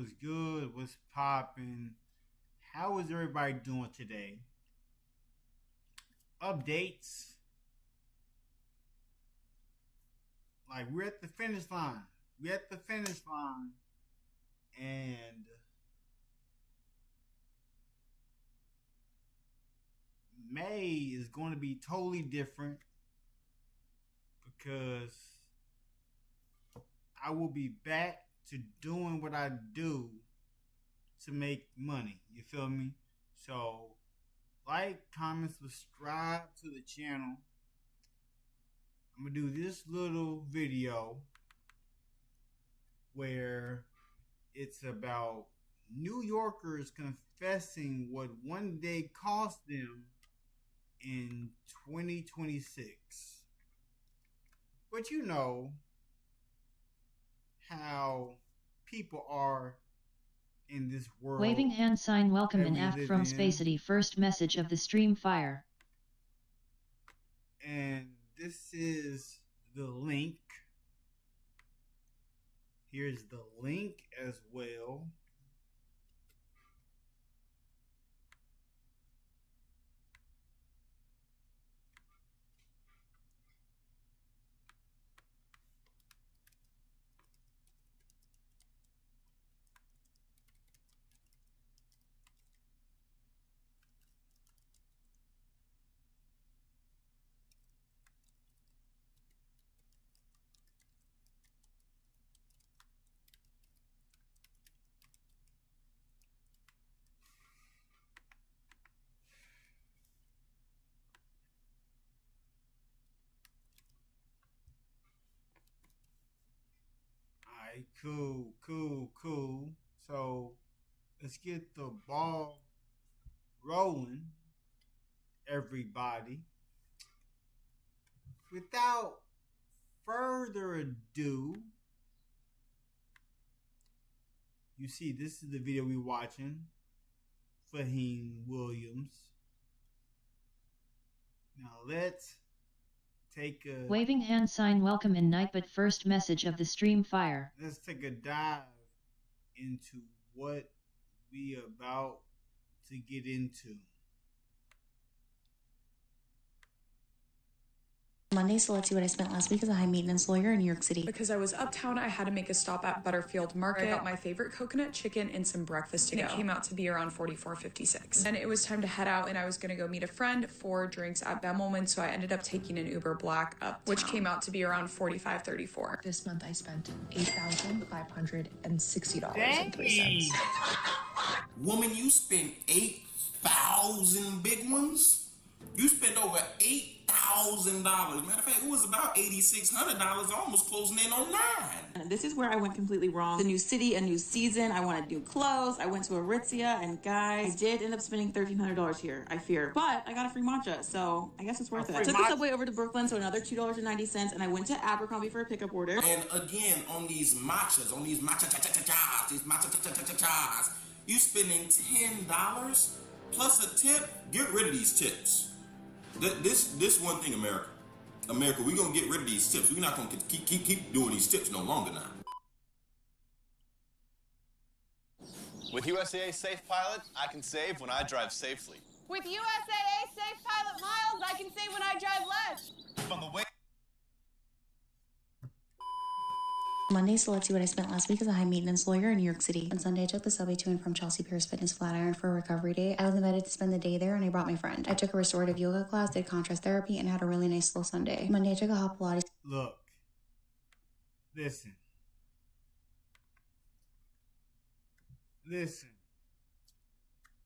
what's good? What's popping? How is everybody doing today? Updates. Like, we're at the finish line. We're at the finish line. And May is going to be totally different because I will be back to doing what I do to make money. You feel me? So, like, comment, subscribe to the channel. I'm going to do this little video where it's about New Yorkers confessing what one day cost them in 2026. But you know how people are in this world. Waving hand sign welcome and aft from Spacity. First message of the stream fire. And this is the link. Here's the link as well. Alright, cool. So let's get the ball rolling, everybody. Without further ado, you see, this is the video we're watching. Fahim Williams. Now let's take a Waving hand sign welcome in night, but first message of the stream fire. Let's take a dive into what we about to get into. Monday, so let's see what I spent last week as a high maintenance lawyer in New York City. Because I was uptown, I had to make a stop at Butterfield Market. I got my favorite coconut chicken and some breakfast to go. It came out to be around $44.56. And it was time to head out, and I was gonna go meet a friend for drinks at Bemelman, so I ended up taking an Uber Black uptown, which came out to be around $45.34. This month I spent $8,560.03. Woman, you spent 8,000 big ones? You spent over $8,000. Matter of fact, it was about $8,600, almost closing in on $9,000. And this is where I went completely wrong. The new city, a new season. I wanted new clothes. I went to Aritzia, and guys, I did end up spending $1,300 here, I fear. But I got a free matcha, so I guess it's worth it. I took the subway over to Brooklyn, so another $2.90, and I went to Abercrombie for a pickup order. And again, on these matchas, these matcha-cha-cha-cha-chas, you spending $10 plus a tip. Get rid of these tips. This one thing, America, we're gonna get rid of these tips. We're not gonna keep doing these tips no longer now. With USAA Safe Pilot, I can save when I drive safely. With USAA Safe Pilot Miles, I can save when I drive less. From the way. Monday, so let's see what I spent last week as a high maintenance lawyer in New York City. On Sunday, I took the subway to and from Chelsea Pierce Fitness Flatiron for a recovery day. I was invited to spend the day there, and I brought my friend. I took a restorative yoga class, did contrast therapy, and had a really nice slow Sunday. Monday, I took a hot Pilates. Look, listen.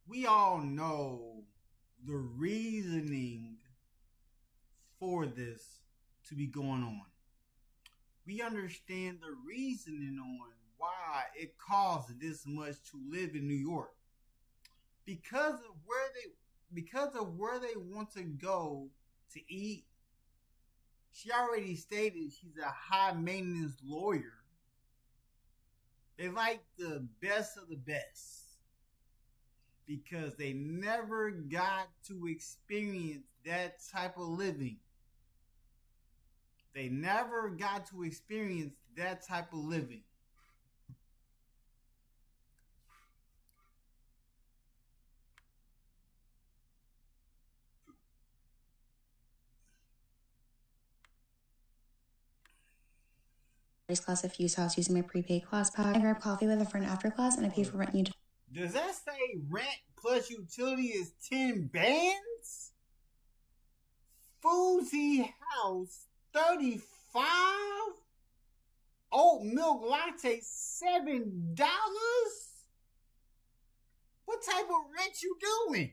We all know the reasoning for this to be going on. We understand the reasoning on why it costs this much to live in New York. Because of where they want to go to eat. She already stated she's a high maintenance lawyer. They like the best of the best. Because they never got to experience that type of living. They never got to experience that type of living. class at Fuse House using my prepaid class pack. I grabbed coffee with a friend after class, and I paid for rent and Does that say rent plus utility is 10 bands? Fuse House 35? Oat milk latte $7? What type of rent you doing?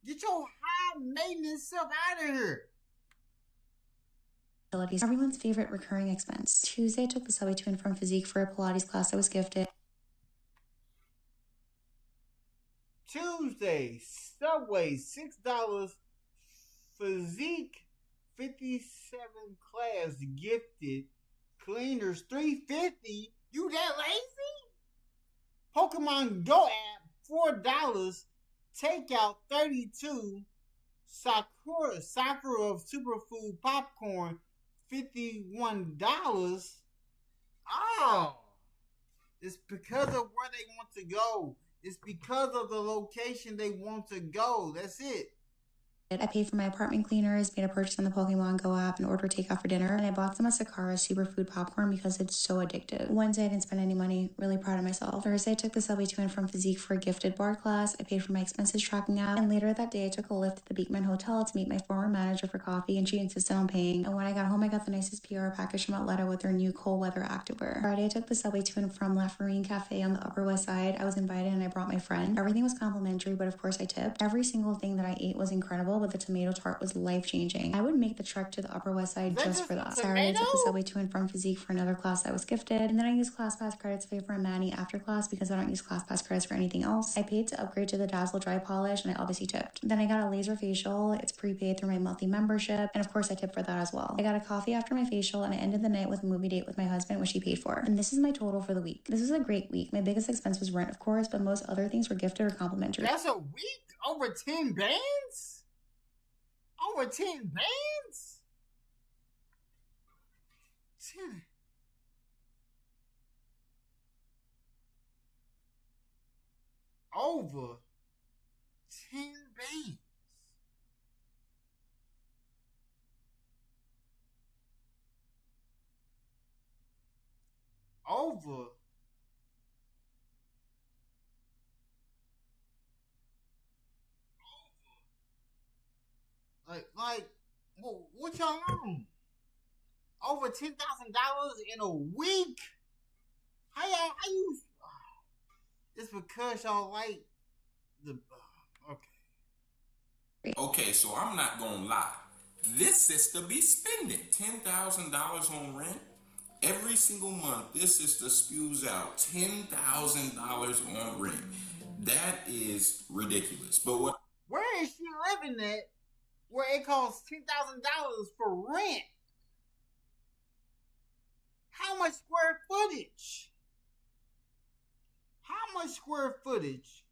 Get your high maintenance stuff out of here. Everyone's favorite recurring expense. Tuesday, I took the subway to and from Physique for a Pilates class I was gifted. Tuesday, Subway, $6. Physique, 57 class gifted. Cleaners, $3.50. You that lazy? Pokemon Go app, $4. Takeout, $32. Sakura of Superfood popcorn, $51. Oh, it's because of where they want to go. It's because of the location they want to go. That's it. I paid for my apartment cleaners, made a purchase on the Pokemon Go app, and ordered takeout for dinner. And I bought some of Sakura's Superfood popcorn because it's so addictive. Wednesday, I didn't spend any money. Really proud of myself. Thursday, I took the subway to and from Physique for a gifted bar class. I paid for my expenses tracking app. And later that day, I took a lift to the Beekman Hotel to meet my former manager for coffee, and she insisted on paying. And when I got home, I got the nicest PR package from Atleta with their new cold weather activewear. Friday, I took the subway to and from La Farine Cafe on the Upper West Side. I was invited and I brought my friend. Everything was complimentary, but of course I tipped. Every single thing that I ate was incredible, but the tomato tart was life-changing. I would make the trek to the Upper West Side just for that. Saturday, I took the subway to and from Physique for another class I was gifted, and then I used ClassPass credits to pay for a mani after class because I don't use ClassPass credits for anything else. I paid to upgrade to the Dazzle Dry Polish, and I obviously tipped. Then I got a laser facial. It's prepaid through my monthly membership, and of course I tipped for that as well. I got a coffee after my facial, and I ended the night with a movie date with my husband, which he paid for. And this is my total for the week. This was a great week. My biggest expense was rent, of course, but most other things were gifted or complimentary. That's a week? Over 10 bands? Over 10 bands? 10. Over 10 bands. Over. Like, well, what y'all on? Over $10,000 in a week? How you? It's because y'all like the. Okay. Okay, so I'm not gonna lie. This sister be spending $10,000 on rent every single month. This sister spews out $10,000 on rent. That is ridiculous. But what? Where is she living at? Where it costs $10,000 for rent? How much square footage? How much square footage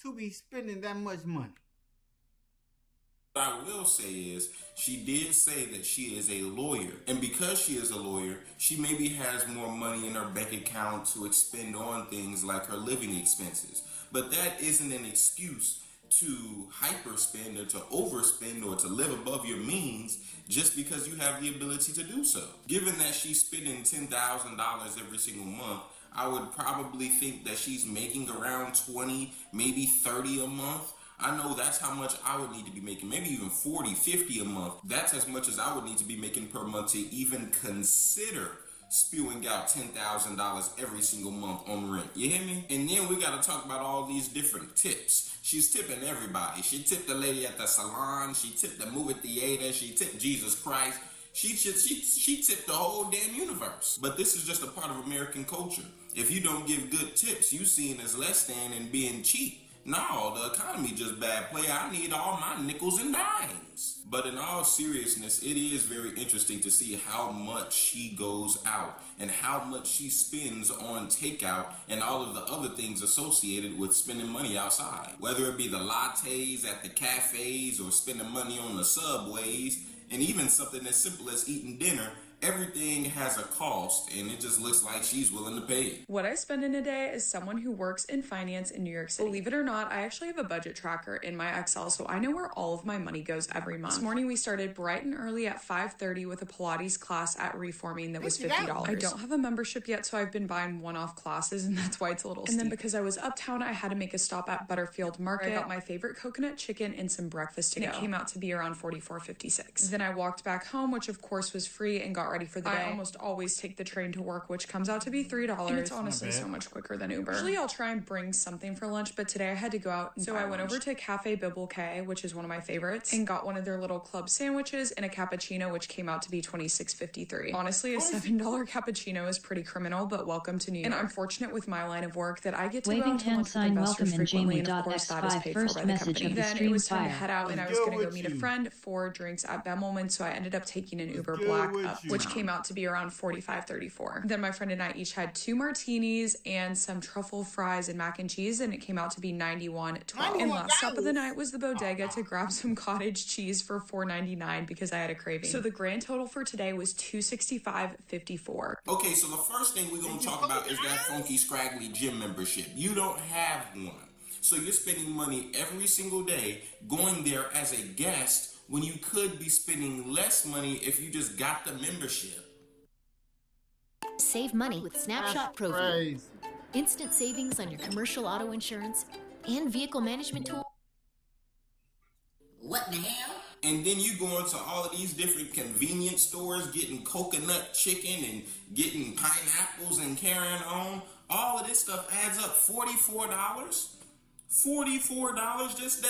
to be spending that much money? What I will say is, she did say that she is a lawyer. And because she is a lawyer, she maybe has more money in her bank account to expend on things like her living expenses. But that isn't an excuse to hyperspend or to overspend or to live above your means just because you have the ability to do so. Given that she's spending $10,000 every single month, I would probably think that she's making around 20, maybe 30 a month. I know that's how much I would need to be making, maybe even 40, 50 a month. That's as much as I would need to be making per month to even consider spewing out $10,000 every single month on rent. You hear me? And then we got to talk about all these different tips. She's tipping everybody. She tipped the lady at the salon. She tipped the movie theater. She tipped Jesus Christ. She tipped the whole damn universe. But this is just a part of American culture. If you don't give good tips, you seen as less than and being cheap. No, the economy just bad play. I need all my nickels and dimes. But in all seriousness, it is very interesting to see how much she goes out and how much she spends on takeout and all of the other things associated with spending money outside. Whether it be the lattes at the cafes or spending money on the subways, and even something as simple as eating dinner everything has a cost, and it just looks like she's willing to pay it. What I spend in a day as someone who works in finance in New York City. Believe it or not, I actually have a budget tracker in my Excel, so I know where all of my money goes every month. This morning we started bright and early at 5:30 with a Pilates class at Reforming that was $50. I don't have a membership yet, so I've been buying one-off classes, and that's why it's a little steep. And then because I was uptown, I had to make a stop at Butterfield Market. I got my favorite coconut chicken and some breakfast to go. It came out to be around $44.56. Then I walked back home, which of course was free, and got ready for the day. I almost always take the train to work, which comes out to be $3. And it's honestly so much quicker than Uber. Usually I'll try and bring something for lunch, but today I had to go out and I went over to Cafe Biblique, which is one of my favorites, and got one of their little club sandwiches and a cappuccino, which came out to be $26.53. Honestly, a $7 cappuccino is pretty criminal, but welcome to New York. And I'm fortunate with my line of work that I get to go out to lunch with investors frequently, and of course that is paid for by the company. Then it was time to head out, and I was going to go meet a friend for drinks at Bemelman, so I ended up taking an Uber Black up, which came out to be around $45.34. Then my friend and I each had 2 martinis and some truffle fries and mac and cheese, and it came out to be $91.12. And last stop of the night was the bodega to grab some cottage cheese for $4.99 because I had a craving. So the grand total for today was $265.54. Okay, so the first thing we're going to talk about is that funky, scraggly gym membership. You don't have one. So you're spending money every single day going there as a guest when you could be spending less money if you just got the membership. Save money with Snapshot ProView. Instant savings on your commercial auto insurance and vehicle management tool. What the hell? And then you go into all of these different convenience stores getting coconut chicken and getting pineapples and carrying on. All of this stuff adds up. $44? $44 just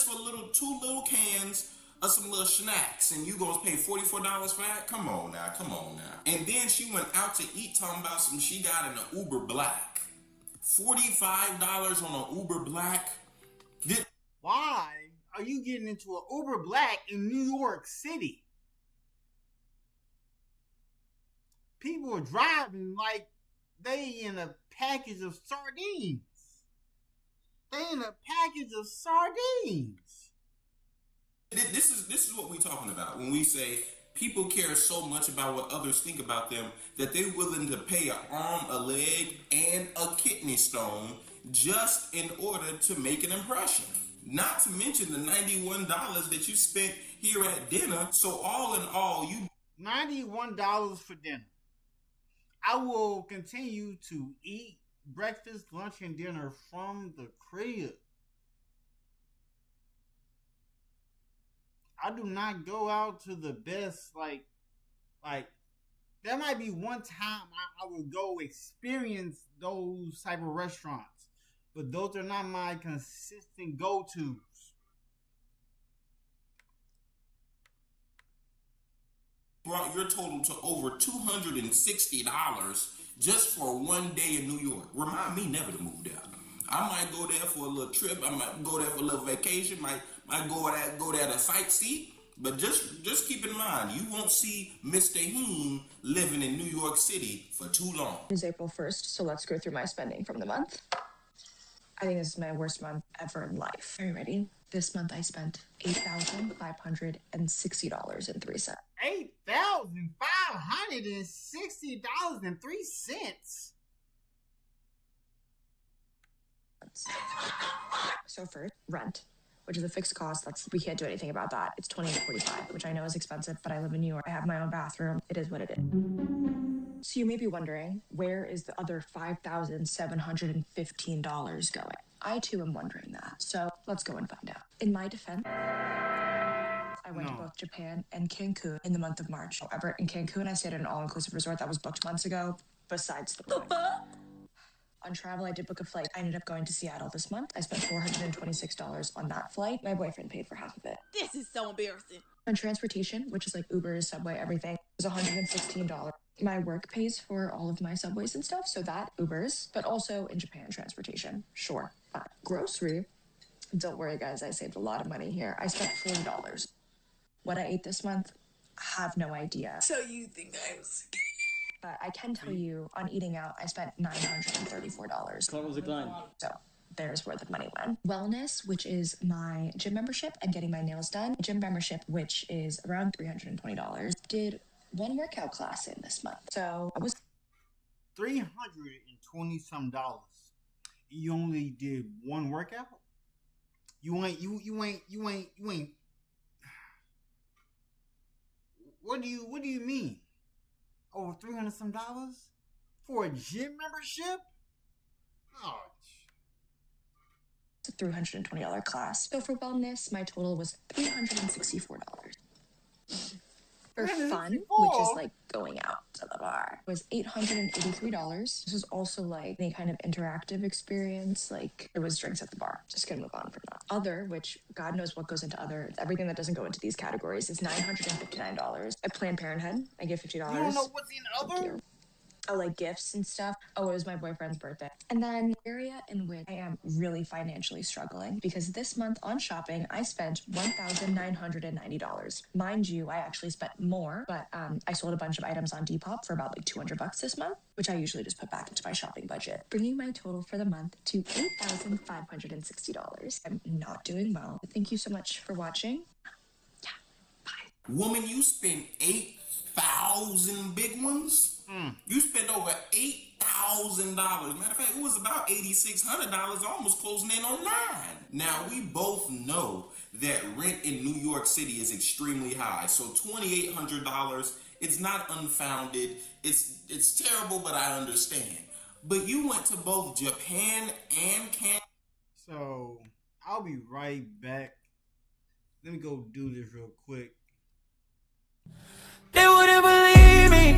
for two little cans of some little snacks, and you gonna pay $44 for that? Come on now. And then she went out to eat, talking about some she got in an Uber Black. $45 on an Uber Black? Why are you getting into an Uber Black in New York City? People are driving like they in a package of sardines. This is what we're talking about when we say people care so much about what others think about them that they're willing to pay an arm, a leg, and a kidney stone just in order to make an impression. Not to mention the $91 that you spent here at dinner. So all in all, you $91 for dinner. I will continue to eat breakfast, lunch, and dinner from the crib. I do not go out to the best, like there might be one time I will go experience those type of restaurants, but those are not my consistent go-tos. Brought your total to over $260 just for one day in New York. Remind me never to move there. I might go there for a little trip. I might go there for a little vacation. Might go there to sightsee. But just keep in mind, you won't see Mr. Heen living in New York City for too long. It's April 1st, so let's go through my spending from the month. I think this is my worst month ever in life. Are you ready? This month I spent $8,560.03. $8,560.03. So first, rent, which is a fixed cost. We can't do anything about that. It's $28.45, which I know is expensive, but I live in New York. I have my own bathroom. It is what it is. So you may be wondering, where is the other $5,715 going? I too am wondering that. So let's go and find out. In my defense, I went to both Japan and Cancun in the month of March. However, in Cancun, I stayed at an all-inclusive resort that was booked months ago, besides the point. On travel, I did book a flight. I ended up going to Seattle this month. I spent $426 on that flight. My boyfriend paid for half of it. This is so embarrassing. On transportation, which is like Uber, Subway, everything, was $116. My work pays for all of my Subways and stuff, so that Ubers, but also in Japan, transportation. Sure. Grocery, don't worry guys, I saved a lot of money here. I spent $40. What I ate this month, I have no idea. So you think I was... But I can tell you, on eating out, I spent $934. What was the decline? So there's where the money went. Wellness, which is my gym membership and getting my nails done. Gym membership, which is around $320. Did one workout class in this month. So I was $320 some. You only did one workout? You ain't. What do you mean? Over $300 some for a gym membership? Oh, a $320 class. So for wellness, my total was $364. For fun, which is like going out to the bar, was $883. This was also like any kind of interactive experience, like it was drinks at the bar. Just gonna move on from that. Other, which God knows what goes into other, everything that doesn't go into these categories, is $959. At Planned Parenthood, I give $50. you don't know what's in other? Oh, like gifts and stuff. Oh, it was my boyfriend's birthday. And then the area in which I am really financially struggling, because this month on shopping, I spent $1,990. Mind you, I actually spent more, but I sold a bunch of items on Depop for about like $200 this month, which I usually just put back into my shopping budget, bringing my total for the month to $8,560. I'm not doing well. Thank you so much for watching. Yeah, bye. Woman, you spent 8,000 big ones? You spent over $8,000. Matter of fact, it was about $8,600, almost closing in on $9,000. Now, we both know that rent in New York City is extremely high. So $2,800, it's not unfounded. It's terrible, but I understand. But you went to both Japan and Canada. So, I'll be right back. Let me go do this real quick. They wouldn't believe me.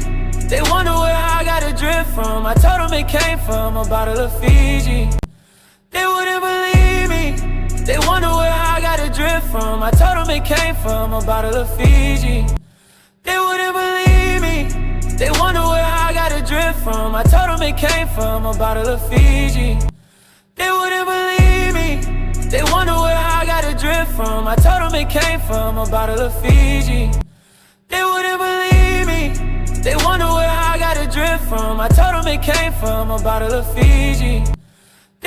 They wonder where I got a drip from. I told them it came from a bottle of Fiji. They wouldn't believe me. They wonder where I got a drip from. I told them it came from a bottle of Fiji. They wouldn't believe me. They wonder where I got a drip from. I told them it came from a bottle of Fiji. They wouldn't believe me. They wonder where I got a drip from. I told them it came from a bottle of Fiji. They wouldn't believe me. They wonder where I got a drip from. I told them it came from a bottle of Fiji.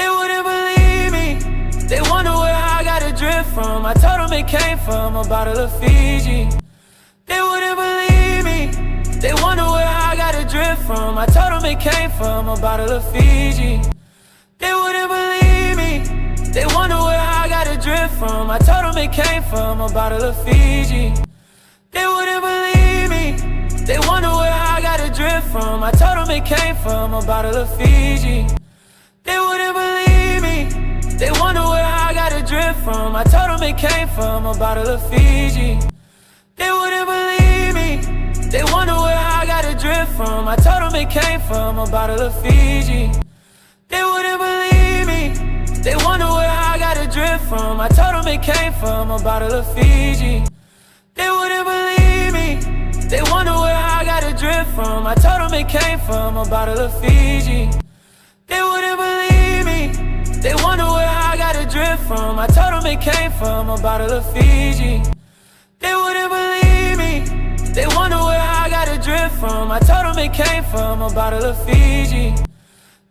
They wouldn't believe me. They wonder where I got a drip from. I told them it came from a bottle of Fiji. They wouldn't believe me. They wonder where I got a drip from. I told them it came from a bottle of Fiji. They wouldn't believe me. They wonder where I got a drip from. I told them it came from a bottle of Fiji. They wouldn't believe me. They wonder where I got a drip from. I told them it came from a bottle of Fiji. They wouldn't believe me. They wonder where I got a drip from. I told them it came from a bottle of Fiji. They wouldn't believe me. They wonder where I got a drip from. I told them it came from a bottle of Fiji. They wouldn't believe me. They wonder where I got a drip from. I told them it came from a bottle of Fiji. They wouldn't believe me. They wonder where I got a drip from. I told them it came from a bottle of Fiji. They wouldn't believe me. They wonder where I got a drip from. I told them it came from a bottle of Fiji. They wouldn't believe me. They wonder where I got a drip from. I told them it came from a bottle of Fiji. They wouldn't believe me. They wonder where I got a drip from. I told them it came from a bottle of Fiji.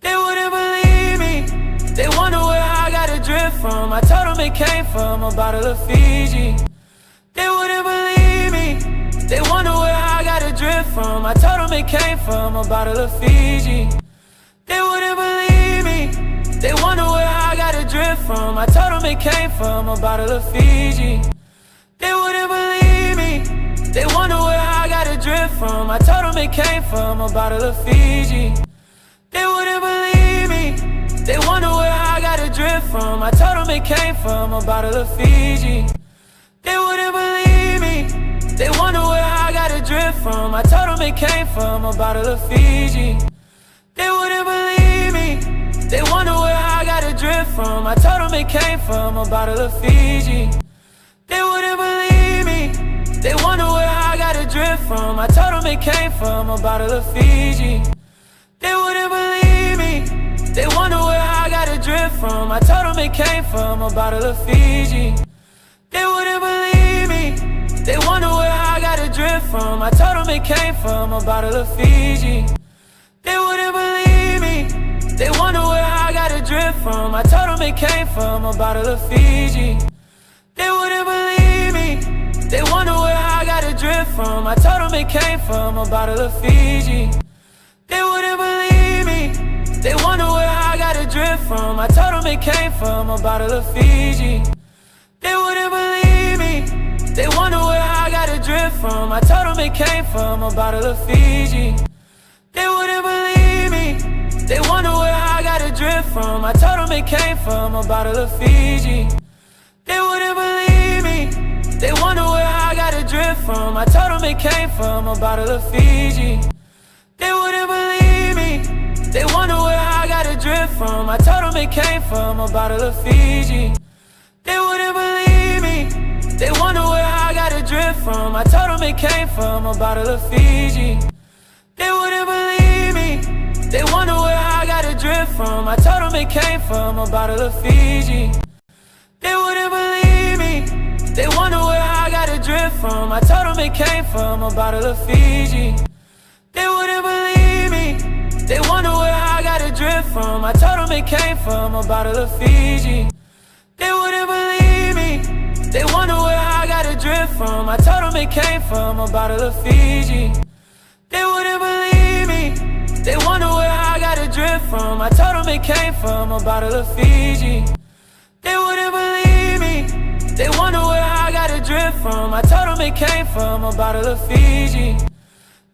They wouldn't believe me. They wonder where I got a drip from. I told them it came from a bottle of Fiji. They wouldn't believe me. They wonder where I got a drip from. I told them it came from a bottle of Fiji. They wouldn't believe me. They wonder where I got a drip from. I told them it came from a bottle of Fiji. They wouldn't believe me. They wonder where I got a drip from. I told them it came from a bottle of Fiji. They wouldn't believe me. They wonder where I got a drip from. I told them it came from a bottle of Fiji. They wouldn't believe me. They wonder where I got a drip from. I told them it came from a bottle of Fiji. They wouldn't believe me. They wonder where I got a drip from. I told them it came from a bottle of Fiji. They wouldn't believe me. They wonder where I got a drip from. I told them it came from a bottle of Fiji. They wouldn't believe me. They wonder where I got a drip from. I told them it came from a bottle of Fiji. They wouldn't believe me. They wonder where I got a drip from. I told them it came from a bottle of Fiji. They wouldn't believe me. They wonder where I got a drip from. from. I told them it came from a bottle of Fiji. They wouldn't believe me. They wonder where I got a drip from. I told them it came from a bottle of Fiji. They wouldn't believe me. They wonder where I got a drip from. I told them it came from a bottle of Fiji. They wouldn't believe me. They wonder where I got a drip from. I told them it came from a bottle of Fiji. They wouldn't believe me. They wonder where I got a drip from. I told them it came from a bottle of Fiji. They wouldn't believe me. They wonder where I got a drip from. I told them it came from a bottle of Fiji. They wouldn't believe me. They wonder where I got a drip from. I told them it came from a bottle of Fiji. They wouldn't believe me. They wonder where I got a drip from. I told them it came from a bottle of Fiji. They wouldn't believe me. They wonder where I got a drip from. I told them it came from a bottle of Fiji. They wouldn't believe me. They wonder where I got a drip from. I told them it came from a bottle of Fiji. They wouldn't believe me. They wonder where I got a drip from. I told them it came from a bottle of Fiji. They wouldn't believe me. They wonder where I got a drip from. I told them it came from a bottle of Fiji. They wouldn't believe me. They wonder where I got a drip from. I told them it came from a bottle of Fiji.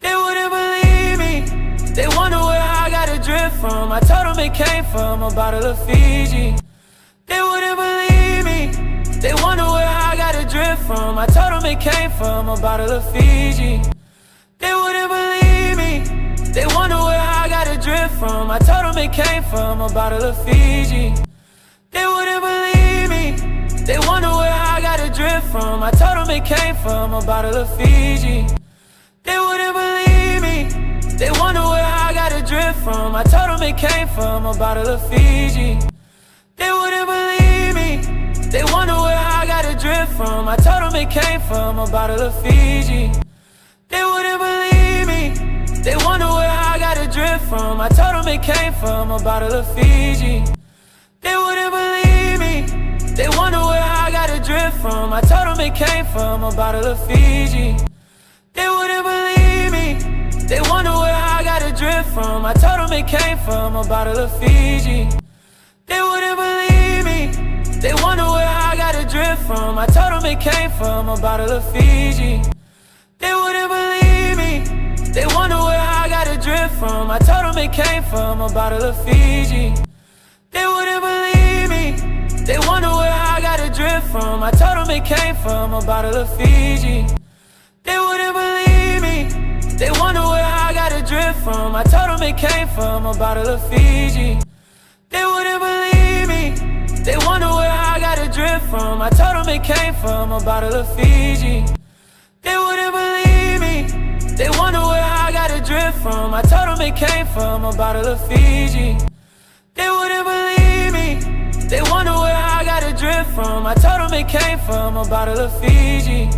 They wouldn't believe me. They wonder where I got a drip from. I told them it came from a bottle of Fiji. They wouldn't believe me. They wonder where I got a drip from. I told them it came from a bottle of Fiji. They wouldn't believe me. They wonder where I got a drip from. I told them it came from a bottle of Fiji. They wouldn't believe me. They wonder where I got a drip from. I told them it came from a bottle of Fiji. They wouldn't believe me. They wonder where I got a drip from. I told them it came from a bottle of Fiji. They wouldn't believe me. They wonder where I got a drip from. I told them it came from a bottle of Fiji. They wouldn't believe me. They wonder where I got a drip from. I told them it came from a bottle of Fiji. They wouldn't believe me. They wonder where I got a drip from. I told them it came from a bottle of Fiji. They wouldn't believe me. They wonder where I got a drip from. I told them it came from a bottle of Fiji. They wouldn't believe me. They wonder where I got a drip from. I told them it came from a bottle of Fiji. They wouldn't believe me. They wonder where I got a drip from. I told them it came from a bottle of Fiji. They wouldn't believe me. They wonder where I got a drip from. I told them it came from a bottle of Fiji. They wouldn't believe me. They wonder where I got a drip from. I told them it came from a bottle of Fiji. They wouldn't believe me. They wonder where I got a drip from. I told them it came from a bottle of Fiji. They wouldn't believe me. They wonder where I got a drip from. I told them it came from a bottle of Fiji. They wouldn't believe me. They wonder where I got a drip from. I told them it came from a bottle of Fiji. They wouldn't believe me. They wonder where I got a drip from. I told them it came from a bottle of Fiji.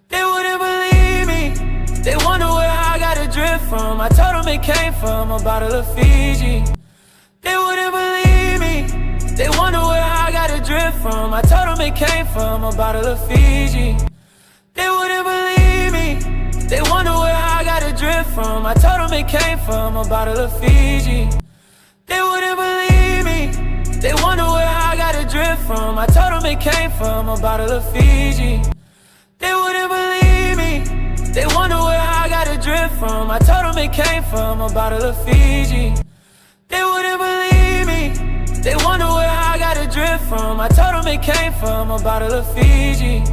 They wouldn't believe me. They wonder where I got a drip from. I told them it came from a bottle of Fiji. They wouldn't believe me. They wonder where I got a drip from. I told them it came from a bottle of Fiji. They wouldn't believe me. They wonder where I got a drip from. I told them it came from a bottle of Fiji. They wouldn't believe me. They wonder where I got a drip from. I told them it came from a bottle of Fiji. They wouldn't believe me. They wonder where I got a drip from. I told them it came from a bottle of Fiji.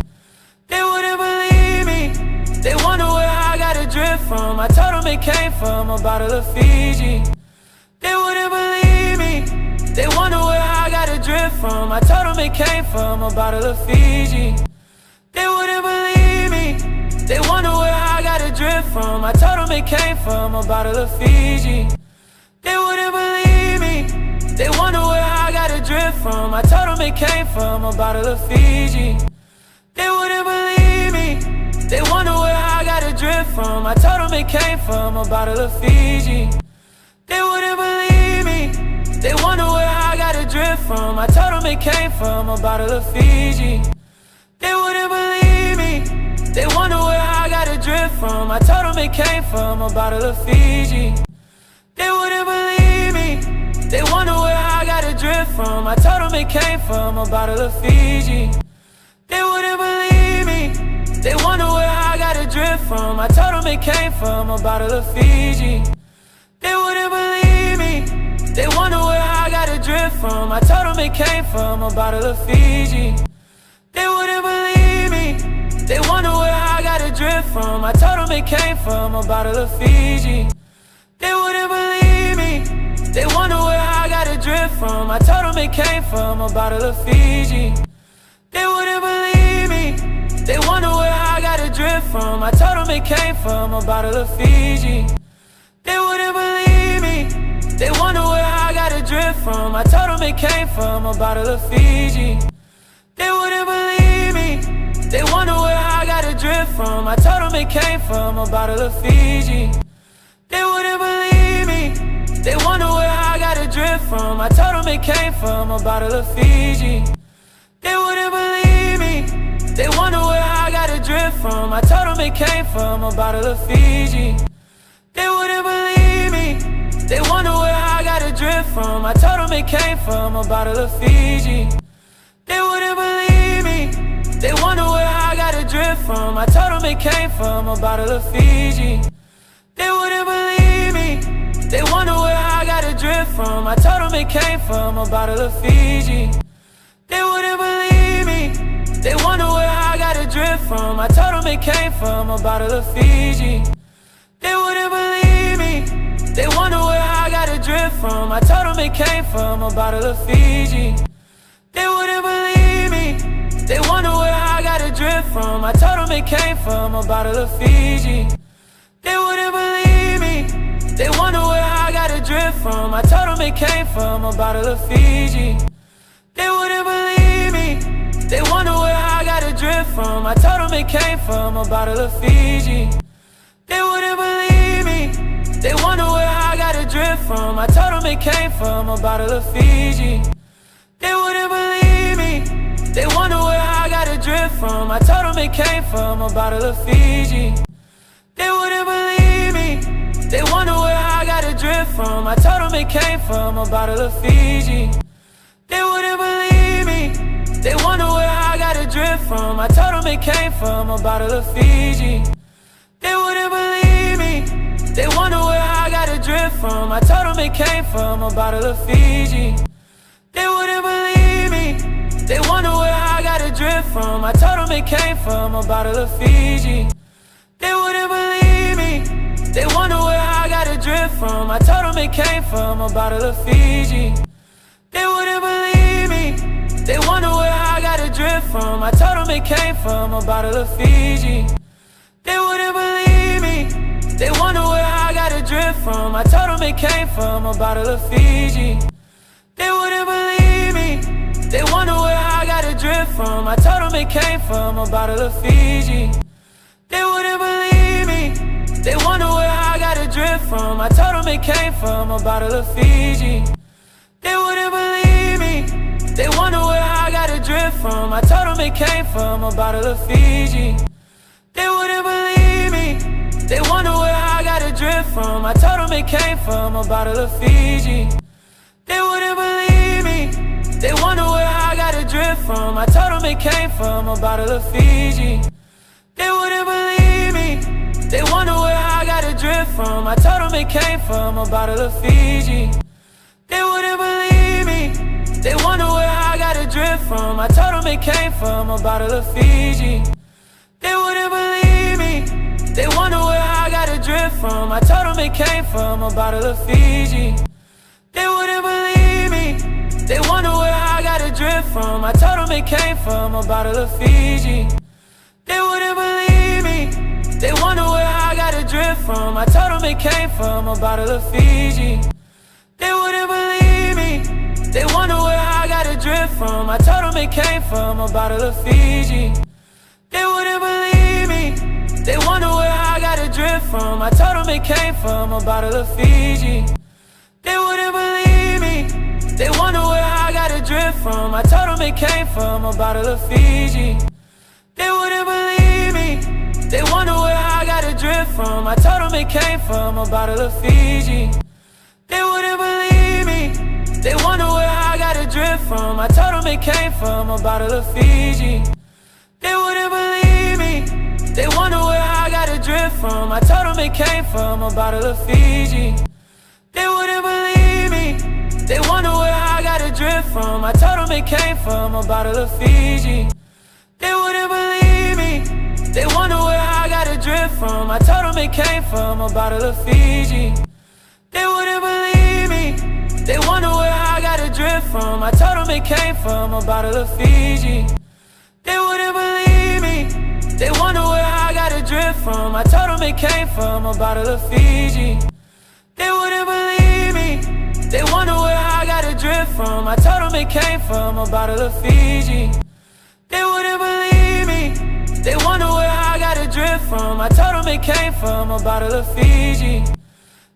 They wouldn't believe me. They wonder where I got a drip from. I told them it came from a bottle of Fiji. They wouldn't believe me. They wonder where I got a drip from. I told them it came from a bottle of Fiji. They wouldn't believe me. They wonder where I got a drip from. I told them it came from a bottle of Fiji. They wouldn't believe me. They wonder where I got a drip from. I told them it came from a bottle of Fiji. They wouldn't believe me. They wonder where I got a drip from. I told them it came from a bottle of Fiji. They wouldn't believe me. They wonder where I got a drip from. I told them it came from a bottle of Fiji. They wouldn't believe me. They wonder where I got got a drift from. I told them it came from a bottle of Fiji. They wouldn't believe me. They wonder where I got a drift from. I told them it came from a bottle of Fiji. They wouldn't believe me. They wonder where I got a drift from. I told them it came from a bottle of Fiji. They wouldn't believe me. They wonder where I got a drift from. I told them it came from a bottle of Fiji. They wouldn't believe me. They wonder where I got a drift from. I told them it came from a bottle of Fiji. They wouldn't believe me. They wonder where I got a drift from. I told them it came from a bottle of Fiji. They wouldn't believe me. They wonder where I got a drift from. I told them it came from a bottle of Fiji. They wouldn't believe me. They wonder where I got a drift from. I told them it came from a bottle of Fiji. They wouldn't believe me. They wonder where I got a drift from. I told them it came from a bottle of Fiji. They wouldn't believe me. They wonder where I got a drift from. I told them it came from a bottle of Fiji. They wouldn't believe me. They wonder where I got a drift from. I told them it came from a bottle of Fiji. They wouldn't believe me. They wonder where I got a drift from. I told them it came from a bottle of Fiji. They wouldn't believe me. They wonder where I got a drift from. I told them it came from a bottle of Fiji. They wouldn't believe me. They wonder where I got a drift from. I told them it came from a bottle of Fiji. They wouldn't believe me. They wonder where I got a drift from. I told them it came from a bottle of Fiji. They wouldn't believe me. They wonder where I got a drift from. I told them it came from a bottle of Fiji. They wouldn't believe me. They wonder where I got a drift from. I told them it came from a bottle of Fiji. They wouldn't believe me. They wonder where I got a drift from. I told them it came from a bottle of Fiji. They wouldn't believe me. They wonder where I got a drift from. I told them it came from a bottle of Fiji. They wouldn't believe me. They wonder where I got a drift from. I told them it came from a bottle of Fiji. They wouldn't believe me. They wonder where I got a drift from. I told them it came from a bottle of Fiji. They wouldn't believe me. They wonder where I got a drift from. I told them it came from a bottle of Fiji. They wouldn't believe me. They wonder where I got a drift from. I told them it came from a bottle of Fiji. They wouldn't believe me. They wonder where I got a drift from. I told them it came from a bottle of Fiji. They wouldn't believe me. They wonder where I got a drift from. I told them it came from a bottle of Fiji. They wouldn't believe me. They wonder where I got a drift from. I told them it came from a bottle of Fiji. They wouldn't believe me. They wonder where I got a drift from. I told them it came from a bottle of Fiji. They wouldn't believe me. They wonder where I got a drift from. I told them it came from a bottle of Fiji. They wouldn't believe me. They wonder where I got a drift from. I told them it came from a bottle of Fiji. They wouldn't believe me. They wonder where I got a drift from. I told them it came from a bottle of Fiji. They wouldn't believe me. They wonder where I got a drift from. I told them it came from a bottle of Fiji. They wouldn't believe me. They wonder where I got a drift from. I told them it came from a bottle of Fiji. They wouldn't believe me. They wonder where I got a drift from. I told them it came from a bottle of Fiji. They wouldn't believe me. They wonder where I got a drift from. I told them it came from a bottle of Fiji. They wouldn't believe me. They wonder where I got a drift from. I told them it came from a bottle of Fiji. They wouldn't believe me. They wonder where I got a drift from. I told them it came from a bottle of Fiji. They wouldn't believe me. They wonder where I got a drift from. I told them it came from a bottle of Fiji. They wouldn't believe me. They wonder where I got a drift from. I told them it came from a bottle of Fiji. They wouldn't believe me. They wonder where I got a drift from. I told them it came from a bottle of Fiji. They wouldn't believe me. They wonder where I got a drift from. I told them it came from a bottle of Fiji. They wouldn't believe me. They wonder where I got a drift from. I told them it came from a bottle of Fiji. They wouldn't believe me. They wonder where I got a drip from. I told them it came from a bottle of Fiji. They wouldn't believe me. They wonder where I got a drip from. I told them it came from a bottle of Fiji. They wouldn't believe me. They wonder where I got a drip from. I told them it came from a bottle of Fiji. They wouldn't believe me. They wonder where I got a drip from. I told them it came from a bottle of Fiji. They wouldn't believe me. They wonder where I got a drip from. I told them it came from a bottle of Fiji. They wouldn't believe me. They wonder where I got a drip from. I told them it came from a bottle of Fiji. They wouldn't believe me. They wonder where I got a drip from. I told them it came from a bottle of Fiji. They wouldn't believe me. They wonder where I got a drip from. I told them it came from a bottle of Fiji. They wouldn't believe me. They wonder where I got a drip from. I told them it came from a bottle of Fiji.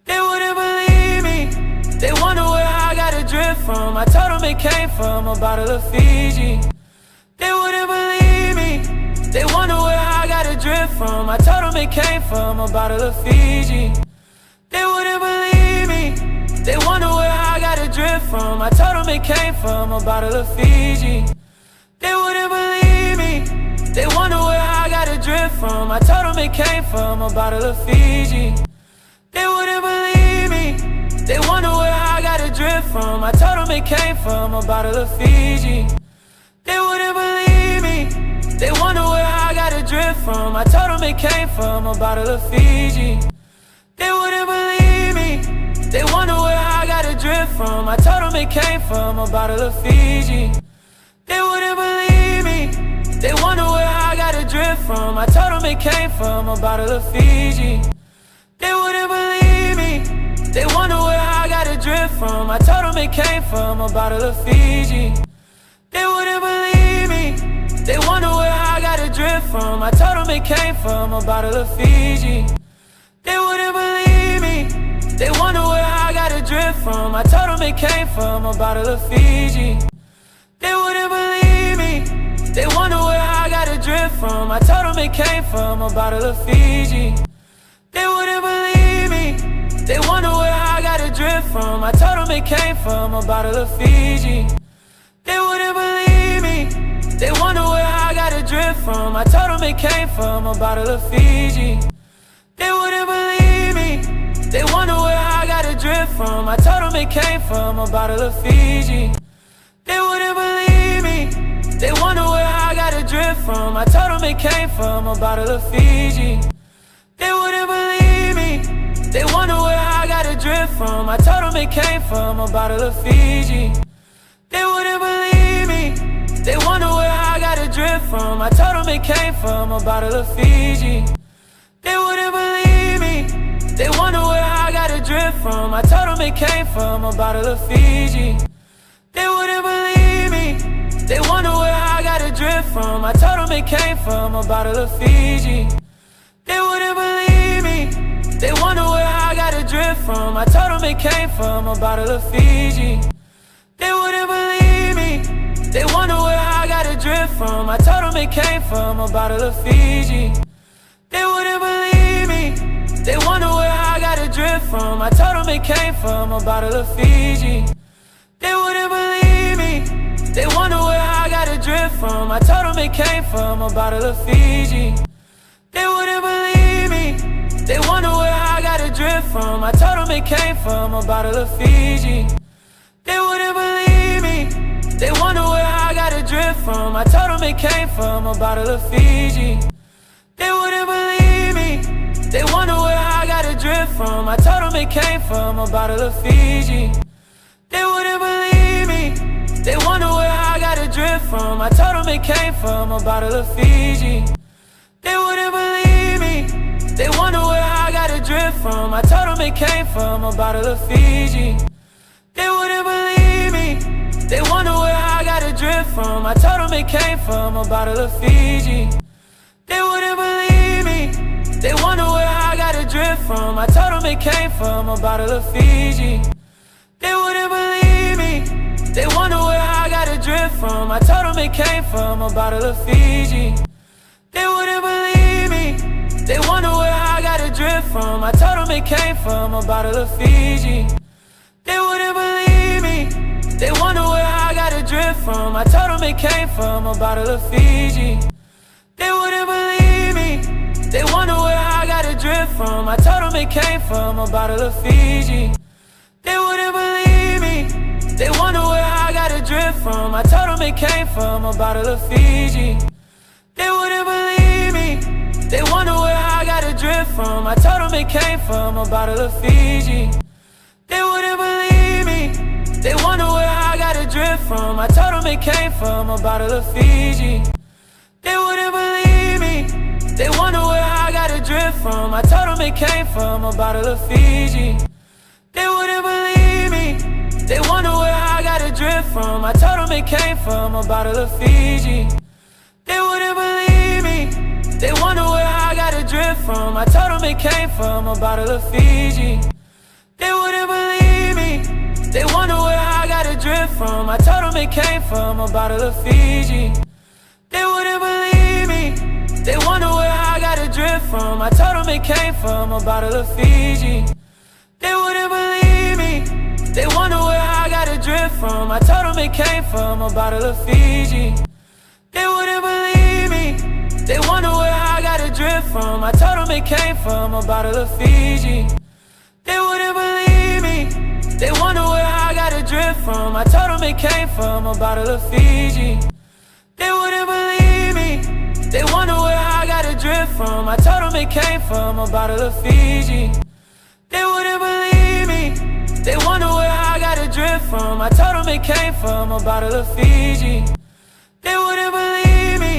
They wouldn't believe me. They wonder where I got a drip from. I told them it came from a bottle of Fiji. They wouldn't believe me. They wonder where I got a drip from. I told them it came from a bottle of Fiji. They wouldn't believe me. They wonder where I got a drip from. I told them it came from a bottle of Fiji. They wouldn't believe me. They wonder where I got a drip from. I told them it came from a bottle of Fiji. They wouldn't believe me. They wonder where I got a drip from. I told them it came from a bottle of Fiji. They wouldn't believe me. They wonder where I got a drip from. I told them it came from a bottle of Fiji. They wouldn't believe me. They wonder where I got a drip from. I told them it came from a bottle of Fiji. They wouldn't believe me. They wonder where I got a drip from. I told them it came from a bottle of Fiji. They wouldn't believe me. They wonder where I got a drip from. I told them it came from a bottle of Fiji. They wouldn't believe me. They wonder where I got a drip from. I told them it came from a bottle of Fiji. They wouldn't believe me. They wonder where I got a drip from. I told them it came from a bottle of Fiji. They wouldn't believe me. They wonder where I got a drip from. I told them it came from a bottle of Fiji. They wouldn't believe me. They wonder where I got a drip from. I told them it came from a bottle of Fiji. They wouldn't believe me. They wonder where I got a drip from. I told them it came from a bottle of Fiji. They wouldn't believe me. They wonder where I got a drip from. I told them it came from a bottle of Fiji. They wouldn't believe me. They wonder where I got a drip from. I told them it came from a bottle of Fiji. They wouldn't believe me. They wonder where I got a drip from. I told them it came from a bottle of Fiji. They wouldn't believe me. They wonder where I got a drip from. I told them it came from a bottle of Fiji. They wouldn't believe me. They wonder where I got a drip from. I told them it came from a bottle of Fiji. They wouldn't believe me. They wonder where I got a drip from. I told them it came from a bottle of Fiji. They wouldn't believe me. They wonder where I got a drip from. I told them it came from a bottle of Fiji. They wouldn't believe me. They wonder where I got a drip from. I told them it came from a bottle of Fiji. They wouldn't believe me. They wonder where I got a drip from. I told them it came from a bottle of Fiji. They wouldn't believe me. They wonder where I got a drip from. I told them it came from a bottle of Fiji. They wouldn't believe me. They wonder where I got a drip from. I told them it came from a bottle of Fiji. They wouldn't believe me. They wonder where I got a drip from. I told them it came from a bottle of Fiji. They wouldn't believe me. They wonder where I got a drip from. I told them it came from a bottle of Fiji. They wouldn't believe me. They wonder where I got a drip from. I told them it came from a bottle of Fiji. They wouldn't believe me. They wonder where I got a drip from. I told them it came from a bottle of Fiji. They wouldn't believe me. They wonder where I got a drip from. I told them it came from a bottle of Fiji. They wouldn't believe me. They wonder where I got a drip from. I told them it came from a bottle of Fiji. They wouldn't believe me. They wonder where I got a drip from. I told them it came from a bottle of Fiji. They wouldn't believe me. They wonder where I got a drip from. I told them it came from a bottle of Fiji. They wouldn't believe me. They wonder where I got a drip from. I told them it came from a bottle of Fiji. They wouldn't believe me. They wonder where I got a drip from. I told them it came from a bottle of Fiji. They wouldn't believe me. They wonder where I got a drip from. I told them it came from a bottle of Fiji. They wouldn't believe me. They wonder where I got a drip from. I told them it came from a bottle of Fiji. They wouldn't believe me. They wonder where I got a drip from. I told them it came from a bottle of Fiji. They wouldn't believe me. They wonder where I got a drip from. I told them it came from a bottle of Fiji. They wouldn't believe me. They wonder where I got a drip from. I told them it came from a bottle of Fiji. They wouldn't believe me. They wonder where I got a drip from. I told them it came from a bottle of Fiji. They wouldn't believe me. They wonder where I got a drip from. I told them it came from a bottle of Fiji. They wouldn't believe me. They wonder where I got a drip from. I told them it came from a bottle of Fiji. They wouldn't believe me. They wonder where I got a drip from. I told them it came from a bottle of Fiji. They wouldn't believe me. They wonder where I got a drip from. I told them it came from a bottle of Fiji. They wouldn't believe me. They wonder where I got a drip from. I told them it came from a bottle of Fiji. They wouldn't believe me. They wonder where I got a drip from. I told them it came from a bottle of Fiji. They wouldn't believe me. They wonder where I got a drip from. I told them it came from a bottle of Fiji. They wouldn't believe me.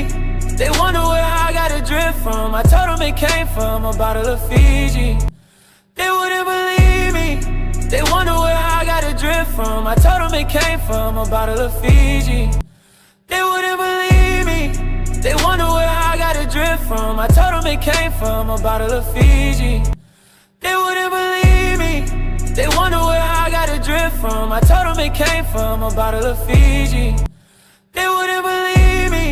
They wonder where I got a drip from. I told them it came from a bottle of Fiji. They wouldn't believe me. They wonder where I got a drip from. I told them it came from a bottle of Fiji. They wouldn't believe me. They wonder where I got a drip from. I told them it came from a bottle of Fiji. They wouldn't believe me. They wonder where I got a drip from. I told them it came from a bottle of Fiji. They wouldn't believe me. They wonder where I got a drip from. I told them it came from a bottle of Fiji. They wouldn't believe me.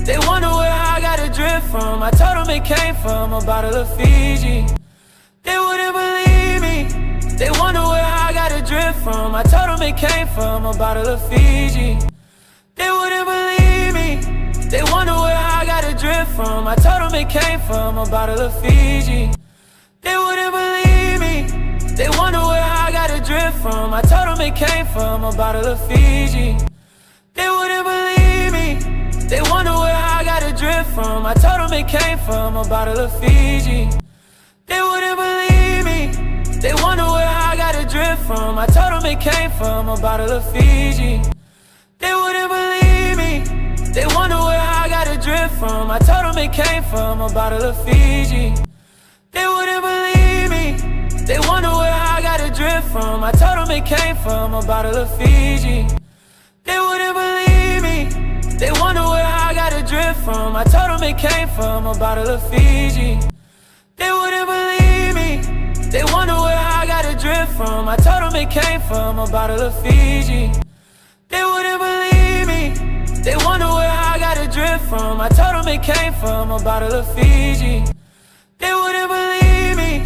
They wonder where I got a drip from. I told them it came from a bottle of Fiji. They wouldn't believe me. They wonder where I got a drip from. I told them it came from a bottle of Fiji. They wouldn't believe me. They wonder where I got a drip from. I told them it came from a bottle of Fiji. They wouldn't believe me. They wonder where I got a drip from. I told them it came from a bottle of Fiji. They wouldn't believe me. They wonder where I got a drip from. I told them it came from a bottle of Fiji. They wouldn't believe me. They wonder where I got a drip from. I told them it came from a bottle of Fiji. They wouldn't believe me. They wonder where I got a drip from. I told them it came from a bottle of Fiji. They wouldn't believe me. They wonder where I got a drip from. I told them it came from a bottle of Fiji. They wouldn't believe me. They wonder where I got a drip from. I told them it came from a bottle of Fiji. They wouldn't believe me. They wonder where I got a drip from. I told them it came from a bottle of Fiji. They wouldn't believe me. They wonder where I got a drip from. I told them it came from a bottle of Fiji. They wouldn't believe me.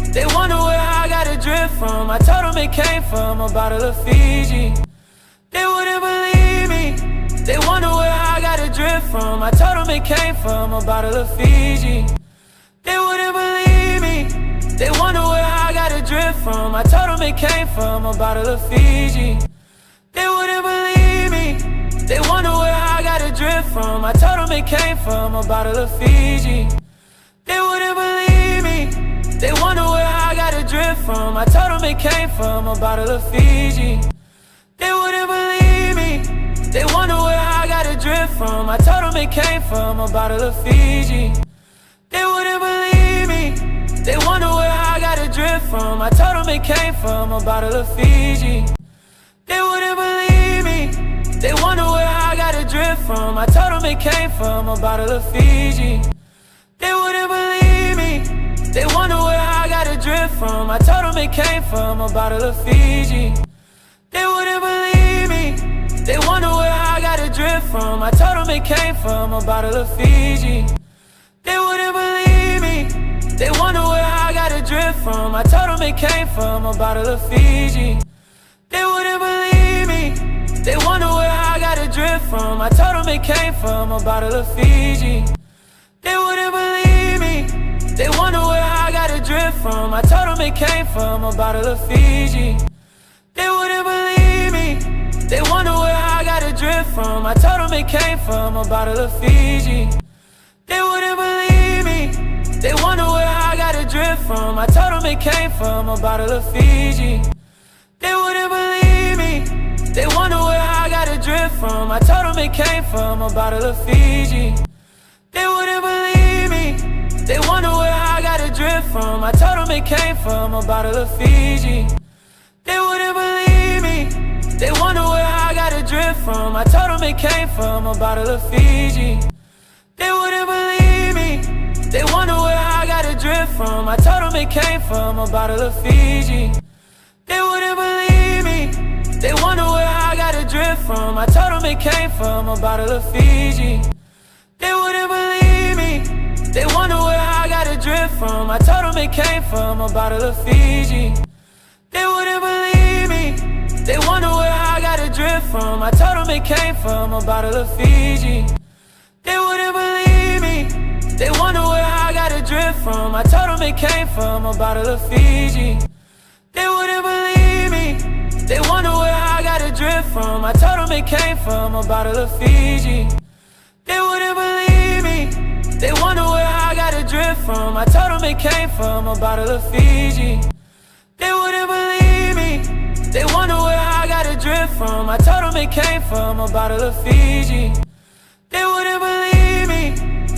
They wonder where I got a drip from. I told them it came from a bottle of Fiji. They wouldn't believe me. They wonder where I got a drip from. I told them it came from a bottle of Fiji. They wouldn't believe me. They wonder where I got a drip from. I told them it came from a bottle of Fiji. They wouldn't believe me. They wonder where I got a drip from. I told them it came from a bottle of Fiji. They wouldn't believe me. They wonder where I got a drip from. I told them it came from a bottle of Fiji. They wouldn't believe me. They wonder where I got a drip from. I told them it came from a bottle of Fiji. They wouldn't believe me. They wonder where I got a drip from. I told them it came from a bottle of Fiji. They wouldn't believe me. They wonder where I got a drip from. I told them it came from a bottle of Fiji. They wouldn't believe me. They wonder where I got a drip from. I told them it came from a bottle of Fiji. They wouldn't believe me. They wonder where I got a drip from. I told them it came from a bottle of Fiji. They wouldn't believe me. They wonder where I got a drip from. I told them it came from a bottle of Fiji. They wouldn't believe me. They wonder where I got a drip from. I told them it came from a bottle of Fiji. They wouldn't believe me. They wonder where I got a drip from. I told them it came from a bottle of Fiji. They wouldn't believe me. They wonder where I got a drip from. I told them it came from a bottle of Fiji. They wouldn't believe me. They wonder where I got a drip from. I told them it came from a bottle of Fiji. They wouldn't believe me. They wonder where I got a drip from. I told them it came from a bottle of Fiji. They wouldn't believe me. They wonder where I got a drip from. I told them it came from a bottle of Fiji. They wouldn't believe me. They wonder where I got a drip from. I told them it came from a bottle of Fiji. They wouldn't believe me. They wonder where I got a drip from. I told them it came from a bottle of Fiji. They wouldn't believe me. They wonder where I got a drip from. I told them it came from a bottle of Fiji. They wouldn't believe me. They wonder where I got a drip from. I told them it came from a bottle of Fiji. They wouldn't believe me. They wonder where I got a drip from. I told them it came from a bottle of Fiji. They wouldn't believe me. They wonder where I got a drip from. I told them it came from a bottle of Fiji. They wouldn't believe me. They wonder where I got a drip from. I told them it came from a bottle of Fiji. They wouldn't believe me. They wonder where I got a drip from. I told them it came from a bottle of Fiji. They wouldn't believe me. They wonder where I got a drip from. I told them it came from a bottle of Fiji. They wouldn't believe me.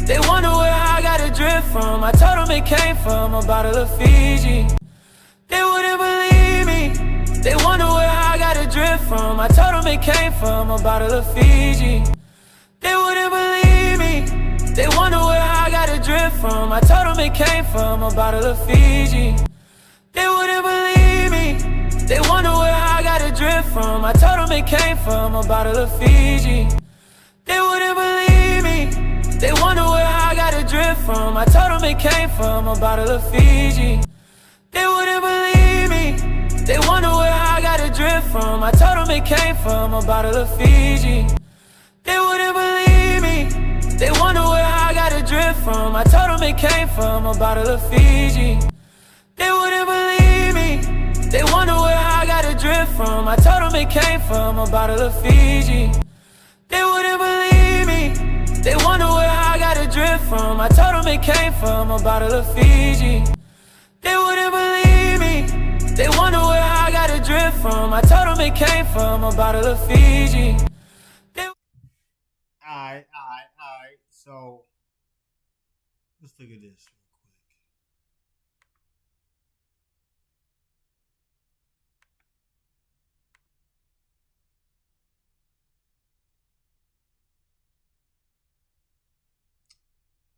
They wonder where I got a drip from. I told them it came from a bottle of Fiji. They wouldn't believe me. They wonder where I got a drip from. I told them it came from a bottle of Fiji. They wouldn't believe me. They wonder where I got a drip from. I told them it came from a bottle of Fiji. They wouldn't believe me. They wonder where I got a drip from. I told them it came from a bottle of Fiji. They wouldn't believe me. They wonder where I got a drip from. I told them it came from a bottle of Fiji. They wouldn't believe me. They wonder where I got a drip from. I told them it came from a bottle of Fiji. They wouldn't believe me. They wonder where I got a drip from. I told them it came from a bottle of Fiji. They wouldn't believe me. They wonder where I got a drip from. I told them it came from a bottle of Fiji. They wouldn't believe me. They wonder where I got a drip from. I told them it came from a bottle of Fiji. They wouldn't believe me. They wonder where I got a drip from. I told them it came from a bottle of Fiji. Alright. So, let's look at this real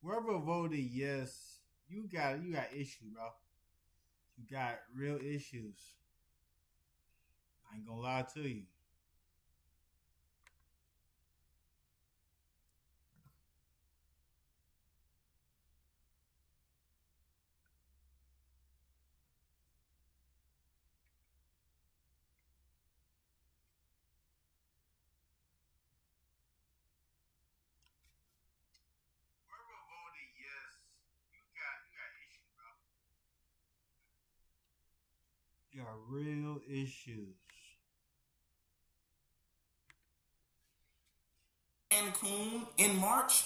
quick. Whoever voted yes, you got issues, bro. You got real issues. I ain't gonna lie to you. You got real issues. Cancun in March?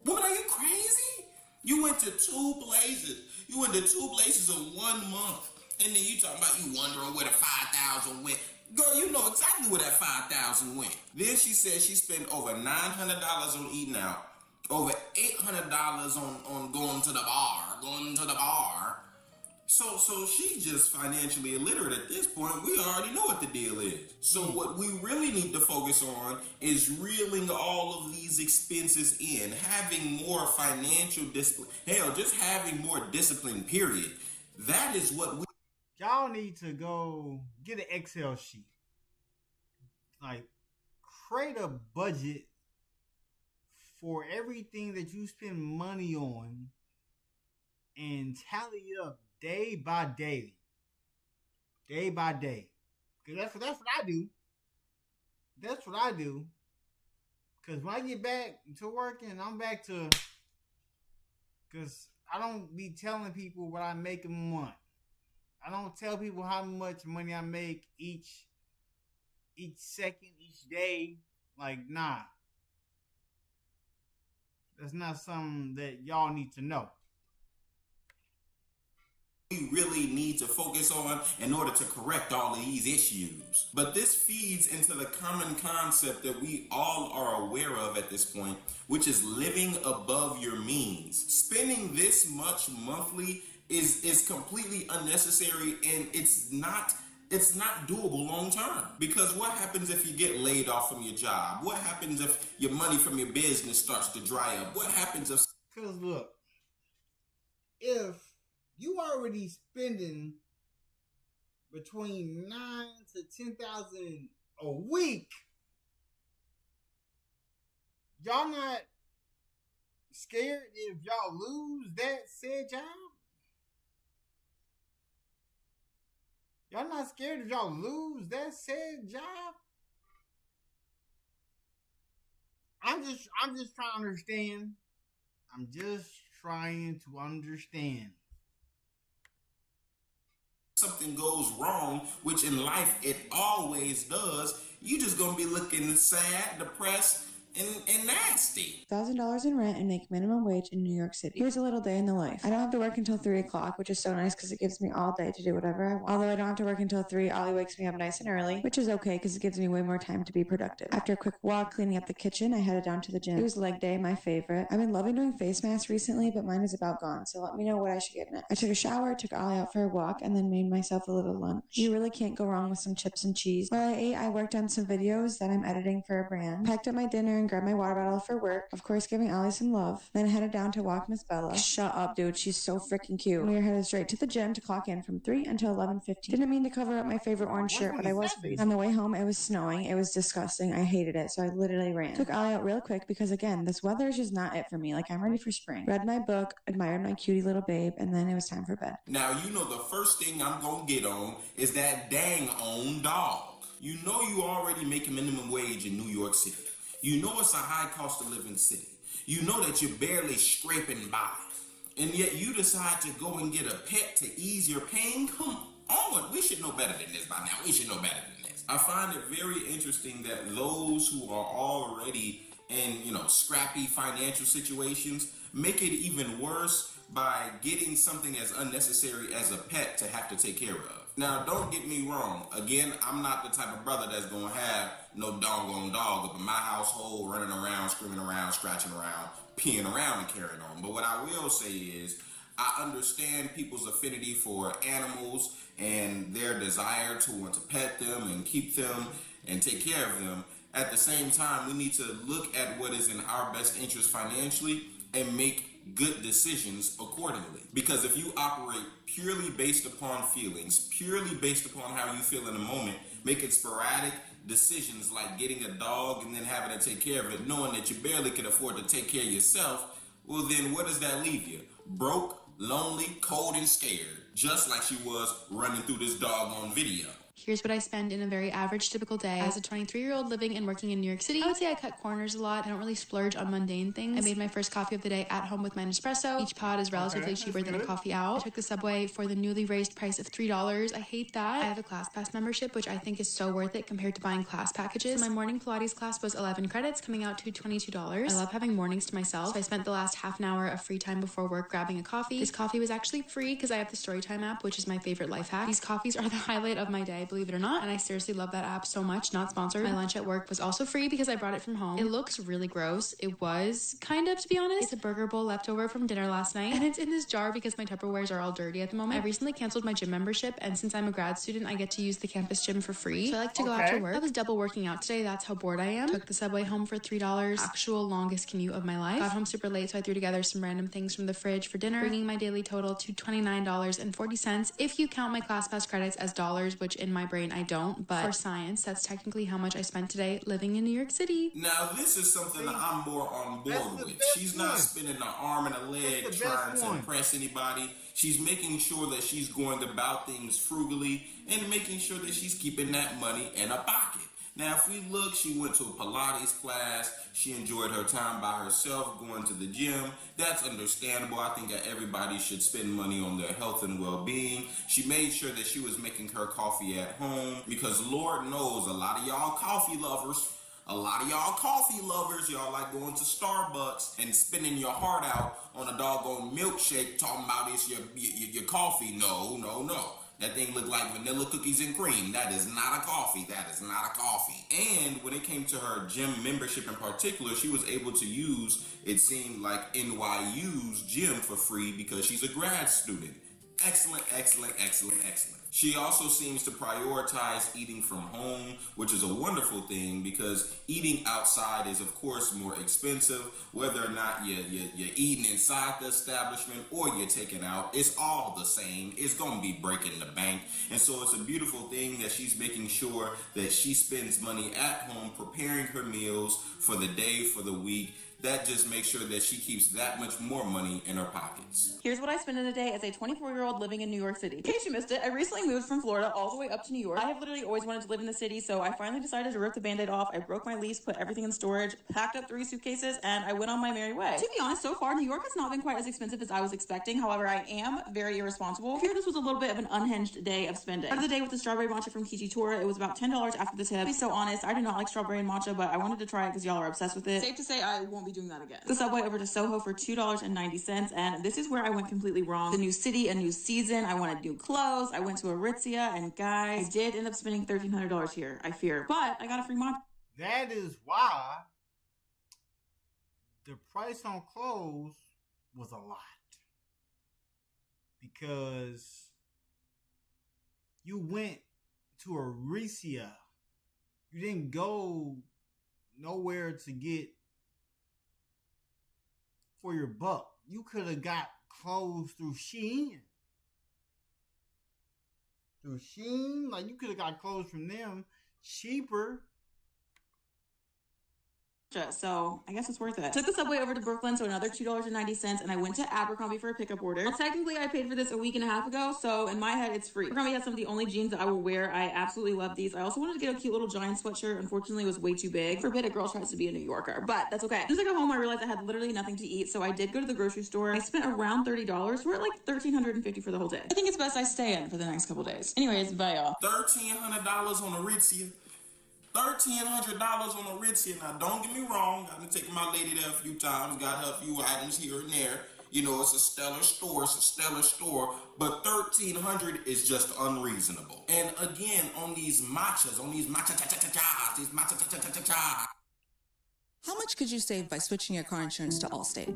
Woman, are you crazy? You went to two places. You went to two places in 1 month. And then you talking about you wondering where the 5,000 went. Girl, you know exactly where that 5,000 went. Then she said she spent over $900 on eating out. Over $800 on going to the bar. So she's just financially illiterate at this point. We already know what the deal is. So what we really need to focus on is reeling all of these expenses in, having more financial discipline. Hell, just having more discipline, period. That is what we... Y'all need to go get an Excel sheet. Like, create a budget for everything that you spend money on and tally it up day by day. Day by day. Because that's what I do. That's what I do. Because when I get back to working, I'm back to... Because I don't be telling people what I make a month. I don't tell people how much money I make each second, each day. Like, nah. That's not something that y'all need to know. We really need to focus on in order to correct all of these issues. But this feeds into the common concept that we all are aware of at this point, which is living above your means. Spending this much monthly is completely unnecessary, and it's not doable long term. Because what happens if you get laid off from your job? What happens if your money from your business starts to dry up? What happens if... Because look, if you already spending between $9,000 to $10,000 a week, y'all not scared if y'all lose that said job? Y'all not scared if y'all lose that said job? I'm just trying to understand. I'm just trying to understand. Something goes wrong, which in life it always does, you just gonna be looking sad, depressed, and nasty. $1,000 in rent and make minimum wage in New York City. Here's a little day in the life. I don't have to work until 3 o'clock, which is so nice because it gives me all day to do whatever I want. Although I don't have to work until 3, Ollie wakes me up nice and early, which is okay because it gives me way more time to be productive. After a quick walk cleaning up the kitchen, I headed down to the gym. It was leg day, my favorite. I've been loving doing face masks recently, but mine is about gone, so let me know what I should get next. I took a shower, took Ollie out for a walk, and then made myself a little lunch. You really can't go wrong with some chips and cheese. While I ate, I worked on some videos that I'm editing for a brand, packed up my dinner and grabbed my water bottle for work, of course giving Ollie some love, then headed down to walk Miss Bella. Shut up, dude, she's so freaking cute. And we were headed straight to the gym to clock in from 3 until 11:15. Didn't mean to cover up my favorite orange shirt, but I was freezing. On the way home, it was snowing, it was disgusting, I hated it, so I literally ran. Took Ollie out real quick because again, this weather is just not it for me, like I'm ready for spring. Read my book, admired my cutie little babe, and then it was time for bed. Now, you know the first thing I'm gonna get on is that dang on dog. You know you already make a minimum wage in New York City. You know it's a high cost of living city. You know that you're barely scraping by. And yet you decide to go and get a pet to ease your pain? Come on, we should know better than this by now. We should know better than this. I find it very interesting that those who are already in, scrappy financial situations make it even worse by getting something as unnecessary as a pet to have to take care of. Now, don't get me wrong. Again, I'm not the type of brother that's going to have no doggone dog up in my household running around, screaming around, scratching around, peeing around and carrying on. But what I will say is I understand people's affinity for animals and their desire to want to pet them and keep them and take care of them. At the same time, we need to look at what is in our best interest financially and make good decisions accordingly. Because if you operate purely based upon feelings, purely based upon how you feel in the moment, making sporadic decisions like getting a dog and then having to take care of it, knowing that you barely can afford to take care of yourself, well then what does that leave you? Broke, lonely, cold, and scared, just like she was running through this doggone video. Here's what I spend in a very average, typical day. As a 23-year-old living and working in New York City, I would say I cut corners a lot. I don't really splurge on mundane things. I made my first coffee of the day at home with my Nespresso. Each pod is relatively cheaper than a coffee out. I took the subway for the newly raised price of $3. I hate that. I have a ClassPass membership, which I think is so worth it compared to buying class packages. So my morning Pilates class was 11 credits, coming out to $22. I love having mornings to myself. So I spent the last half an hour of free time before work grabbing a coffee. This coffee was actually free because I have the Storytime app, which is my favorite life hack. These coffees are the highlight of my day, believe it or not, and I seriously love that app so much. Not sponsored. My lunch at work was also free because I brought it from home. It looks really gross. It was kind of, to be honest. It's a burger bowl left over from dinner last night, and it's in this jar because my Tupperwares are all dirty at the moment. I recently canceled my gym membership, and since I'm a grad student, I get to use the campus gym for free. So I like to go after work. I was double working out today. That's how bored I am. Took the subway home for $3. Actual longest commute of my life. Got home super late, so I threw together some random things from the fridge for dinner, bringing my daily total to $29.40 if you count my ClassPass credits as dollars, which in my my brain, I don't, but for science, that's technically how much I spent today living in New York City. Now, this is something that I'm more on board with. She's not spending an arm and a leg trying to impress anybody. She's making sure that she's going about things frugally and making sure that she's keeping that money in her pocket. Now, if we look, she went to a Pilates class. She enjoyed her time by herself, going to the gym. That's understandable. I think that everybody should spend money on their health and well-being. She made sure that she was making her coffee at home because Lord knows a lot of y'all coffee lovers, y'all like going to Starbucks and spending your heart out on a doggone milkshake talking about it's your coffee. No. That thing looked like vanilla cookies and cream. That is not a coffee. And when it came to her gym membership in particular, she was able to use, it seemed like, NYU's gym for free because she's a grad student. Excellent. She also seems to prioritize eating from home, which is a wonderful thing because eating outside is, of course, more expensive. Whether or not you're eating inside the establishment or you're taking out, it's all the same. It's going to be breaking the bank. And so it's a beautiful thing that she's making sure that she spends money at home preparing her meals for the day, for the week. That just makes sure that she keeps that much more money in her pockets. Here's what I spend in a day as a 24-year-old living in New York City. In case you missed it, I recently moved from Florida all the way up to New York. I have literally always wanted to live in the city, so I finally decided to rip the Band-Aid off. I broke my lease, put everything in storage, packed up 3 suitcases, and I went on my merry way. To be honest, so far, New York has not been quite as expensive as I was expecting. However, I am very irresponsible. I fear this was a little bit of an unhinged day of spending. Out of the day with the strawberry matcha from Kichitora, it was about $10 after the tip. To be so honest, I do not like strawberry and matcha, but I wanted to try it because y'all are obsessed with it. Safe to say I won't be doing that again. The subway over to Soho for $2.90, and this is where I went completely wrong. The new city, a new season, I wanted new clothes, I went to Aritzia, and guys, I did end up spending $1,300 here, I fear. But I got a free matcha. That is why the price on clothes was a lot. Because you went to Aritzia. You didn't go nowhere to get for your buck. You could have got clothes through Shein. Like you could have got clothes from them cheaper. So I guess it's worth it. Took the subway over to Brooklyn, so another $2.90, and I went to Abercrombie for a pickup order. Well, technically I paid for this a week and a half ago, so in my head it's free. Abercrombie has some of the only jeans that I will wear. I absolutely love these. I also wanted to get a cute little giant sweatshirt. Unfortunately, it was way too big. Forbid a girl tries to be a New Yorker, but that's okay. As soon as I got home, I realized I had literally nothing to eat, so I did go to the grocery store. I spent around $30. We're at like $1,350 for the whole day. I think it's best I stay in for the next couple days. Anyways, bye y'all. $1,300 on Aritzia. $1,300 on Aritzia. Now, don't get me wrong. I've been taking my lady there a few times. Got her a few items here and there. You know, it's a stellar store. But $1,300 is just unreasonable. And again, on these matchas, How much could you save by switching your car insurance to Allstate?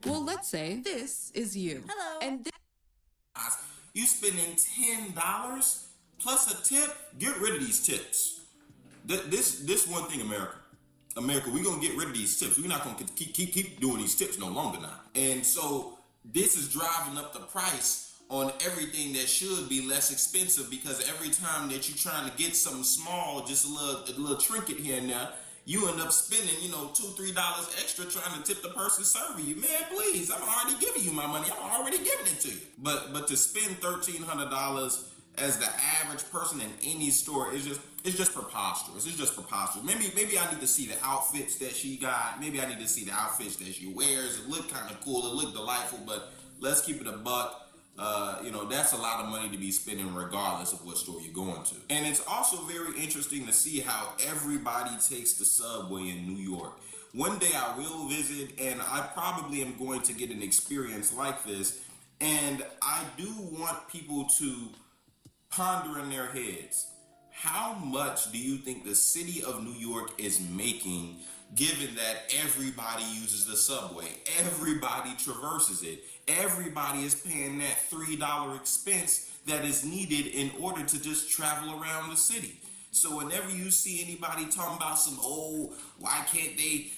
Well, let's say this is you. Hello. And you spending $10 plus a tip. Get rid of these tips. This one thing, America, we're gonna get rid of these tips. We're not gonna keep doing these tips no longer now. And so this is driving up the price on everything that should be less expensive, because every time that you're trying to get something small, just a little trinket here and there, you end up spending, $2-3 extra trying to tip the person serving you. Man, please, I'm already giving you my money. I'm already giving it to you. But to spend $1,300 as the average person in any store is just preposterous. It's just preposterous. Maybe I need to see the outfits that she got. Maybe I need to see the outfits that she wears. It look kind of cool. It look delightful. But let's keep it a buck. That's a lot of money to be spending regardless of what store you're going to. And it's also very interesting to see how everybody takes the subway in New York. One day I will visit, and I probably am going to get an experience like this. And I do want people to ponder in their heads, how much do you think the city of New York is making, given that everybody uses the subway, everybody traverses it, everybody is paying that $3 expense that is needed in order to just travel around the city? So whenever you see anybody talking about why can't they,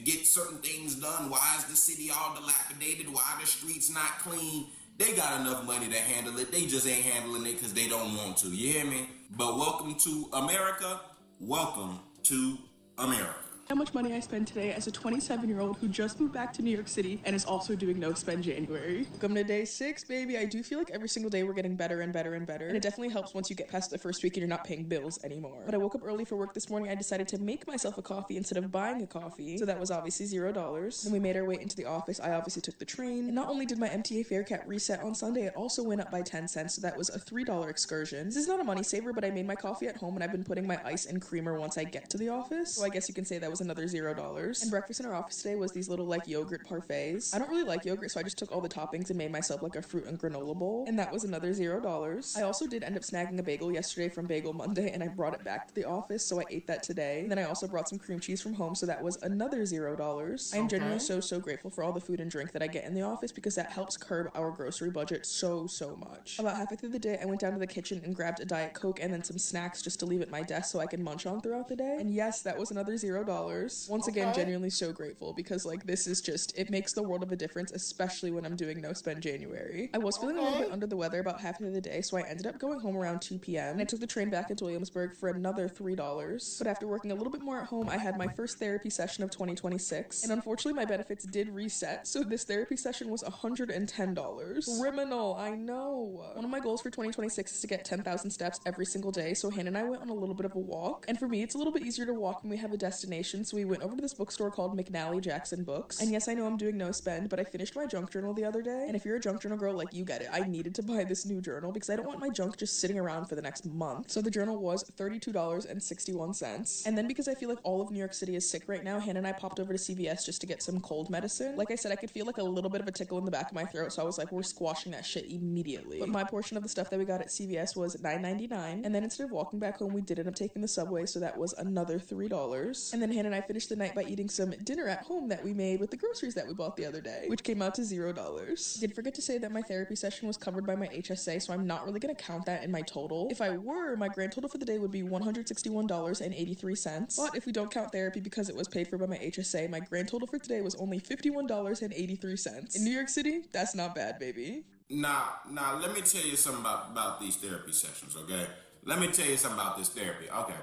get certain things done? Why is the city all dilapidated? Why are the streets not clean? They got enough money to handle it. They just ain't handling it because they don't want to. You hear me? But welcome to America. Welcome to America. How much money I spend today as a 27-year-old who just moved back to New York City and is also doing no spend January. Welcome to day 6, baby. I do feel like every single day we're getting better and better and better. And it definitely helps once you get past the first week and you're not paying bills anymore. But I woke up early for work this morning. I decided to make myself a coffee instead of buying a coffee. So that was obviously $0. Then we made our way into the office. I obviously took the train. And not only did my MTA fare cap reset on Sunday, it also went up by 10 cents. So that was a $3 excursion. This is not a money saver, but I made my coffee at home and I've been putting my ice and creamer once I get to the office. So I guess you can say that was another $0. And breakfast in our office today was these little like yogurt parfaits. I don't really like yogurt, so I just took all the toppings and made myself like a fruit and granola bowl, and that was another $0. I also did end up snagging a bagel yesterday from Bagel Monday, and I brought it back to the office, so I ate that today. And then I also brought some cream cheese from home, so that was another $0. I am genuinely so grateful for all the food and drink that I get in the office because that helps curb our grocery budget so much. About halfway through the day, I went down to the kitchen and grabbed a Diet Coke and then some snacks just to leave at my desk so I can munch on throughout the day. And yes, that was another $0. Once again, genuinely so grateful because like this is just, it makes the world of a difference, especially when I'm doing no spend January. I was feeling a little bit under the weather about half of the day, so I ended up going home around 2 p.m. and I took the train back into Williamsburg for another $3. But after working a little bit more at home, I had my first therapy session of 2026, and unfortunately my benefits did reset, so this therapy session was $110. Criminal, I know. One of my goals for 2026 is to get 10,000 steps every single day, so Hannah and I went on a little bit of a walk, and for me it's a little bit easier to walk when we have a destination, so we went over to this bookstore called McNally Jackson Books. And yes, I know I'm doing no spend, but I finished my junk journal the other day, and if you're a junk journal girl, like, you get it. I needed to buy this new journal because I don't want my junk just sitting around for the next month. So the journal was $32.61. And then because I feel like all of New York City is sick right now, Hannah and I popped over to CVS just to get some cold medicine. Like I said, I could feel like a little bit of a tickle in the back of my throat, so I was like, we're squashing that shit immediately. But my portion of the stuff that we got at CVS was $9.99, and then instead of walking back home, we did end up taking the subway, so that was another $3. And then Hannah and I finished the night by eating some dinner at home that we made with the groceries that we bought the other day, which came out to $0. Did forget to say that my therapy session was covered by my HSA, so I'm not really going to count that in my total. If I were, my grand total for the day would be $161.83. But if we don't count therapy because it was paid for by my HSA, my grand total for today was only $51.83. In New York City, that's not bad, baby. Now, let me tell you something about these therapy sessions, okay? Let me tell you something about this therapy. Okay,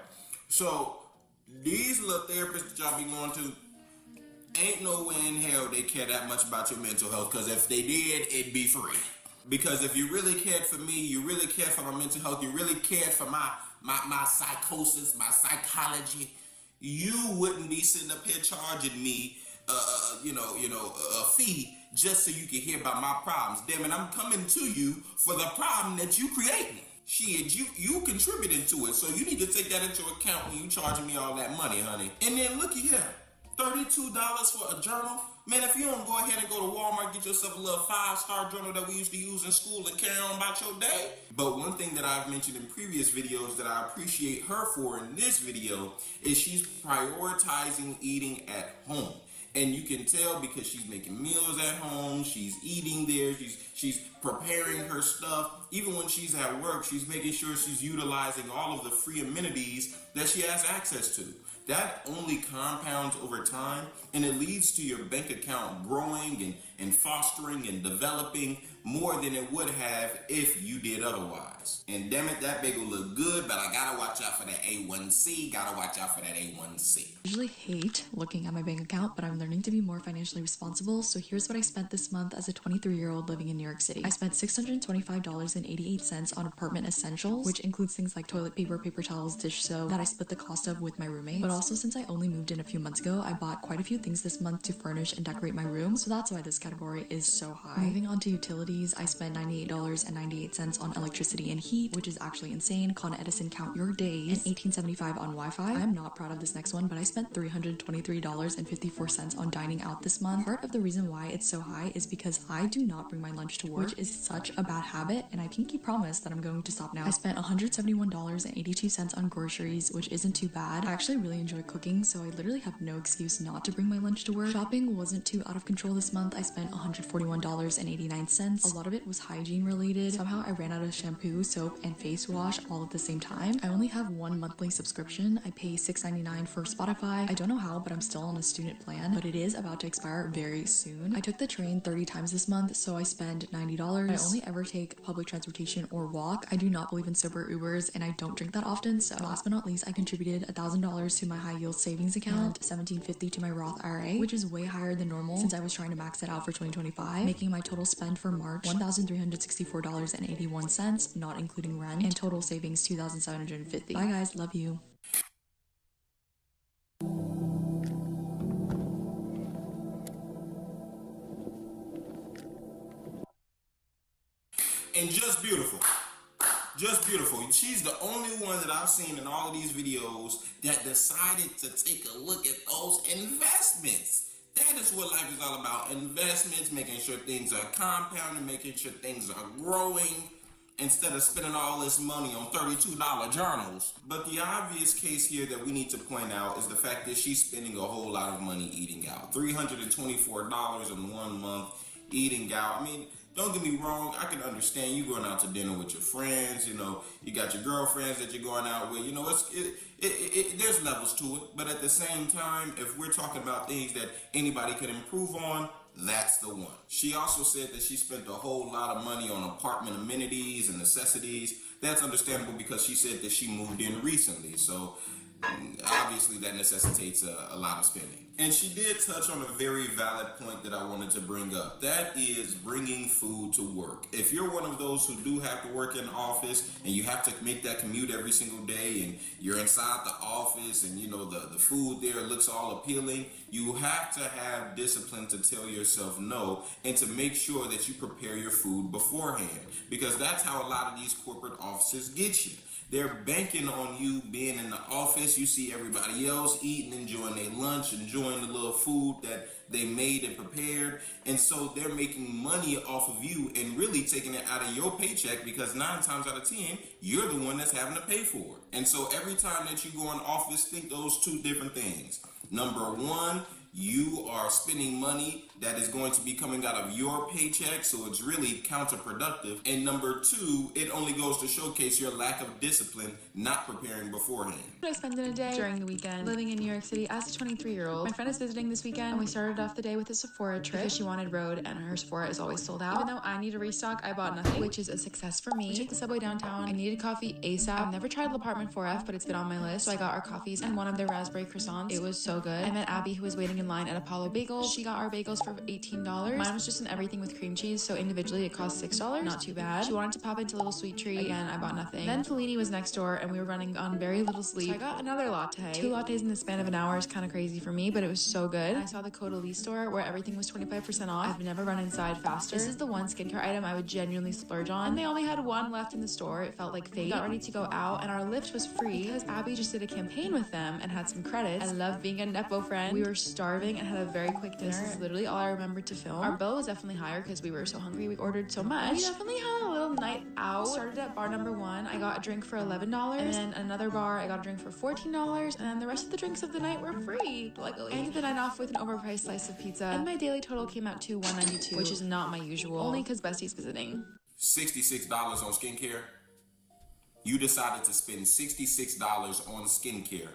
so these little therapists that y'all be going to, ain't no way in hell they care that much about your mental health, because if they did, it'd be free. Because if you really cared for me, you really cared for my mental health, you really cared for my psychosis, my psychology, you wouldn't be sitting up here charging me a fee just so you can hear about my problems. Damn it, I'm coming to you for the problem that you created. Shit, you contributed to it, so you need to take that into account when you charging me all that money, honey. And then looky here, $32 for a journal? Man, if you don't go ahead and go to Walmart, get yourself a little 5-star journal that we used to use in school and carry on about your day. But one thing that I've mentioned in previous videos that I appreciate her for in this video is she's prioritizing eating at home. And you can tell because she's making meals at home, she's eating there, she's preparing her stuff. Even when she's at work, she's making sure she's utilizing all of the free amenities that she has access to. That only compounds over time, and it leads to your bank account growing and fostering and developing more than it would have if you did otherwise. And damn it, that bagel look good, but I gotta watch out for that A1C, gotta watch out for that A1C. I usually hate looking at my bank account, but I'm learning to be more financially responsible, so here's what I spent this month as a 23-year-old living in New York City. I spent $625.88 on apartment essentials, which includes things like toilet paper, paper towels, dish soap, that I split the cost of with my roommates. But also, since I only moved in a few months ago, I bought quite a few things this month to furnish and decorate my room, so that's why this category is so high. Moving on to utilities, I spent $98.98 on electricity and heat, which is actually insane. Con Edison, count your days. And $18.75 on Wi-Fi. I'm not proud of this next one, but I spent $323.54 on dining out this month. Part of the reason why it's so high is because I do not bring my lunch to work, which is such a bad habit, and I pinky promise that I'm going to stop now. I spent $171.82 on groceries, which isn't too bad. I actually really enjoy cooking, so I literally have no excuse not to bring my lunch to work. Shopping wasn't too out of control this month. I spent $141.89. A lot of it was hygiene related. Somehow I ran out of shampoo, soap, and face wash all at the same time. I only have one monthly subscription. I pay $6.99 for Spotify. I don't know how, but I'm still on a student plan, but it is about to expire very soon. I took the train 30 times this month, so I spend $90. I only ever take public transportation or walk. I do not believe in sober Ubers, and I don't drink that often, so last but not least, I contributed $1,000 to my high yield savings account, $1,750 to my Roth IRA, which is way higher than normal since I was trying to max it out for 2025, making my total spend for March $1,364.81, not including rent, and total savings $2,750. Bye guys, love you. And just beautiful. Just beautiful. She's the only one that I've seen in all of these videos that decided to take a look at those investments. That is what life is all about. Investments, making sure things are compounding, making sure things are growing, instead of spending all this money on $32 journals. But the obvious case here that we need to point out is the fact that she's spending a whole lot of money eating out. $324 in 1 month eating out. I mean, don't get me wrong, I can understand you going out to dinner with your friends, you know, you got your girlfriends that you're going out with, you know, there's levels to it. But at the same time, if we're talking about things that anybody can improve on, that's the one. She also said that she spent a whole lot of money on apartment amenities and necessities. That's understandable because she said that she moved in recently. So obviously that necessitates a lot of spending. And she did touch on a very valid point that I wanted to bring up. That is bringing food to work. If you're one of those who do have to work in office and you have to make that commute every single day and you're inside the office and you know the food there looks all appealing, you have to have discipline to tell yourself no and to make sure that you prepare your food beforehand, because that's how a lot of these corporate offices get you. They're banking on you being in the office. You see everybody else eating, enjoying their lunch, enjoying the little food that they made and prepared. And so they're making money off of you and really taking it out of your paycheck, because 9 times out of 10, you're the one that's having to pay for it. And so every time that you go in office, think those 2 different things. Number 1, you are spending money that is going to be coming out of your paycheck, so it's really counterproductive. And number 2, it only goes to showcase your lack of discipline, not preparing beforehand. I spent a day during the weekend living in New York City as a 23-year-old. My friend is visiting this weekend, and we started off the day with a Sephora trip because she wanted Rhode, and her Sephora is always sold out. Even though I need a restock, I bought nothing, which is a success for me. We took the subway downtown. I needed coffee ASAP. I've never tried L'Apartment 4F, but it's been on my list, so I got our coffees and one of their raspberry croissants. It was so good. I met Abby, who was waiting in line at Apollo Bagels. She got our bagels for $18. Mine was just an everything with cream cheese, so individually it cost $6. Not too bad. She wanted to pop into Little Sweet Treat. Again, I bought nothing. Then Fellini was next door, and we were running on very little sleep, so I got another latte. 2 lattes in the span of an hour is kind of crazy for me, but it was so good. I saw the Caudalie store where everything was 25% off. I've never run inside faster. This is the one skincare item I would genuinely splurge on, and they only had 1 left in the store. It felt like fate. We got ready to go out, and our Lyft was free because Abby just did a campaign with them and had some credits. I love being a Nepo friend. We were starving and had a very quick dinner. This is literally all I remembered to film. Our bill was definitely higher because we were so hungry. We ordered so much. We definitely had a little night out. Started at bar number 1. I got a drink for $11, and then another bar I got a drink for $14, and then the rest of the drinks of the night were free. Luckily, I ended the night off with an overpriced slice of pizza, and my daily total came out to $192, which is not my usual, only because Bestie's visiting. $66 on skincare. You decided to spend $66 on skincare,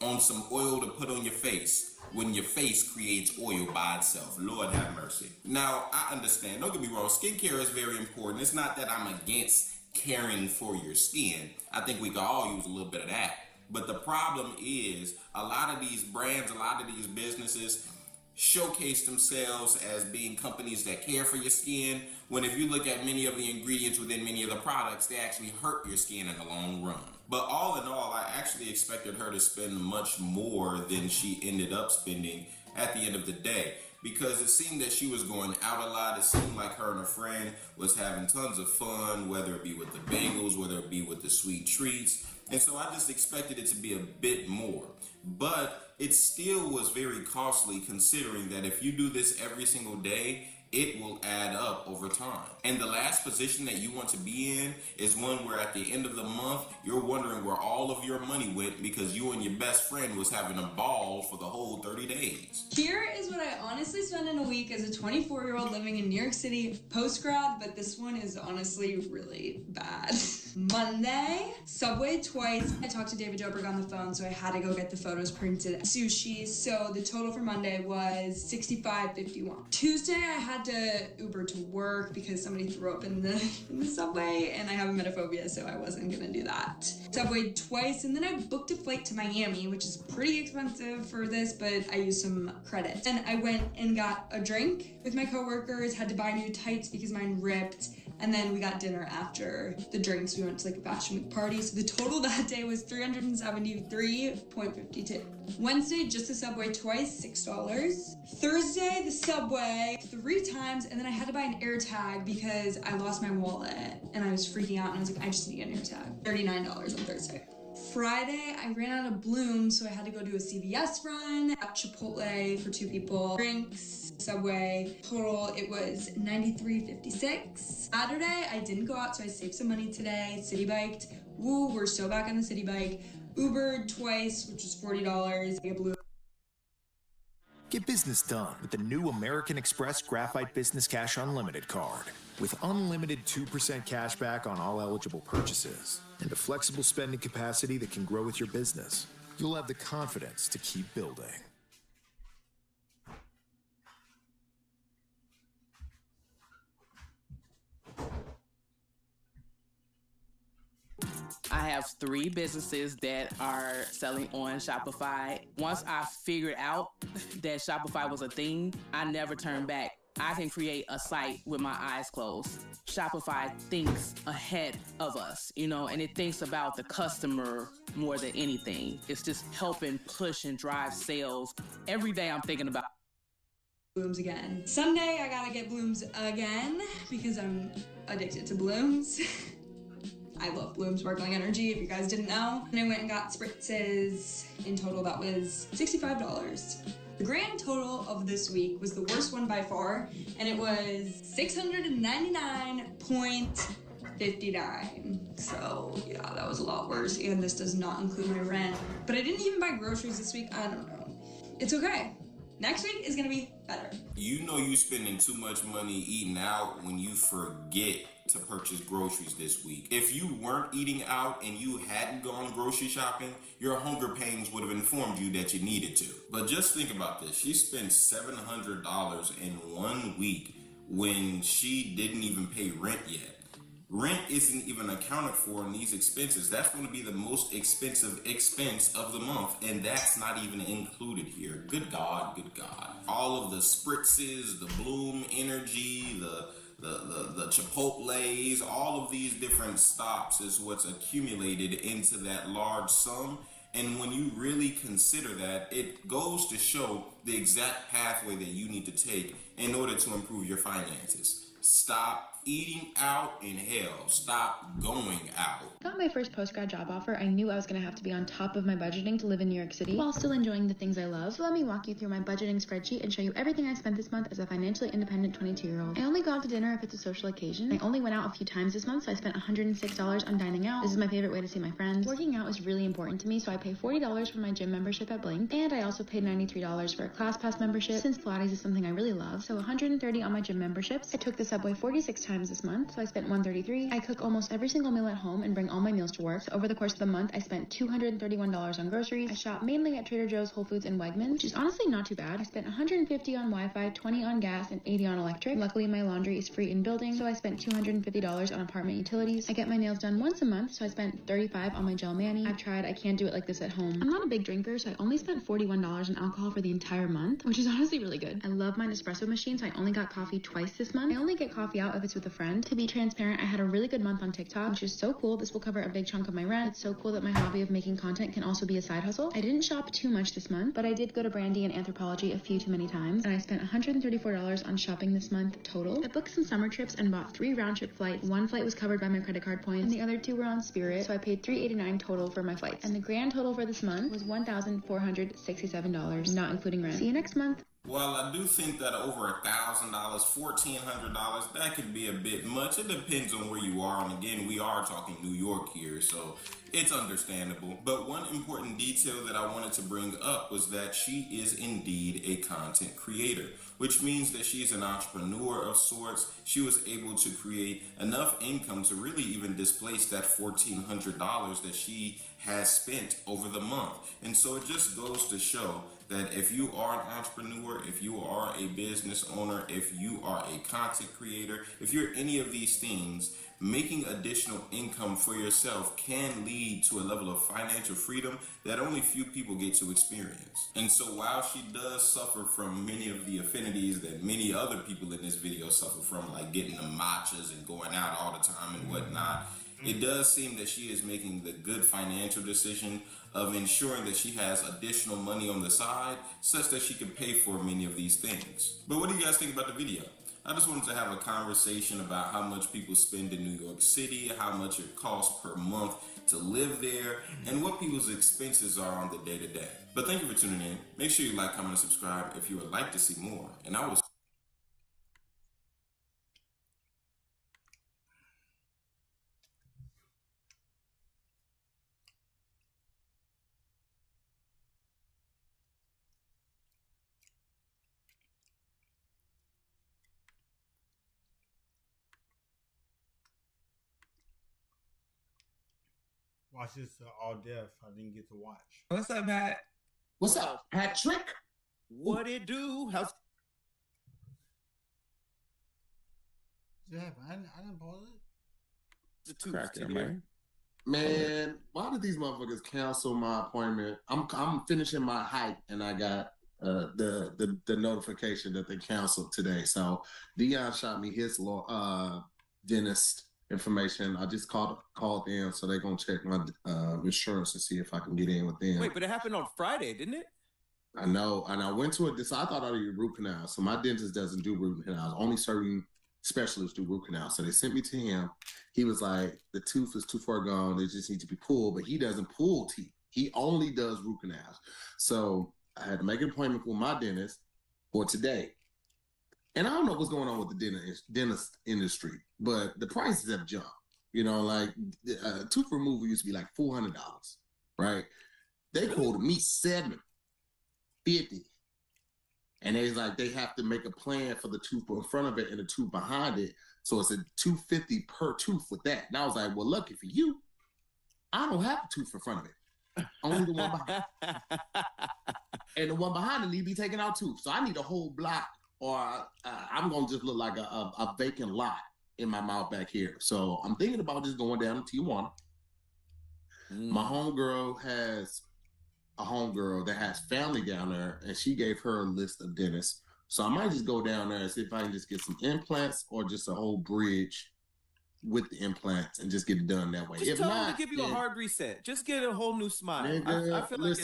on some oil to put on your face, when your face creates oil by itself. Lord have mercy. Now, I understand. Don't get me wrong. Skincare is very important. It's not that I'm against caring for your skin. I think we can all use a little bit of that. But the problem is a lot of these brands, a lot of these businesses showcase themselves as being companies that care for your skin, when if you look at many of the ingredients within many of the products, they actually hurt your skin in the long run. But all in all, I actually expected her to spend much more than she ended up spending at the end of the day, because it seemed that she was going out a lot. It seemed like her and her friend was having tons of fun, whether it be with the bagels, whether it be with the sweet treats. And so I just expected it to be a bit more. But it still was very costly, considering that if you do this every single day, it will add up over time. And the last position that you want to be in is one where at the end of the month, you're wondering where all of your money went because you and your best friend was having a ball for the whole 30 days. Here is what I honestly spend in a week as a 24-year-old living in New York City post-grad, but this one is honestly really bad. Monday, Subway twice. I talked to David Dobrik on the phone, so I had to go get the photos printed. Sushi, so the total for Monday was $65.51. Tuesday, I had to Uber to work because somebody threw up in the subway, and I have emetophobia, so I wasn't gonna do that. Subway twice, and then I booked a flight to Miami, which is pretty expensive for this, but I used some credit. And I went and got a drink with my coworkers, had to buy new tights because mine ripped, and then we got dinner after the drinks. We went to like a fashion week party, so the total that day was $373.52. Wednesday, just the Subway twice, $6. Thursday, the Subway 3 times, and then I had to buy an AirTag because I lost my wallet, and I was freaking out, and I was like, I just need to get an AirTag. $39 on Thursday. Friday, I ran out of Blooms, so I had to go do a CVS run at Chipotle for 2 people. Drinks, Subway, total, it was $93.56. Saturday, I didn't go out, so I saved some money today. City biked. Woo, we're so back on the city bike. Ubered twice, which was $40. I got Blue. Get business done with the new American Express Graphite Business Cash Unlimited card. With unlimited 2% cash back on all eligible purchases and a flexible spending capacity that can grow with your business, you'll have the confidence to keep building. I have 3 businesses that are selling on Shopify. Once I figured out that Shopify was a thing, I never turned back. I can create a site with my eyes closed. Shopify thinks ahead of us, and it thinks about the customer more than anything. It's just helping push and drive sales. Every day I'm thinking about Blooms again. Sunday, I gotta get Blooms again because I'm addicted to Blooms. I love Bloom Sparkling Energy, if you guys didn't know. And I went and got spritzes. In total, that was $65. The grand total of this week was the worst one by far, and it was $699.59. So, yeah, that was a lot worse, and this does not include my rent. But I didn't even buy groceries this week. I don't know. It's okay. Next week is gonna be better. You know you spending too much money eating out when you forget to purchase groceries this week. If you weren't eating out and you hadn't gone grocery shopping, your hunger pains would have informed you that you needed to. But just think about this. She spent $700 in 1 week when she didn't even pay rent yet. Rent isn't even accounted for in these expenses. That's going to be the most expensive expense of the month, and that's not even included here. Good God, good God. All of the spritzes, the Bloom Energy, the Chipotles, all of these different stops is what's accumulated into that large sum. And when you really consider that, it goes to show the exact pathway that you need to take in order to improve your finances. Stop eating out in hell. Stop going out. Got my first post-grad job offer. I knew I was going to have to be on top of my budgeting to live in New York City while still enjoying the things I love. So let me walk you through my budgeting spreadsheet and show you everything I spent this month as a financially independent 22-year-old. I only go out to dinner if it's a social occasion. I only went out a few times this month, so I spent $106 on dining out. This is my favorite way to see my friends. Working out is really important to me, so I pay $40 for my gym membership at Blink, and I also paid $93 for a ClassPass membership since Pilates is something I really love. So $130 on my gym memberships. I took the subway 46 times this month, so I spent $133. I cook almost every single meal at home and bring all my meals to work. So over the course of the month, I spent $231 on groceries. I shop mainly at Trader Joe's, Whole Foods, and Wegmans, which is honestly not too bad. I spent $150 on Wi-Fi, $20 on gas, and $80 on electric. Luckily, my laundry is free in building, so I spent $250 on apartment utilities. I get my nails done once a month, so I spent $35 on my gel mani. I've tried, I can't do it like this at home. I'm not a big drinker, so I only spent $41 on alcohol for the entire month, which is honestly really good. I love my Nespresso machine, so I only got coffee twice this month. I only get coffee out if it's with a friend. To be transparent, I had a really good month on TikTok, which is so cool. This will cover a big chunk of my rent. It's so cool that my hobby of making content can also be a side hustle. I didn't shop too much this month, but I did go to Brandy and Anthropologie a few too many times, and I spent $134 on shopping this month total. I booked some summer trips and bought 3 round-trip flights. 1 flight was covered by my credit card points, and the other 2 were on Spirit, so I paid $389 total for my flights. And the grand total for this month was $1,467, not including rent. See you next month. While I do think that over $1,000, $1,400, that could be a bit much. It depends on where you are. And again, we are talking New York here, so it's understandable. But one important detail that I wanted to bring up was that she is indeed a content creator, which means that she's an entrepreneur of sorts. She was able to create enough income to really even displace that $1,400 that she has spent over the month. And so it just goes to show that if you are an entrepreneur, if you are a business owner, if you are a content creator, if you're any of these things, making additional income for yourself can lead to a level of financial freedom that only few people get to experience. And so while she does suffer from many of the affinities that many other people in this video suffer from, like getting the matchas and going out all the time and whatnot, it does seem that she is making the good financial decision of ensuring that she has additional money on the side such that she can pay for many of these things. But what do you guys think about the video? I just wanted to have a conversation about how much people spend in New York City, how much it costs per month to live there, and what people's expenses are on the day-to-day. But thank you for tuning in. Make sure you like, comment, and subscribe if you would like to see more. And I will watch this all deaf. I didn't get to watch. What's up, Pat? What's up, Patrick? What it do? How's What happened? I didn't pause it. the Cracking, man, why did these motherfuckers cancel my appointment? I'm finishing my hike and I got the notification that they canceled today. So Dion shot me his dentist information. I just called in, so they're gonna check my insurance and see if I can get in with them. Wait, but it happened on Friday, didn't it? I know, and I went to a. So I thought I did root canal. So my dentist doesn't do root canals. Only certain specialists do root canals. So they sent me to him. He was like, the tooth is too far gone. They just need to be pulled. But he doesn't pull teeth. He only does root canals. So I had to make an appointment with my dentist for today. And I don't know what's going on with the dentist industry, but the prices have jumped. You know, like tooth removal used to be like $400, right? They quoted me $750, and they like they have to make a plan for the tooth in front of it and the tooth behind it, so it's a $250 per tooth with that. And I was like, well, lucky for you, I don't have a tooth in front of it, only the one behind, and the one behind it need to be taken out too. So I need a whole block. Or I'm going to just look like a vacant lot in my mouth back here. So I'm thinking about just going down to Tijuana. My homegirl has a homegirl that has family down there, and she gave her a list of dentists. So I might just go down there and see if I can just get some implants or just a whole bridge with the implants and just get it done that way. Just if tell not, them to give you a hard reset. Just get a whole new smile. Nigga, I feel like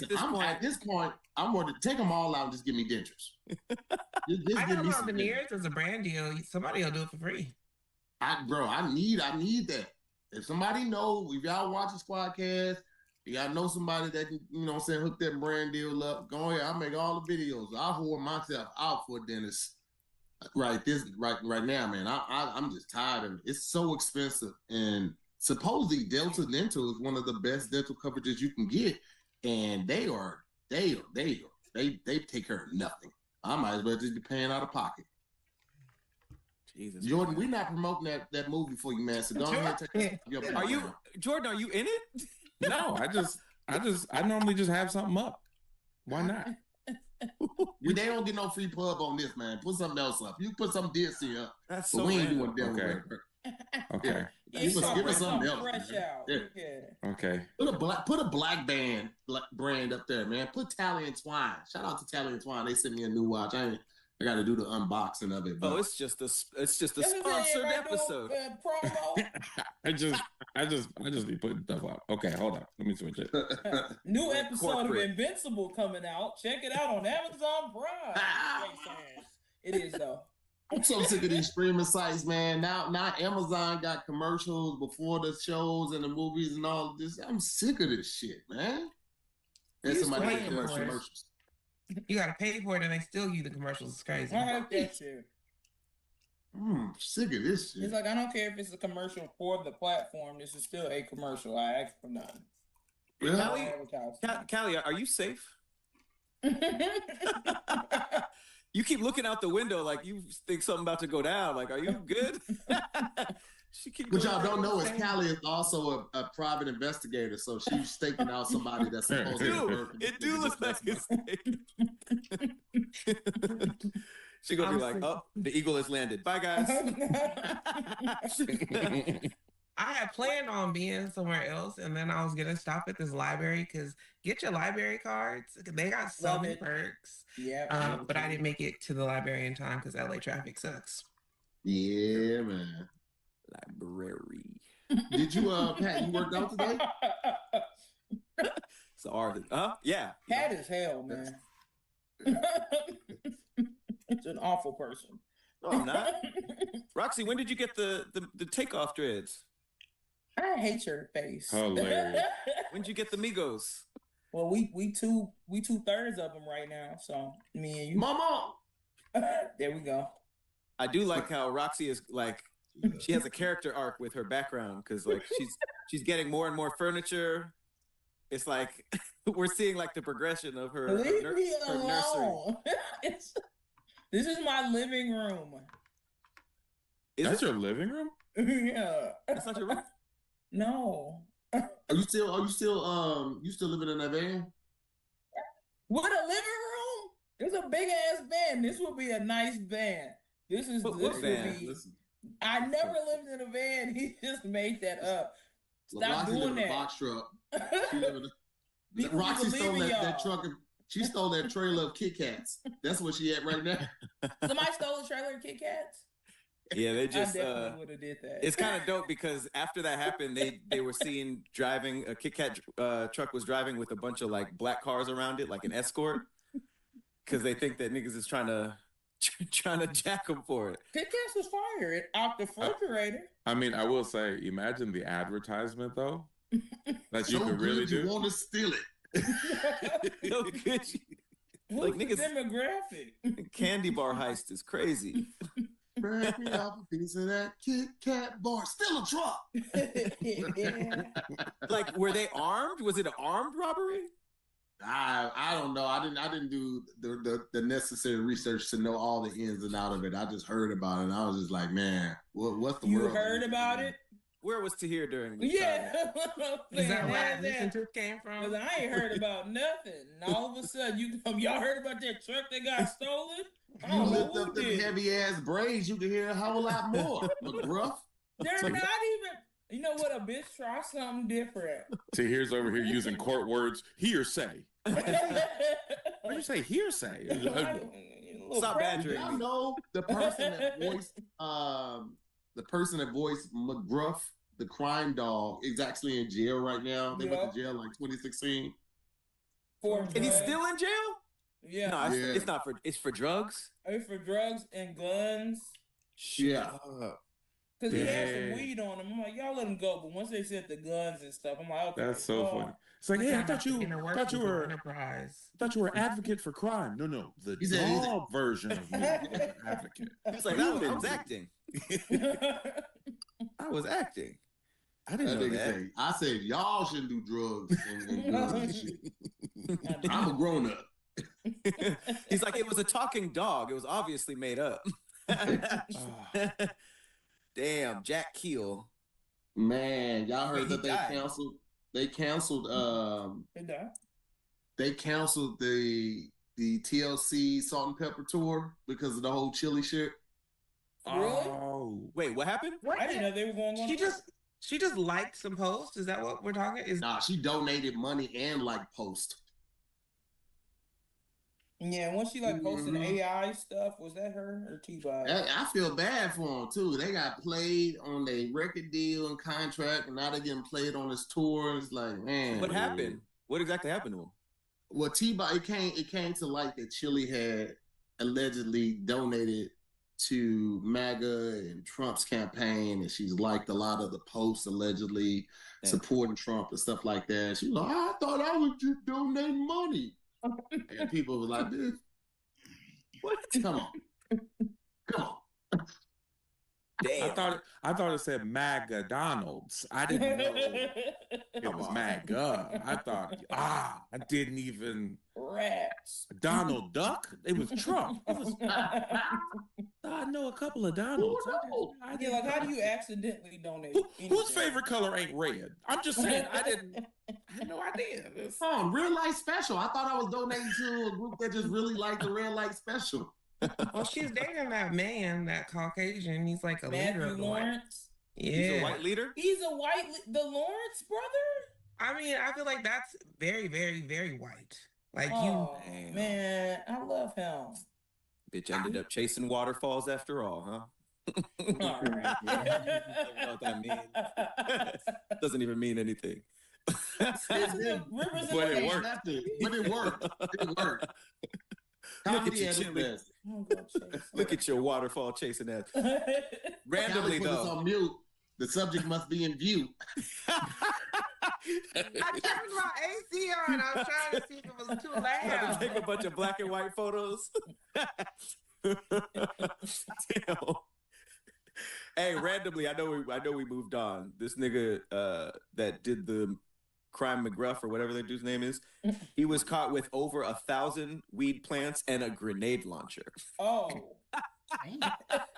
at this point, I'm going to take them all out and just give me dentures. Just I give know me about some veneers as a brand deal. Somebody will do it for free. I need that. If somebody knows, if y'all watch this podcast, y'all know somebody that can, you know what I'm saying, hook that brand deal up, go ahead. I'll make all the videos. I'll hold myself out for a dentist right now, man. I'm just tired of it. It's so expensive. And supposedly Delta Dental is one of the best dental coverages you can get. And they take care of nothing. I might as well just be paying out of pocket. Jesus, Jordan, we're not promoting that movie for you, man. So go ahead and take your Jordan, are you in it? No, I normally just have something up. Why not? They don't get no free pub on this, man. Put something else up. You put some DC up. That's so we ain't doing that. Okay. Give us something else. Okay. Put a black brand up there, man. Put Tally and Twine. Shout out to Tally and Twine. They sent me a new watch. I got to do the unboxing of it. But it's just a sponsored episode. I just be putting stuff out. Okay, hold on. Let me switch it. New episode of Invincible coming out. Check it out on Amazon Prime. It is though. I'm so sick of these streaming sites, man. Now Amazon got commercials before the shows and the movies and all of this. I'm sick of this shit, man. And somebody commercials. You gotta pay for it, and they still use the commercials. It's crazy. I hate that shit. Sick of this shit. It's like, I don't care if it's a commercial for the platform. This is still a commercial. I ask for nothing. Callie, are you safe? You keep looking out the window like you think something about to go down. Like, are you good? What y'all don't know is Callie is also a private investigator, so she's staking out somebody that's supposed to be. It do look like it's She's gonna be like, oh, the eagle has landed. Bye, guys. I had planned on being somewhere else, and then I was gonna stop at this library because get your library cards. They got so many perks. Yeah. But I didn't make it to the library in time because LA traffic sucks. Yeah, man. Library. Did you, Pat? You worked out today? It's hard. Yeah. Pat is hell, man. It's an awful person. No, I'm not. Roxy, when did you get the takeoff dreads? I hate your face. Hilarious. When did you get the Migos? Well, we 2/3 of them right now. So me and you, Mama. There we go. I do like how Roxy is like, she has a character arc with her background because like she's getting more and more furniture. It's like we're seeing like the progression of her. Leave me her alone. This is my living room. That's your living room? Yeah. That's not your room? No. Are you still living in that van? What, a living room? It's a big ass van. This would be a nice van. This would be. I never lived in a van. He just made that up. Stop doing that. Box truck. Roxy stole that truck. She stole that trailer of Kit Kats. That's what she at right now. Somebody stole a trailer of Kit Kats? Yeah, they just. I definitely would have did that. It's kind of dope because after that happened, they were seen driving a Kit Kat truck was driving with a bunch of like black cars around it, like an escort, because they think that niggas is trying to jack them for it. Kit Kats was fired out the refrigerator. I mean, I will say, imagine the advertisement though that you could really do. You want to steal it? No, could you? What's the demographic? Candy bar heist is crazy. Break me off a piece of that Kit Kat bar. Still a truck. Like, were they armed? Was it an armed robbery? I don't know. I didn't do the necessary research to know all the ins and out of it. I just heard about it, and I was just like, man, what's the world? You heard about it? Where was Tahir during this time? Is that where I listened to came from? Because I ain't heard about nothing. And all of a sudden, y'all heard about that truck that got stolen? You lift up them heavy ass braids, you can hear a whole lot more. McGruff. They're not even. You know what? A bitch try something different. Tahir's over here using court words. Hearsay. What did you say? Hearsay. Stop badgering. I know the person that voiced McGruff, the crime dog, is actually in jail right now. They went to jail like 2016. And he's still in jail? Yeah. No, it's not for. It's for drugs. It's for drugs and guns. Yeah. Because he had some weed on him. I'm like, y'all let him go. But once they said the guns and stuff, I'm like, okay. That's so funny. It's like, hey, I thought you were an advocate for crime. No, the dog version of me is an advocate. He's like, I was acting. I was acting. I didn't know that. I said y'all shouldn't do drugs and guns and shit. I'm a grown up. He's like, it was a talking dog. It was obviously made up. Damn, Jack Keel. Man, y'all heard that they canceled. They canceled. They canceled the TLC Salt and Pepper tour because of the whole chili shit. Really? Oh, wait, what happened? I didn't know they were going on. She just liked some posts. Is that what we're talking? Nah, she donated money and liked posts. Yeah, once she posted AI stuff, was that her or T-Body? I feel bad for them too. They got played on their record deal and contract, and now they're getting played on this tour. It's like, man, what happened? What exactly happened to him? Well, T-Body, it came to light that Chili had allegedly donated to MAGA and Trump's campaign, and she's liked a lot of the posts allegedly supporting Trump and stuff like that. She was like, I thought I was just donating money. And people were like, "Dude, what? Come on." Damn. I thought it said MAGA Donalds. I didn't know it was MAGA. I thought, I didn't even. Rats. Donald Duck? It was Trump. I know a couple of Donalds. How do you accidentally donate? Whose favorite color ain't red? I'm just saying, I had no idea. Real light special. I thought I was donating to a group that just really liked the red light special. Well, she's dating that man, that Caucasian. He's like a leader of the Lawrence. Yeah. He's a white leader? He's a the Lawrence brother? I mean, I feel like that's very, very, very white. Like man, I love him. Bitch ended up chasing waterfalls after all, huh? All right. I don't know what that means. Doesn't even mean anything. But it worked. It worked. Look at you, Chili. Look at your waterfall chasing ass. Randomly, put though. This on mute. The subject must be in view. I turned my AC on. I was trying to see if it was too loud. Take a bunch of black and white photos. Damn. Hey, randomly, I know we moved on. This nigga that did the Crime McGruff or whatever that dude's name is, he was caught with over 1,000 weed plants and a grenade launcher. Oh.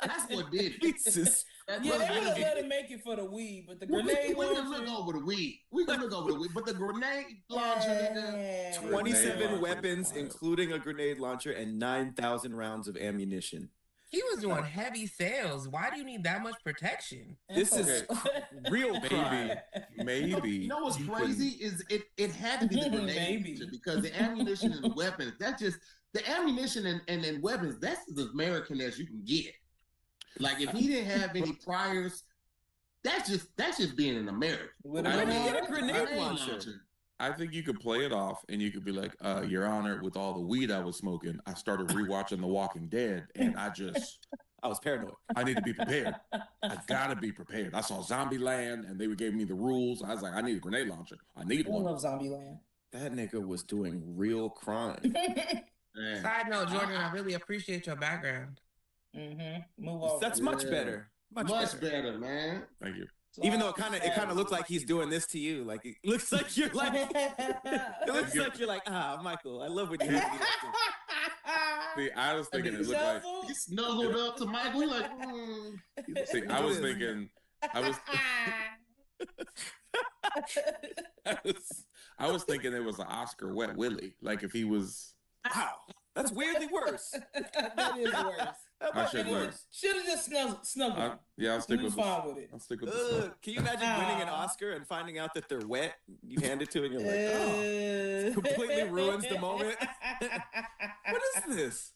That's what did it. Jesus. They would have let him make it for the weed, but the grenade we're gonna look over the weed. But the grenade launcher. 27 weapons, including a grenade launcher, and 9,000 rounds of ammunition. He was doing heavy sales. Why do you need that much protection? This is real crime. Maybe. You know what's crazy is it had to be the grenade because the ammunition and the weapons, that's just the ammunition and weapons, that's as American as you can get. Like if he didn't have any priors, that's just being an American. Where did he get a grenade launcher? I think you could play it off and you could be like, Your Honor, with all the weed I was smoking, I started rewatching The Walking Dead and I was paranoid. I need to be prepared. I gotta be prepared. I saw Zombieland and they gave me the rules. I was like, I need a grenade launcher. I need one. I love Zombieland. That nigga was doing real crime. Side note, Jordan, I really appreciate your background. Move on. That's much better. Much better, man. Thank you. Even though it kind of looks like he's doing this to you, like it looks like you're like, Michael, I love when you do that. See, I was thinking it looked like he snuggled up to Michael. He like, See, I was thinking, I was thinking it was an Oscar Wet Willie, like if he was. Wow, that's weirdly worse. That is worse. I should have just snuggled. Yeah, I'll stick with fine with it. I'll stick with the Can you imagine winning an Oscar and finding out that they're wet? You hand it to it and you're like, it completely ruins the moment. What is this?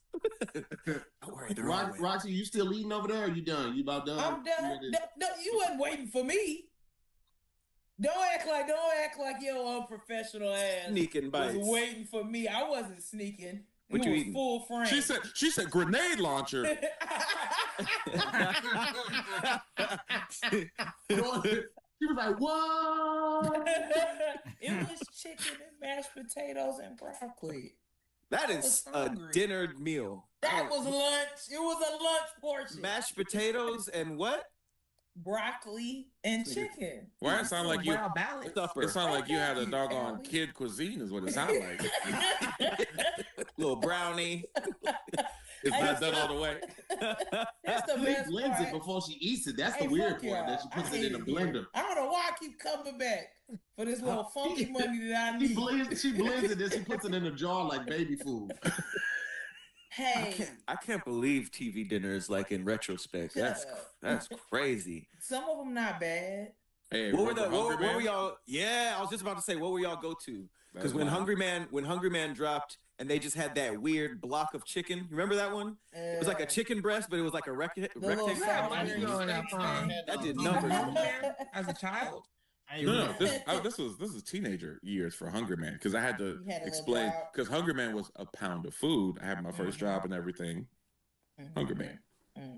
Don't worry, they're all wet. Roxy, you still eating over there or you done? You about done? I'm done. No, you wasn't waiting for me. Don't act like your unprofessional ass sneaking bites. Was waiting for me. I wasn't sneaking. What you eating? Full frame. She said grenade launcher. She was like, what? It was chicken and mashed potatoes and broccoli. That is a dinner meal. That was lunch. It was a lunch portion. Mashed potatoes and what? Broccoli and chicken. Why it sound like you? It sound like you had a doggone kid cuisine, is what it sounded like. Little brownie. Is that done all the way? That's the best blends part. it before she eats it. That's the weird part. That she puts it in a blender. I don't know why I keep coming back for this little funky money that I need. She blends it, then she puts it in a jar like baby food. Hey, I can't believe TV dinners like in retrospect. That's crazy. Some of them not bad. Hey, what were y'all? Yeah, I was just about to say, what were y'all go to? Because when Hungry Man dropped, and they just had that weird block of chicken. You remember that one? It was like a chicken breast, but it was like a rectangle. That did numbers. As a child? No. This was teenager years for Hungry Man because I had to explain because Hungry Man was a pound of food. I had my first job and everything. Hungry Man.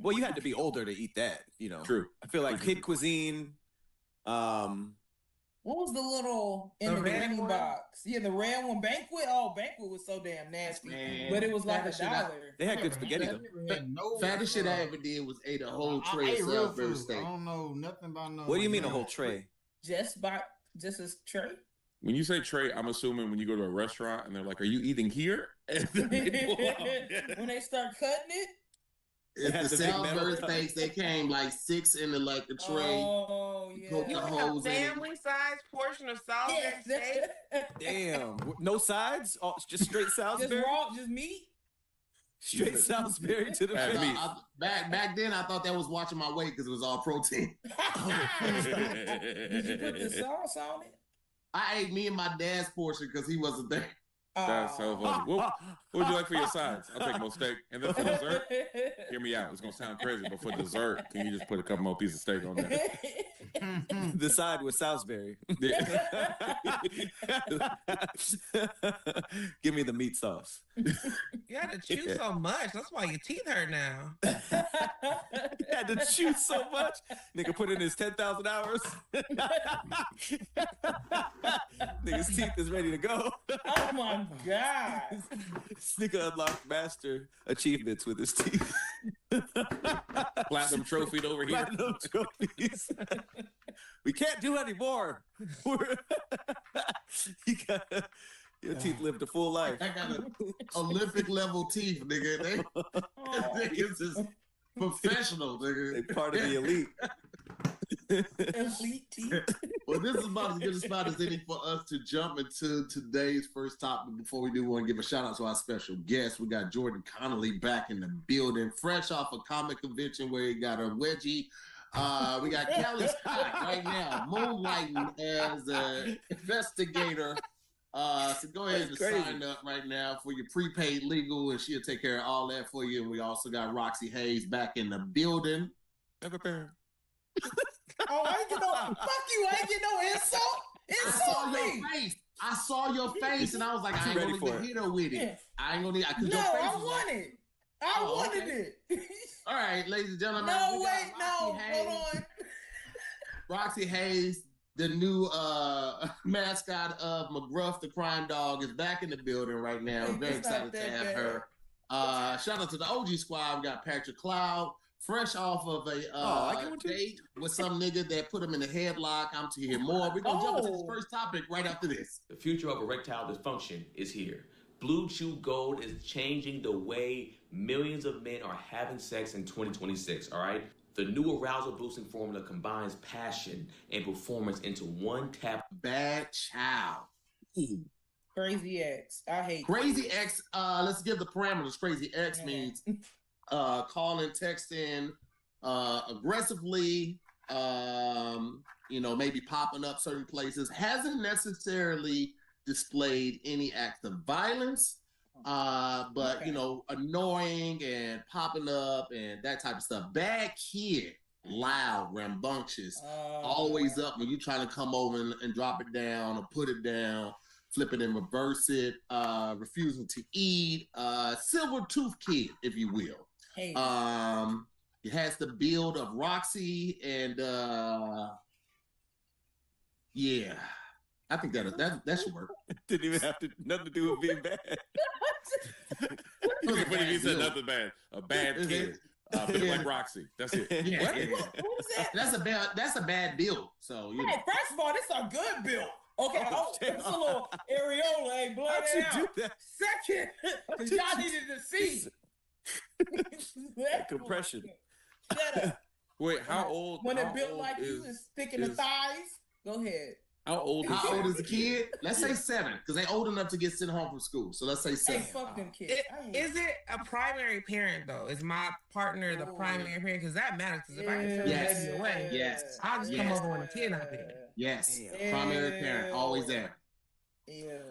Well, you had to be older to eat that, you know. True. I feel like kid cuisine. Well, What was the little in the green box? Yeah, the red one. Banquet. Oh, Banquet was so damn nasty. Man, but it was like $1. They had good spaghetti though. Fattest shit I ever did was ate a whole tray of Salisbury steak. I don't know nothing about no. What do you mean a whole tray? Just a tray. When you say tray, I'm assuming when you go to a restaurant and they're like, "Are you eating here?" And then they pull out. When they start cutting it. It's the Salisbury steaks. They came like 6 in the like the tray. Oh yeah. You like a family size portion of Salisbury steak? Damn. No sides? Oh, just straight Salisbury? Just raw, just meat? Straight Salisbury to the face. Back then, I thought that was watching my weight because it was all protein. Did you put the sauce on it? I ate me and my dad's portion because he wasn't there. That's so funny. What would you like for your sides? I'll take more steak. And then for dessert, hear me out. It's going to sound crazy, but for dessert, can you just put a couple more pieces of steak on there? The side with Salisbury. Give me the meat sauce. You had to chew so much. That's why your teeth hurt now. You had to chew so much. Nigga put in his 10,000 hours. Nigga's teeth is ready to go. Oh my God. This nigga unlocked master achievements with his teeth. Platinum trophied over here. Platinum trophies. We can't do any more. Your teeth lived a full life. I got Olympic level teeth, nigga. They niggas is professional, nigga. They part of the elite. Elite teeth. Well, this is about as good a spot as any for us to jump into today's first topic. Before we do, want to give a shout out to our special guest. We got Jordan Connolly back in the building, fresh off a comic convention where he got a wedgie. We got Kelly Scott right now, moonlighting as an investigator. So go ahead and sign up right now for your prepaid legal, and she'll take care of all that for you. And we also got Roxy Hayes back in the building. Oh, I ain't get no fuck you. I ain't get no insult. I saw your face, and I was like, I ain't gonna even hit her with it. I ain't gonna. I want it. I wanted it. All right, ladies and gentlemen. No, wait, no, hold on. Roxy Hayes, the new mascot of McGruff the Crime Dog, is back in the building right now. I'm very excited to have her. Shout out to the OG squad. We got Patrick Cloud, fresh off of a date with some nigga that put him in a headlock. I'm to hear more. We're going to jump into this first topic right after this. The future of erectile dysfunction is here. Blue Chew Gold is changing the way millions of men are having sex in 2026, all right? The new arousal-boosting formula combines passion and performance into one tap. Bad child. Ooh. Crazy X. I hate Crazy X. Let's give the parameters. Crazy X means calling, texting, aggressively, maybe popping up certain places. Hasn't necessarily displayed any acts of violence, but annoying and popping up and that type of stuff. Bad kid, loud, rambunctious, always up when you're trying to come over and drop it down or put it down, flip it and reverse it, refusing to eat, silver tooth kid, if you will. Hey. It has the build of Roxy and yeah. I think that should work. Didn't even have nothing to do with being bad. What if he said nothing bad? A bad kid. Built like Roxy. That's it. Yeah. What was that? That's a bad build. So hey, first of all, this is a good build. Okay, it's a little areola, ain't blood out. Second, because y'all needed to see. Compression. Shut up. Wait, how old? When it built like you and sticking the thighs. Go ahead. How old is the kid? Let's say 7, because they're old enough to get sent home from school. So let's say 7. Hey, fuck them kids. Is it a primary parent though? Is my partner the primary parent? Because that matters. Because if I can turn the baby away, I'll just come over when the kid out there. Yes, primary parent, always there. Yeah.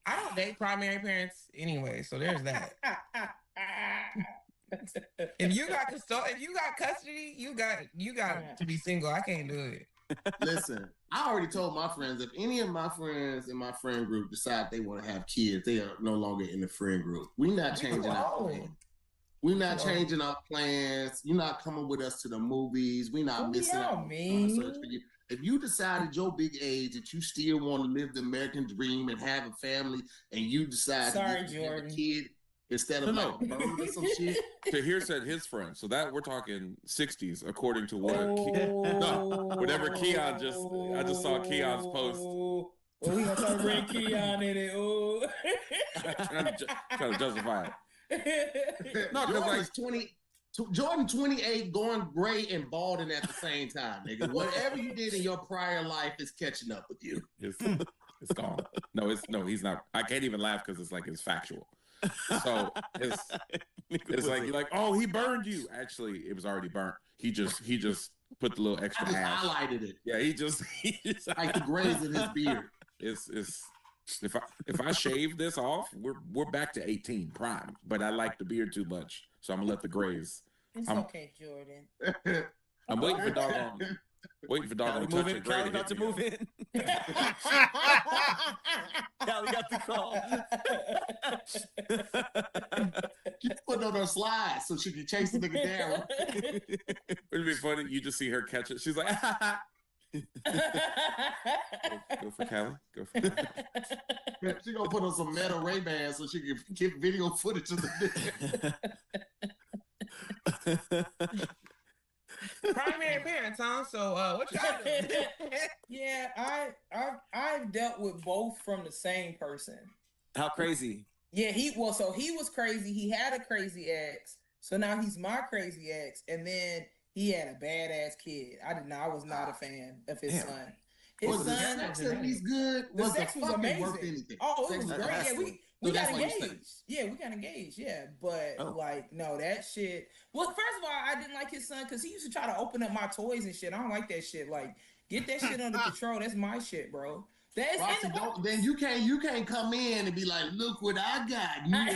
I don't date primary parents anyway, so there's that. If you got custody, you got to be single. I can't do it. Listen, I already told my friends, if any of my friends in my friend group decide they want to have kids, they are no longer in the friend group. We're not changing our plan. We're not changing our plans. You're not coming with us to the movies. We're not missing out on concerts for you. If you decided your big age that you still want to live the American dream and have a family, and you decide to have a kid instead of like bird or some shit. So here's his friend. So that we're talking 60s, according to what whatever Keon I just saw Keon's post. Oh, we gonna try to bring Keon in it. Oh, trying to justify it. No, because like Jordan 28 going gray and balding at the same time, nigga. Whatever you did in your prior life is catching up with you. It's gone. No, he's not. I can't even laugh because it's like it's factual. So it's like you're like, oh, he burned you. Actually, it was already burnt. He just put the little extra ash. Highlighted it. Yeah, he just like the grays in his beard. It's if I shave this off, we're back to 18 prime. But I like the beard too much, so I'm gonna let the grays. It's okay, Jordan. I'm waiting for doggone to touch it. Callie about to move in. Callie got the call. She's putting on her slides so she can chase the nigga down. It'd be funny. You just see her catch it. She's like, go for Callie. Go for Callie. She gonna put on some Meta Ray-Bans so she can get video footage of the nigga. Primary parents, huh? So what y'all doing? Yeah, I've dealt with both from the same person. How crazy? Yeah, he was crazy. He had a crazy ex. So now he's my crazy ex. And then he had a badass kid. I was not a fan of his son. His son, he's good. The sex was amazing. Worth anything? Oh, it was great. Yeah, we got engaged. Yeah, we got engaged. Yeah, but like, no, that shit. Well, first of all, I didn't like his son because he used to try to open up my toys and shit. I don't like that shit. Like, get that shit under control. That's my shit, bro. Then you can't come in and be like, look what I got. My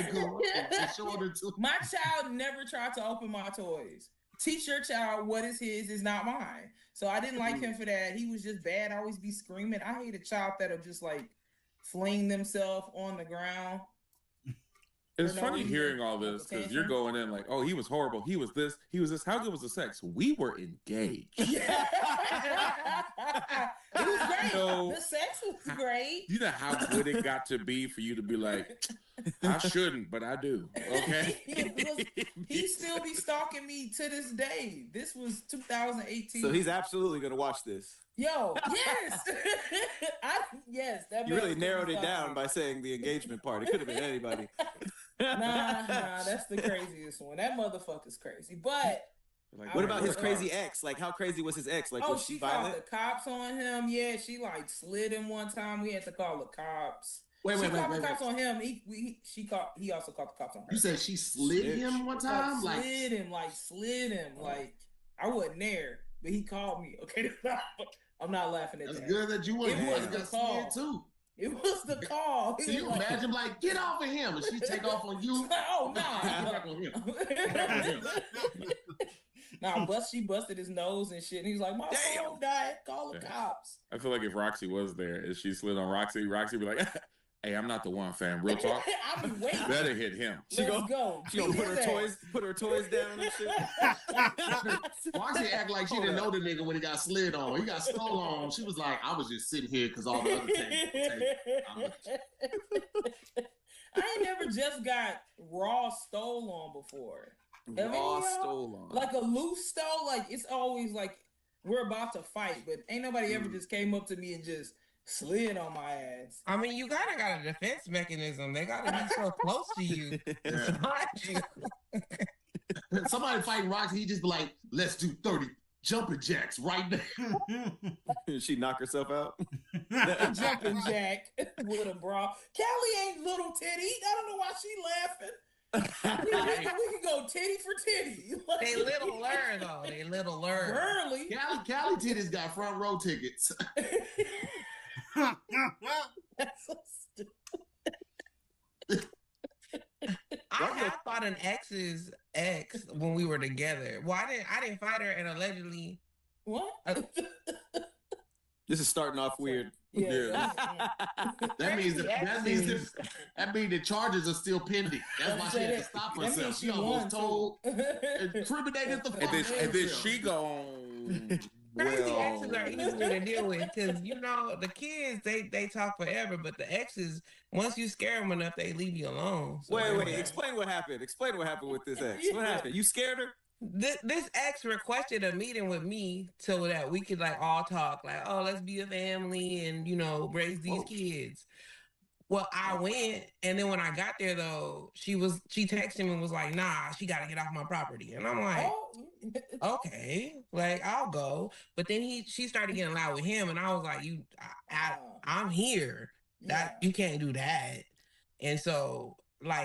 child never tried to open my toys. Teach your child what is his is not mine. So I didn't like him for that. He was just bad. Always be screaming. I hate a child that'll just like fling themselves on the ground. It's funny hearing all this because you're going in like, oh, he was horrible. He was this. He was this. How good was the sex? We were engaged. Yeah. It was great. The sex was great. You know how good it got to be for you to be like, I shouldn't, but I do. Okay. He still be stalking me to this day. This was 2018. So he's absolutely going to watch this. Yo, yes. Yes. That you really narrowed it down by saying the engagement part. It could have been anybody. Nah, that's the craziest one. That motherfucker's crazy. But what about his crazy ex? Like, how crazy was his ex? Like, was she violent? Called the cops on him. Yeah, she like slid him one time. We had to call the cops. She called the cops on him. He also called the cops on her. You said she slid him one time? Slid him. Like, I wasn't there, but he called me. Okay, I'm not laughing at that. It's good that you weren't there. It was the call too. It was the call. Can you imagine, like, get off of him, and she take off on you? Oh no! Nah, she busted his nose and shit. And he's like, my phone died. Call the cops. I feel like if Roxy was there, if she slid on Roxy would be like, hey, I'm not the one, fam. Real talk. I'll be waiting. Better hit him. She gonna put her toys down and shit. Roxy act like she didn't know the nigga when he got slid on. He got stole on. She was like, I was just sitting here because all the other things. I ain't never just got raw stole on before. Stole on. Like a loose stole, like it's always like we're about to fight, but ain't nobody ever just came up to me and just slid on my ass. I mean, you got a defense mechanism. They gotta be so close to you. Somebody fighting Roxy, he just be like, let's do 30 jumping jacks right now. She knock herself out. Jumping jack with a bra. Callie ain't little titty. I don't know why she laughing. we can go titty for titty. They little learn though. They little learn. Early. Callie titties got front row tickets. That's so stupid. I have fought an ex's ex when we were together. Well, I didn't fight her, and allegedly what? This is starting off weird. Yeah. That means the charges are still pending. That's why she had to stop herself. She almost told, incriminated the fuck. And then she gone. Crazy exes are easier to deal with because the kids they talk forever, but the exes, once you scare them enough, they leave you alone. So wait, explain what happened. Explain what happened with this ex. What happened? You scared her? This ex requested a meeting with me so that we could all talk, let's be a family and raise these kids. Well, I went, and then when I got there though, she texted me and was like, "Nah, she got to get off my property," and I'm like, "Okay, I'll go." But then she started getting loud with him, and I was like, I'm here. That you can't do that." And so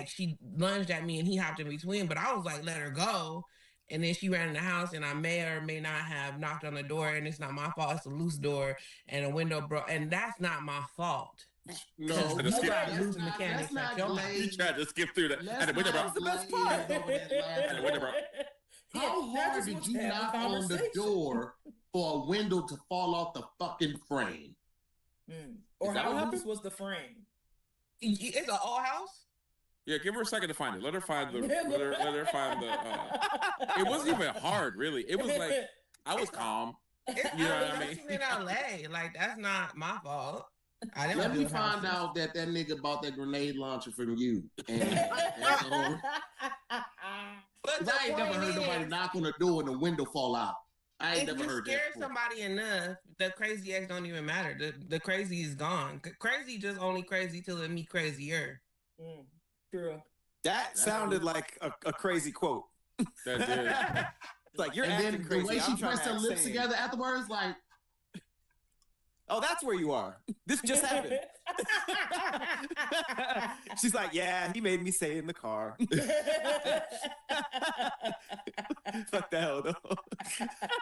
she lunged at me, and he hopped in between. But I was like, "Let her go." And then she ran in the house, and I may or may not have knocked on the door, and it's not my fault. It's a loose door, and a window broke, and that's not my fault. No, you got loose mechanics. You tried to skip through that. And the window broke. The best part. And the window broke. How hard did you knock on the door for a window to fall off the fucking frame? Or how loose was the frame? It's an old house. Yeah, give her a second to find it. Let her find the. Let her find the. It wasn't even hard, really. It was I was calm. You know what I mean? In LA, that's not my fault. Let me find out that nigga bought that grenade launcher from you. And I ain't never heard nobody knock on the door and the window fall out. I ain't never heard that. If you scare somebody enough, the crazy ex don't even matter. The crazy is gone. Crazy just only crazy till it meet crazier. True. That sounded like a crazy quote. That did. It's you're and acting then crazy. The way she pressed her lips together afterwards, oh, that's where you are. This just happened. She's like, yeah, he made me say it in the car. Fuck the hell, though.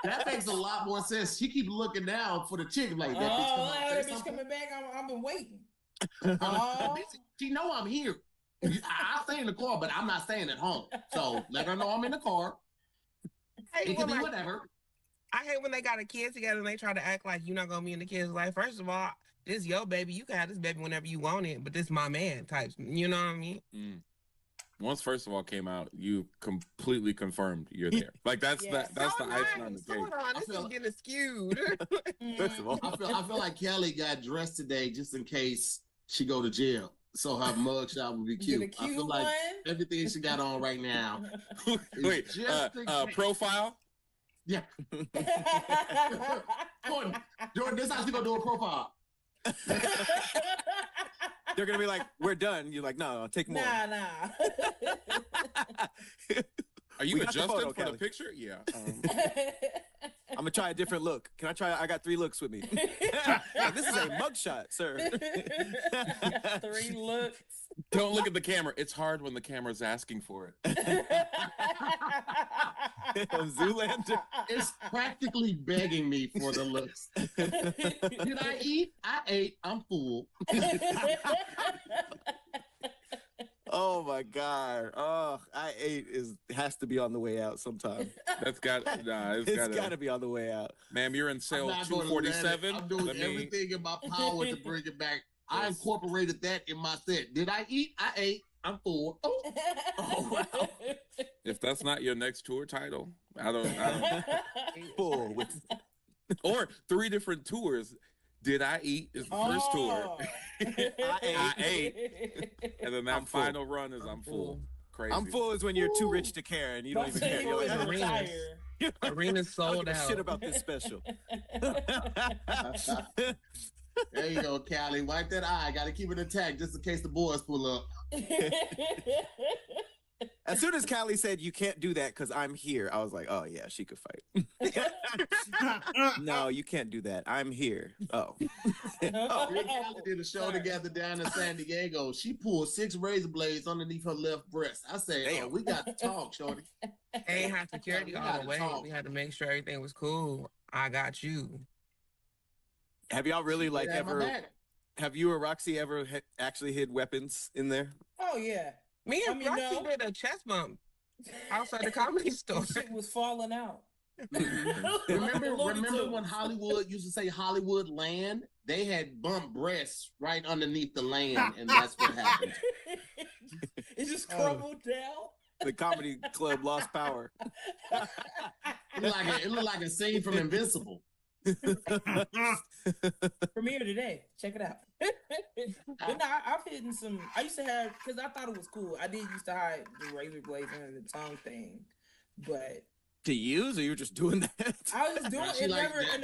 That makes a lot more sense. She keep looking down for the chick that bitch coming back. I've been waiting. She know I'm here. I'll stay in the car, but I'm not staying at home. So let her know I'm in the car. It can be whatever. I hate when they got a kid together and they try to act like you're not gonna be in the kid's life. First of all, this is your baby. You can have this baby whenever you want it, but this is my man type. You know what I mean? Once First of All came out, you completely confirmed you're there. That's the icing on the cake. Hold on, this is getting skewed. First of all, I feel like Kelly got dressed today just in case she go to jail. So her mugshot would be cute. I feel like everything she got on right now. Wait, profile? Yeah. Jordan, this is how she gonna do a profile. They're gonna be like, "We're done." You're like, "No, take more." Nah. Are you adjusting for the picture? Yeah. I'm gonna try a different look. Can I try? I got 3 looks with me. This is a mugshot, sir. 3 looks. Don't look at the camera. It's hard when the camera's asking for it. Zoolander. It's practically begging me for the looks. Did I eat? I ate. I'm full. Oh my God! Oh, I ate has to be on the way out sometime. It's got to be on the way out. Ma'am, you're in cell 247. I'm doing everything in my power to bring it back. I incorporated that in my set. Did I eat? I ate. I'm full. Oh wow! If that's not your next tour title, I don't. Full with or 3 different tours. Did I eat is the first tour. I ate. And then that final run is I'm full. Crazy. I'm full is when you're too rich to care and you don't even care. You're like, Arena's sold out. Shit about this special. There you go, Callie. Wipe that eye. Got to keep it intact just in case the boys pull up. As soon as Callie said, "You can't do that because I'm here," I was like, "Oh yeah, she could fight." No, you can't do that. I'm here. Oh. Me and Callie did a show together down in San Diego. She pulled 6 razor blades underneath her left breast. I said, "Oh, we got to talk, shorty." They ain't have security all the way. We had to make sure everything was cool. I got you. Have y'all really ever? Have you or Roxy ever actually hid weapons in there? Oh yeah. Me and Roxy did a chest bump outside the Comedy Store. Shit was falling out. Remember when Hollywood used to say Hollywood land? They had bump breasts right underneath the land, and that's what happened. It just crumbled down. The comedy club lost power. It looked like a scene from Invincible. Premiere today. Check it out. But no, I've hidden some. I used to have, because I thought it was cool. I did used to hide the razor blades under the tongue thing, but to use, or you were just doing that? I was doing it. Like never in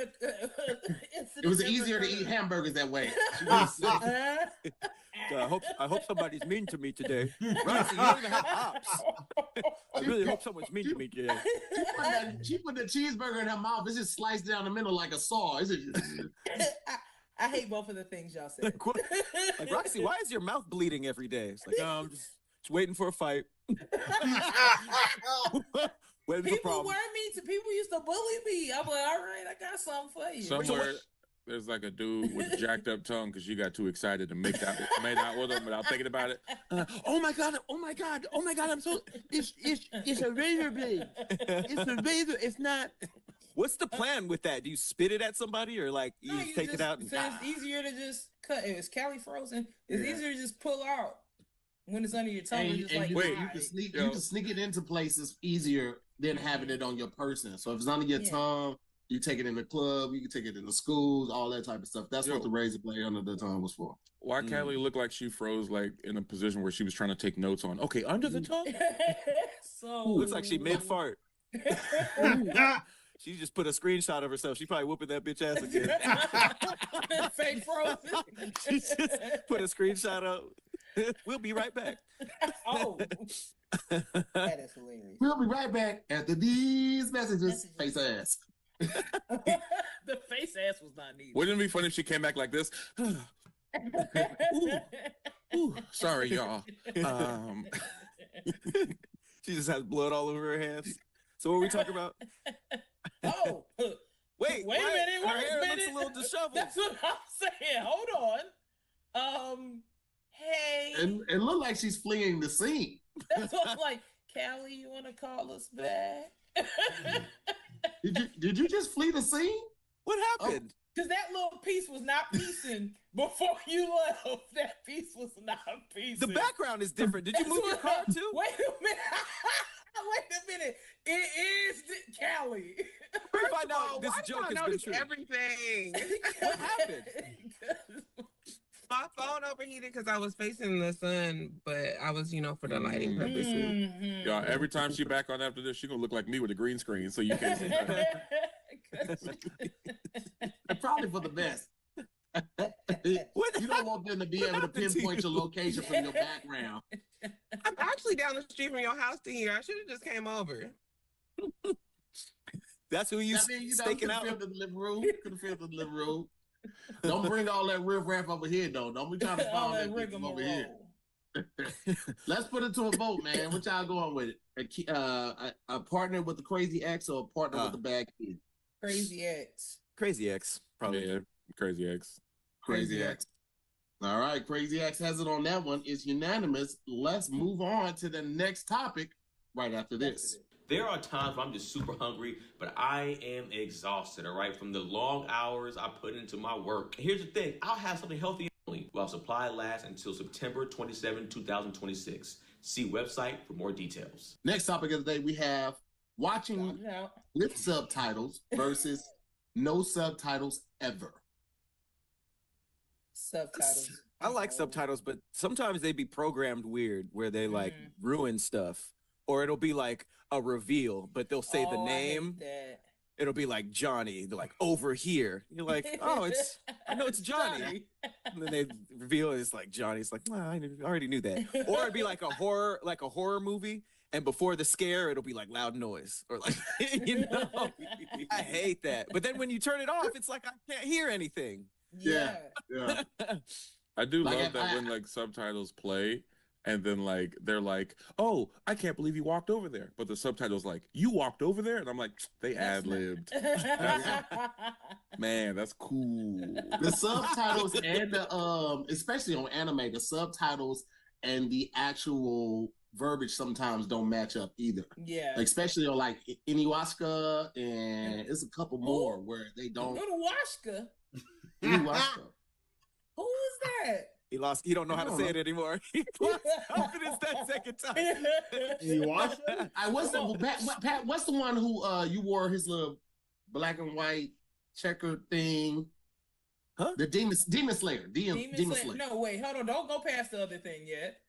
it was easier to eat hamburgers that way. I hope somebody's mean to me today. Roxy, you don't even have ops. I really hope someone's mean to me today. She put the cheeseburger in her mouth. It's just sliced down the middle like a saw. I hate both of the things y'all said. Like, Roxy, why is your mouth bleeding every day? It's like, I'm just waiting for a fight. People were mean to people used to bully me. I'm like, all right, I got something for you. Somewhere there's like a dude with a jacked up tongue because you got too excited to make out with him without thinking about it. Oh my god! I'm so it's a razor blade. It's a razor. It's not. What's the plan with that? Do you spit it at somebody, or like you take it out? And it's easier to just cut. It's Cali frozen. It's easier to just pull out when it's under your tongue. You can sneak it into places easier than having it on your person. So if it's under your tongue, you take it in the club, you can take it in the schools, all that type of stuff. That's what the razor blade under the tongue was for. Why Callie looked like she froze, like in a position where she was trying to take notes on? Okay, under the tongue. Looks like she mid fart. She just put a screenshot of herself. She probably whooping that bitch ass again. Fake frozen. She just put a screenshot up. We'll be right back. Oh, that is hilarious. We'll be right back after these messages. Face ass. The face ass was not needed. Wouldn't it be funny if she came back like this? Ooh, sorry, y'all. She just has blood all over her hands. So what are we talking about? Oh, wait a minute. Her hair looks a little disheveled. That's what I'm saying. Hold on. Hey. And it looked like she's fleeing the scene. That's what I'm like. Callie, you want to call us back? Did you just flee the scene? What happened? Because that little piece was not piecing before you left. That piece was not piecing. The background is different. Did you move your car too? Wait a minute. It is Callie. We find out this joke has been true. Everything. What happened? My phone overheated because I was facing the sun, but I was, for the lighting purposes. Y'all, every time she back on after this, she gonna look like me with a green screen, so you can't see that. Probably for the best. You don't want them to be able to pinpoint your location from your background. I'm actually down the street from your house to here. I should have just came over. That's who you staking out. Could have filled the living room. Don't bring all that riffraff over here, though. Don't be trying to follow that riffraff over here. Let's put it to a vote, man. What y'all going with it? A partner with the crazy ex or a partner with the bad kid? Crazy ex. Crazy ex, probably. Yeah, crazy ex. Crazy ex. All right, Crazy X has it on that one. It's unanimous. Let's move on to the next topic right after this. There are times when I'm just super hungry, but I am exhausted, all right, from the long hours I put into my work. Here's the thing. I'll have something healthy only while supply lasts until September 27, 2026. See website for more details. Next topic of the day, we have watching with subtitles versus no subtitles ever. Subtitles. I like subtitles, but sometimes they be programmed weird where they like ruin stuff. Or it'll be like a reveal, but they'll say the name. It'll be like Johnny. They're like, over here. You're like, oh, I know it's Johnny. And then they reveal it's like Johnny. It's like, I already knew that. Or it'd be like a horror movie. And before the scare, it'll be like loud noise. Or like, I hate that. But then when you turn it off, it's like, I can't hear anything. Yeah. I do love that when like subtitles play and then like they're like, oh, I can't believe you walked over there. But the subtitles like, you walked over there? And I'm like, they ad-libbed. Man, that's cool. The subtitles and the especially on anime, the subtitles and the actual verbiage sometimes don't match up either. Yeah. Like, especially on like Inuyasha, and it's a couple more where they don't. Inuyasha. Inuyasha. Who is that? He lost. He don't know how to say it anymore. He lost confidence that second time. Inuyasha. Pat? What's the one who you wore his little black and white checkered thing? Huh? The Demon Slayer. Demon Slayer. No, wait, hold on. Don't go past the other thing yet.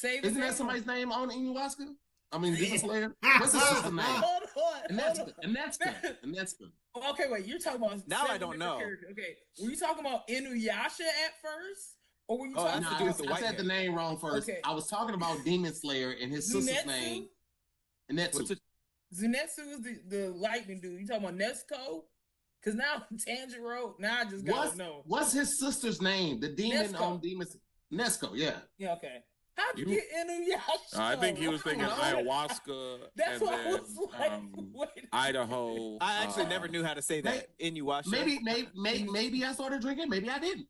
Isn't that somebody's name on Inuyasha? I mean, Demon Slayer. What's his sister's name? Hold on. And that's good. Okay, wait. You're talking about now. I don't know. Okay, were you talking about Inuyasha at first, or were you talking? I said the name wrong first. Okay. I was talking about Demon Slayer and his sister's name. Zenitsu. Zenitsu is the lightning dude. You talking about Nezuko? Because now Tanjiro. Now I just gotta know. What's his sister's name? The demon on Demon. Nezuko. Yeah. Yeah. Okay. How'd you get Inuyasha? I think he was thinking ayahuasca. That's what I was like. Idaho. I actually never knew how to say that. Inuyasha. Maybe I started drinking. Maybe I didn't.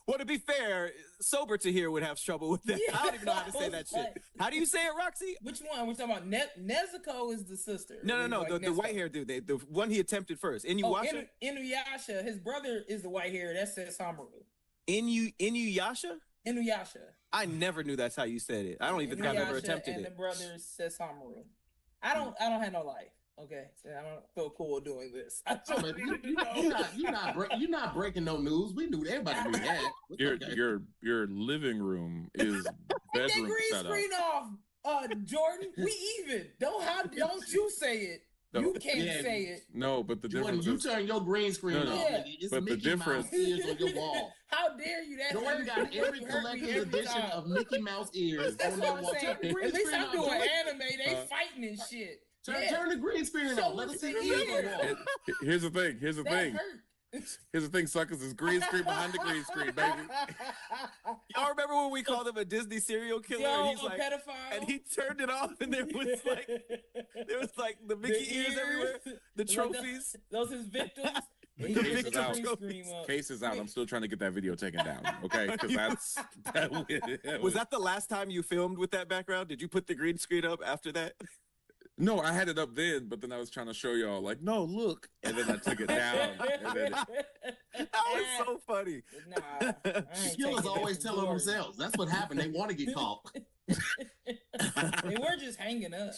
Well, to be fair, sober to hear would have trouble with that. Yeah, I don't even know how to say that shit. How do you say it, Roxy? Which one? We're talking about Nezuko is the sister. No. Like the white hair dude. The one he attempted first. Inuyasha? Inuyasha. His brother is the white hair. That says Samaru. Inuyasha? Inuyasha. I never knew that's how you said it. I don't even think I've ever attempted and it. And the brother says Samaru. I don't have no life. Okay, so I don't feel cool doing this. You're not breaking no news. We knew everybody knew that. Your living room is bedroom Get that green screen off, Jordan. We even. Don't you say it. No. You can't say it. No, but the difference you turn your green screen off. Yeah. It's but Mickey the difference Mouse ears on your wall. How dare you? That Jordan got every collector's edition of Mickey Mouse ears. That's what I'm saying. At least I'm doing anime. They fighting and shit. Turn the green screen off. Let us see ears on the wall. Here's the thing. Here's the thing, suckers. Is green screen behind the green screen, baby. Y'all remember when we called him a Disney serial killer? Yo, he's like, pedophile. And he turned it off, and there was like the Mickey ears everywhere, the trophies. Those his victims. Case is out. I'm still trying to get that video taken down. Okay, because was that the last time you filmed with that background? Did you put the green screen up after that? No, I had it up then, but then I was trying to show y'all, like, no, look, and then I took it down. That was so funny. Nah, killers always telling themselves. That's what happened. They want to get caught. They were just hanging up.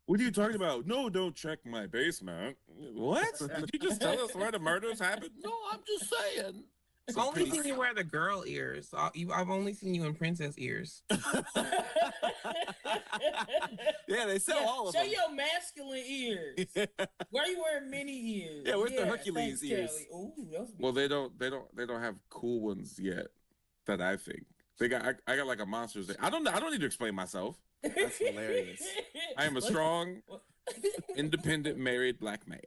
What are you talking about? No, don't check my basement. What? Did you just tell us where the murders happened? No, I'm just saying. I've only seen you wear the girl ears. I've only seen you in princess ears. Yeah, they sell all of them. Show your masculine ears. Why are you wearing mini ears? Yeah, where's the Hercules ears? Ooh, well, they don't have cool ones yet. That I think I got like a monster's. I don't need to explain myself. That's hilarious. I am a strong, independent, married black man.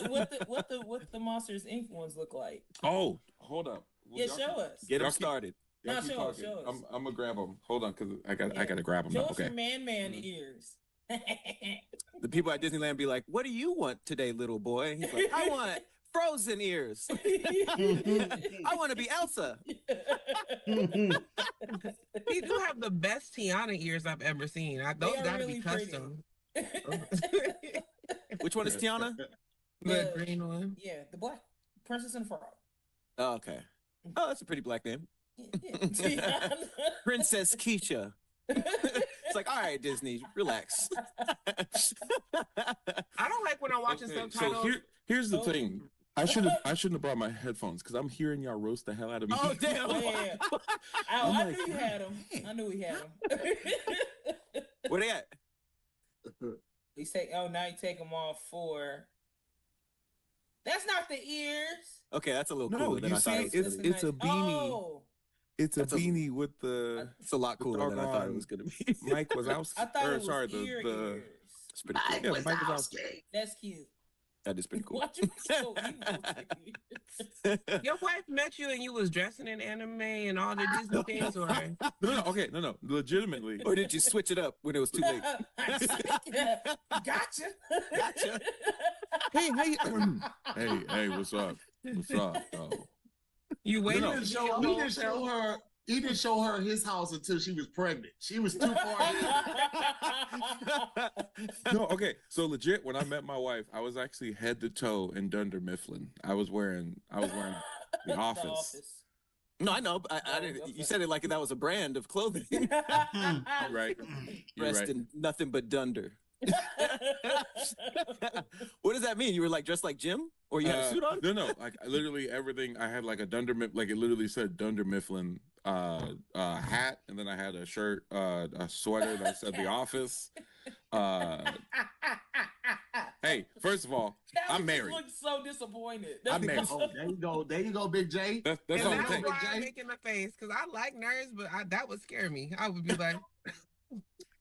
what the Monsters Inc. ones look like? Oh, hold up. Yeah, show us. Get them started. No, show us. I'm gonna grab them. Hold on, because I gotta grab them. Show now. us your man ears. The people at Disneyland be like, "What do you want today, little boy?" And he's like, "I want Frozen ears. I want to be Elsa." You do have the best Tiana ears I've ever seen. Those gotta really be custom. Which one is Tiana? The green one. Yeah, the black Princess and the Frog. Oh, okay. Oh, that's a pretty black name. Yeah. Princess Keisha. It's like, all right, Disney, relax. I don't like when I'm watching subtitles. So here's the thing. I shouldn't have brought my headphones because I'm hearing y'all roast the hell out of me. Oh damn! Yeah. I knew you had them. I knew he had them. Where they at? Now you take them off for. That's not the ears. Okay, that's a little cooler than I thought. It's a beanie. Oh. It's a beanie with the. It's a lot cooler than I thought it was gonna be. Mike Wazowski. I thought it was ears. It's pretty cool. Mike Wazowski. That's cute. That is pretty cool. Watch him so evil. Your wife met you and you was dressing in anime and all the Disney things, or no, legitimately. Or did you switch it up when it was too late? Gotcha. Hey, what's up? What's up? Oh. You waited. We didn't show her He didn't show her his house until she was pregnant. She was too far in. No, okay. So legit, when I met my wife, I was actually head to toe in Dunder Mifflin. I was wearing The Office. No, I know. I didn't. You said it like that was a brand of clothing. Right. Dressed in nothing but Dunder. What does that mean? You were like dressed like Jim, or you had a suit on? No. Like literally everything. I had like a Dunder like it literally said Dunder Mifflin hat, and then I had a shirt, a sweater that said The Office. Hey, first of all, I'm married. Looks so disappointed. I'm married. Oh, there you go, Big J. That's And all it that's takes. why I'm making my face, because I like nerds, but that would scare me. I would be like,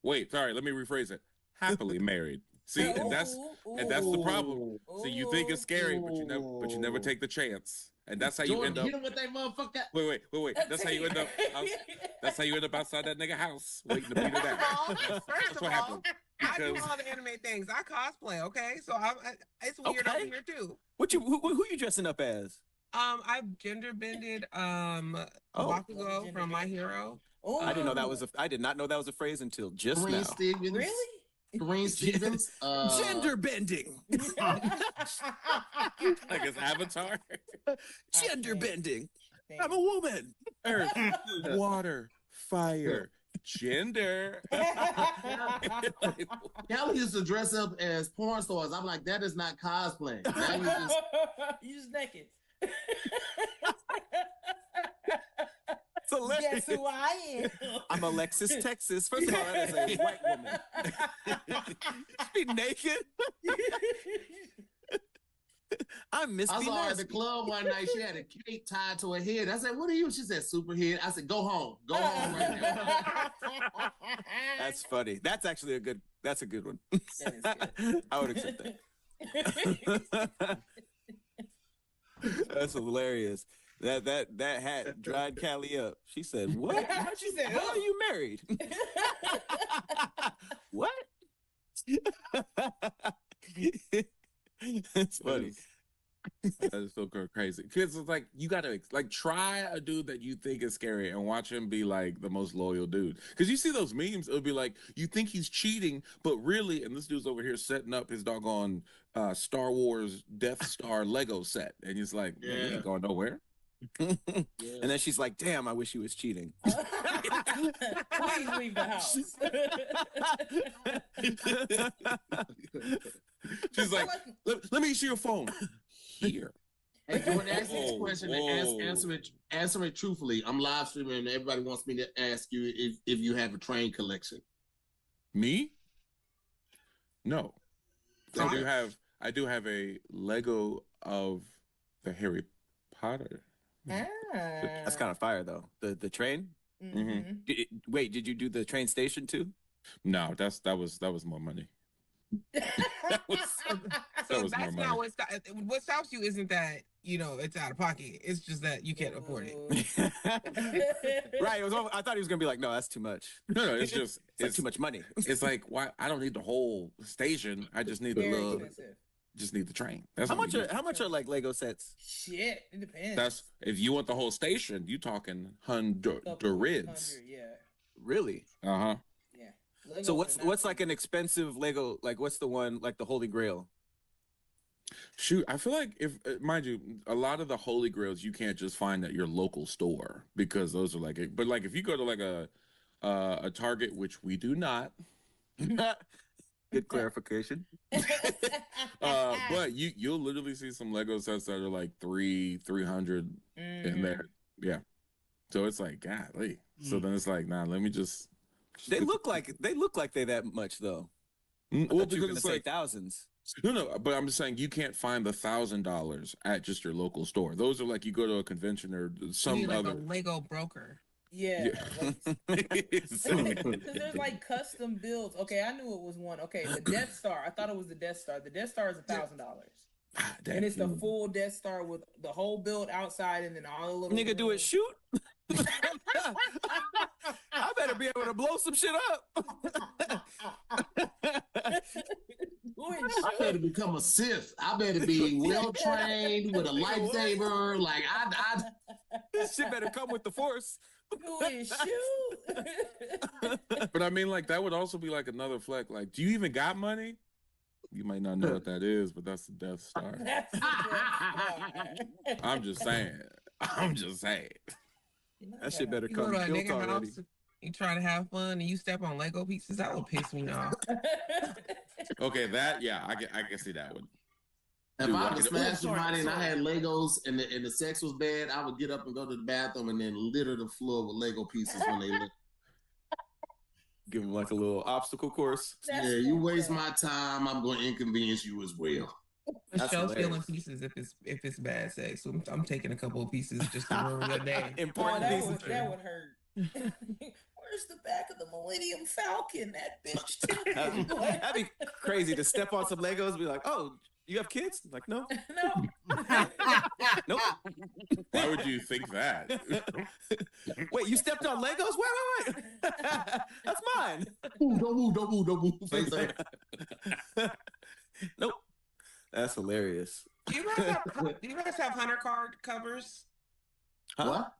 Wait, sorry, let me rephrase it. Happily married. See, and that's the problem. See, you think it's scary, but you never take the chance. And that's how you end up. Hit him with that motherfucker. Wait. That's how you end up. That's how you end up outside that nigga house waiting to beat her down. First of all, I do all the anime things. I cosplay, okay? So it's weird over here too. Who you dressing up as? I've gender bended Bakugo from My Hero. Oh, I didn't know that was I did not know that was a phrase until just Green now. Stevens. Really? Green Stevens. Gender bending. Like his avatar. Gender bending. I'm a woman. Earth, water, fire, gender. Callie used to dress up as porn stars. I'm like, that is not cosplay. That is just... You just naked. It's hilarious. Guess who I am? I'm Alexis, Texas. First of all, that is a white woman. She be naked. I'm Miss I B. saw her at Nasty. the club one night. She had a cape tied to her head. I said, "What are you?" She said, "Superhead." I said, "Go home. Go home right now." That's funny. That's actually a good one. That is good. I would accept that. That's hilarious. That hat dried Callie up. She said, "What?" She said, "How are you married?" What? It's funny. That is so crazy. Because it's like you gotta like try a dude that you think is scary and watch him be like the most loyal dude. Because you see those memes, it'll be like you think he's cheating, but really, and this dude's over here setting up his doggone Star Wars Death Star Lego set, and he's like, "Man, he ain't going nowhere." And then she's like, "Damn, I wish he was cheating." Please leave the house. She's like, let me see your phone. Here. Hey, Jordan, ask this question and answer it truthfully. I'm live streaming and everybody wants me to ask you if you have a train collection. Me? No. I do have a Lego of the Harry Potter. That's kind of fire though. The train? Mm-hmm. Wait, did you do the train station too? No, that was more money. So that's not what stops you. Isn't that it's out of pocket? It's just that you can't afford it. Right. I thought he was gonna be like, "No, that's too much." No, it's just it's too much money. It's like, why? I don't need the whole station. I just need just need the train. That's how much are like Lego sets? Shit, it depends. That's if you want the whole station, you talking hundreds. Yeah. Really? Uh-huh. Yeah. So what's like an expensive Lego? Like what's the one like the Holy Grail? Shoot, I feel like mind you, a lot of the Holy Grails you can't just find at your local store because those are like, but like if you go to like a Target, which we do not. Good clarification. But you'll literally see some Lego sets that are like 300 in there. Yeah. So it's like, golly. So then it's like, nah, let me just. They look like they that much though. Well, because it's like thousands. No, but I'm just saying you can't find the $1,000 at just your local store. Those are like you go to a convention or some you need other like a Lego broker. Yeah. Because there's like custom builds. Okay, I knew it was one. Okay, the Death Star. I thought it was the Death Star. The Death Star is $1,000. And it's the full Death Star with the whole build outside and then all the little nigga do it shoot. I better be able to blow some shit up. I better become a Sith. I better be well trained with a lightsaber. Like I this shit better come with the Force. Who is shoot? But I mean, like, that would also be like another fleck. Like, do you even got money? You might not know what that is, but that's the Death Star. That's the Death Star. I'm just saying. That shit better You go come to a built nigga already. house, you try to have fun, and you step on Lego pieces. That would piss me off. Okay, that, yeah, I can see that one. If Dude, I like was it- smashed somebody and I had Legos and the sex was bad, I would get up and go to the bathroom and then litter the floor with Lego pieces when they look. Give them like a little obstacle course. Yeah, you waste my time, I'm going to inconvenience you as well. The show stealing pieces if it's bad sex. So I'm taking a couple of pieces just to ruin your day. Important pieces. That would hurt. Where's the back of the Millennium Falcon? That bitch. That'd be crazy to step on some Legos and be like, oh, you have kids? Like, no. Nope. Why would you think that? Wait, you stepped on Legos? Wait. That's mine. Don't move. Nope. That's hilarious. Do you guys have Hunter card covers? Huh? What?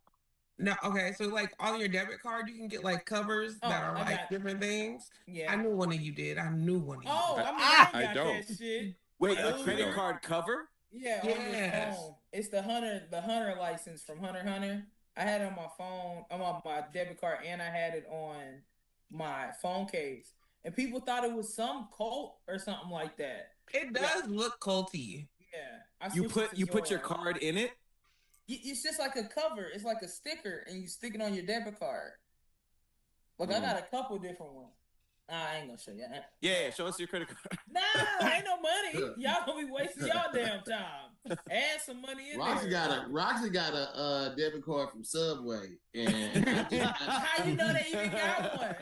No, okay. So like on your debit card, you can get like covers that are like different things. Yeah. I knew one of you did. I knew one of you. Oh, did. I don't. That shit. Wait, a credit card cover? Yeah, on your phone. It's the Hunter license from Hunter x Hunter. I had it on my phone. I'm on my debit card, and I had it on my phone case. And people thought it was some cult or something like that. It does look culty. Yeah, You put your card in it? It's just like a cover. It's like a sticker, and you stick it on your debit card. Look, I got a couple different ones. I ain't gonna show you. Yeah, show us your credit card. Nah, ain't no money. Y'all gonna be wasting y'all damn time. Add some money in Roxy there. Roxy got a debit card from Subway, and how you know they even got one?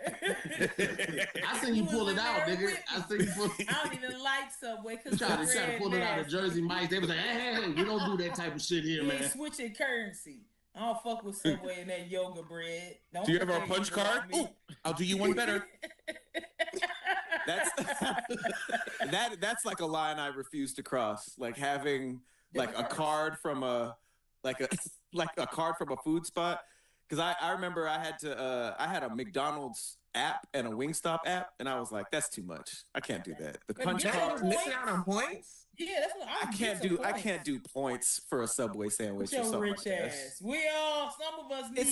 I seen you pull it out, nigga. I seen you pull. I don't even like Subway because Try to pull it out of Jersey Mike's. They was like, hey, we don't do that type of shit here, you man. ain't switching currency. I don't fuck with Subway and that yoga bread. Do you have a punch card? Ooh, I'll do you one better. That's like a line I refuse to cross. Like having like a card from a card from a food spot. Because I remember I had a McDonald's app and a Wingstop app, and I was like, that's too much. I can't do that. The punch card. Missing out on points. Yeah, that's what I can't do points for a Subway sandwich. With or your something rich like ass. Some of us need.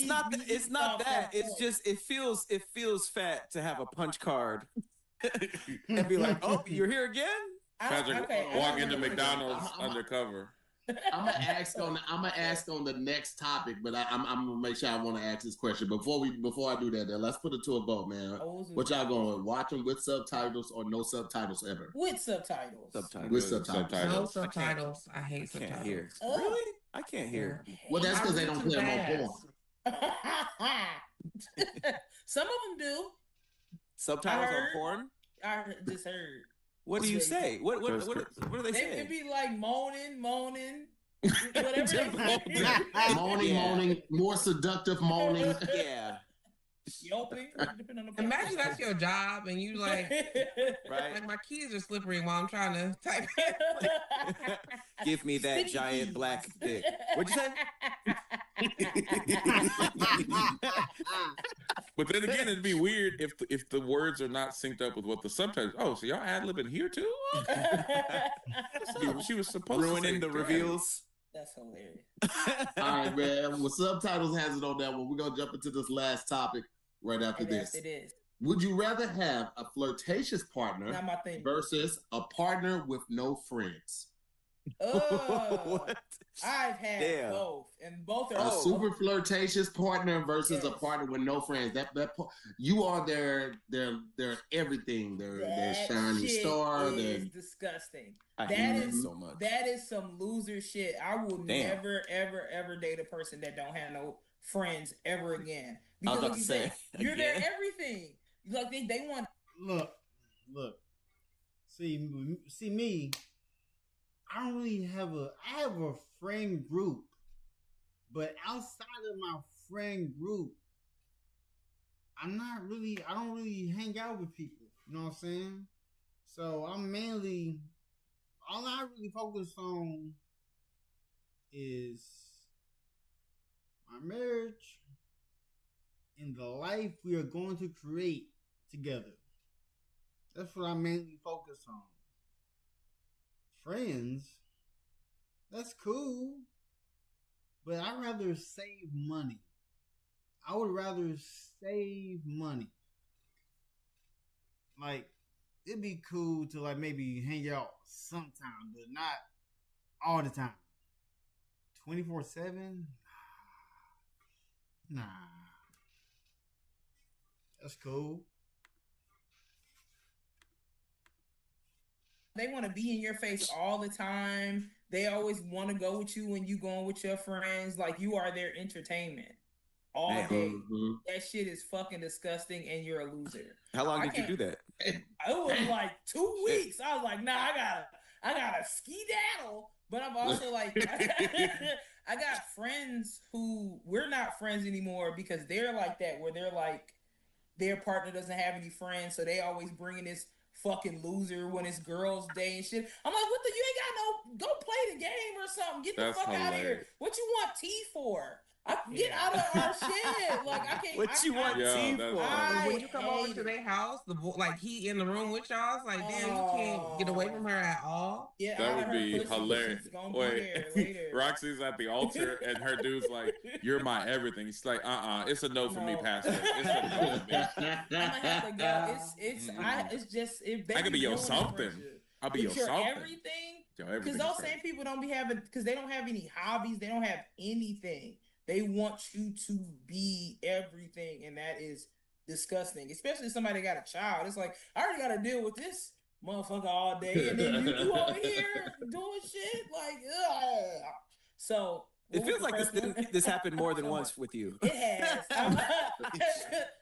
It's not that. It's just it feels fat to have a punch card and be like, oh, you're here again. Patrick, walk into McDonald's undercover. I'm gonna ask on the next topic, but I'm gonna make sure I want to ask this question before I do that. Let's put it to a vote, man. What y'all going? Watch them with subtitles or no subtitles ever? With subtitles. With subtitles. No subtitles. I hate subtitles. Can't hear. Really? I can't hear. Well, that's because they don't play them on porn. Some of them do. Subtitles on porn? I just heard. What do you say? What do they say? They could be like moaning, whatever. Moaning, more seductive moaning. Yeah. Yelping. Imagine that's your job and you like, right? Like my keys are slippery while I'm trying to type. Give me that giant black dick. What'd you say? But then again, it'd be weird if the words are not synced up with what the subtitles. Oh, so y'all ad-libbing here too? She was supposed ruining to the reveals. That's hilarious. All right, man. Well, subtitles has it on that one. We're gonna jump into this last topic right after this. It is. Would you rather have a flirtatious partner Not my thing. versus a partner with no friends? What? I've had both, and both are a super flirtatious partner versus a partner with no friends. That you are their everything. Their shining star. Is disgusting. I hate that so much. That is some loser shit. I will never, ever date a person that don't have no friends ever again. Because I was about to say, you're their everything. Like they want. Look. See me. I don't really have I have a friend group, but outside of my friend group, I don't really hang out with people. You know what I'm saying? So all I really focus on is my marriage in the life we are going to create together. That's what I mainly focus on. Friends, that's cool, but I'd rather save money. I would rather save money. Like, it'd be cool to like maybe hang out sometime, but not all the time. 24/7? Nah. That's cool. They want to be in your face all the time. They always want to go with you when you going with your friends. Like, you are their entertainment all day. Mm-hmm. That shit is fucking disgusting, and you're a loser. How long did you do that? It was like 2 weeks. I was like, nah, I gotta skedaddle. But I'm also like, I got friends who we're not friends anymore because they're like that, where they're like, their partner doesn't have any friends, so they always bringing this fucking loser when it's girls' day and shit. I'm like, what the? You ain't got no. Go play the game or something. Get the fuck out of here. What you want tea for? Get out of our shit. Like, I can't. What you want tea for? When you come over to their house, like he in the room with y'all, it's like, damn, you can't get away from her at all. Yeah, that would be hilarious. Wait, Roxy's at the altar and her dude's like, "You're my everything." He's like, it's a no for me, Pastor. It's a no for me. I'm gonna have to go. It's just. I could be your something. I'll be your something. Everything. Because those same people don't be having. Because they don't have any hobbies. They don't have anything. They want you to be everything, and that is disgusting. Especially somebody that got a child. It's like, I already got to deal with this motherfucker all day, and then you over here doing shit like, ugh. So it feels like this happened more than once with you. It has.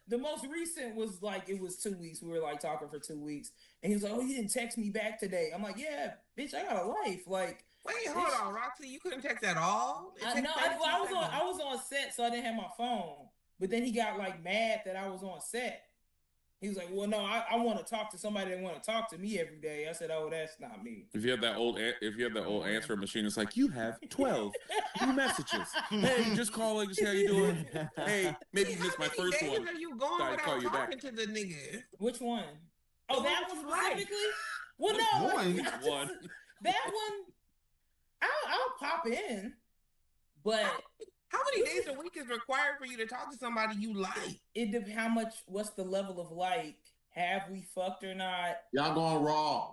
The most recent was like, it was 2 weeks. We were like talking for 2 weeks, and he was like, "Oh, you didn't text me back today." I'm like, "Yeah, bitch, I got a life." Like. Wait, hold on, Roxy. You couldn't text at all? I was on set, so I didn't have my phone. But then he got like mad that I was on set. He was like, "Well, no, I want to talk to somebody that want to talk to me every day." I said, "Oh, that's not me." If you have that old answering machine, it's like, you have 12 new messages. Hey, just calling, just how you doing? Hey, maybe you missed my first one. Are you going without talking to the nigga? Which one? Oh, that one specifically? Well, no, one. That one. I'll pop in, but how many days a week is required for you to talk to somebody you like? What's the level of like? Have we fucked or not? Y'all going raw?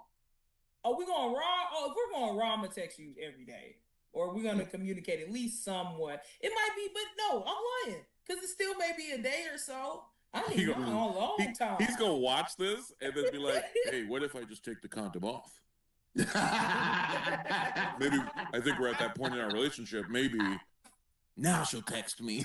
Oh, we going raw? Oh, if we're going raw, I'm gonna text you every day, or we're gonna communicate at least somewhat. It might be, but no, I'm lying because it still may be a day or so. I need mine a long time. He's gonna watch this and then be like, "Hey, what if I just take the condom off?" Maybe I think we're at that point in our relationship. Maybe now she'll text me.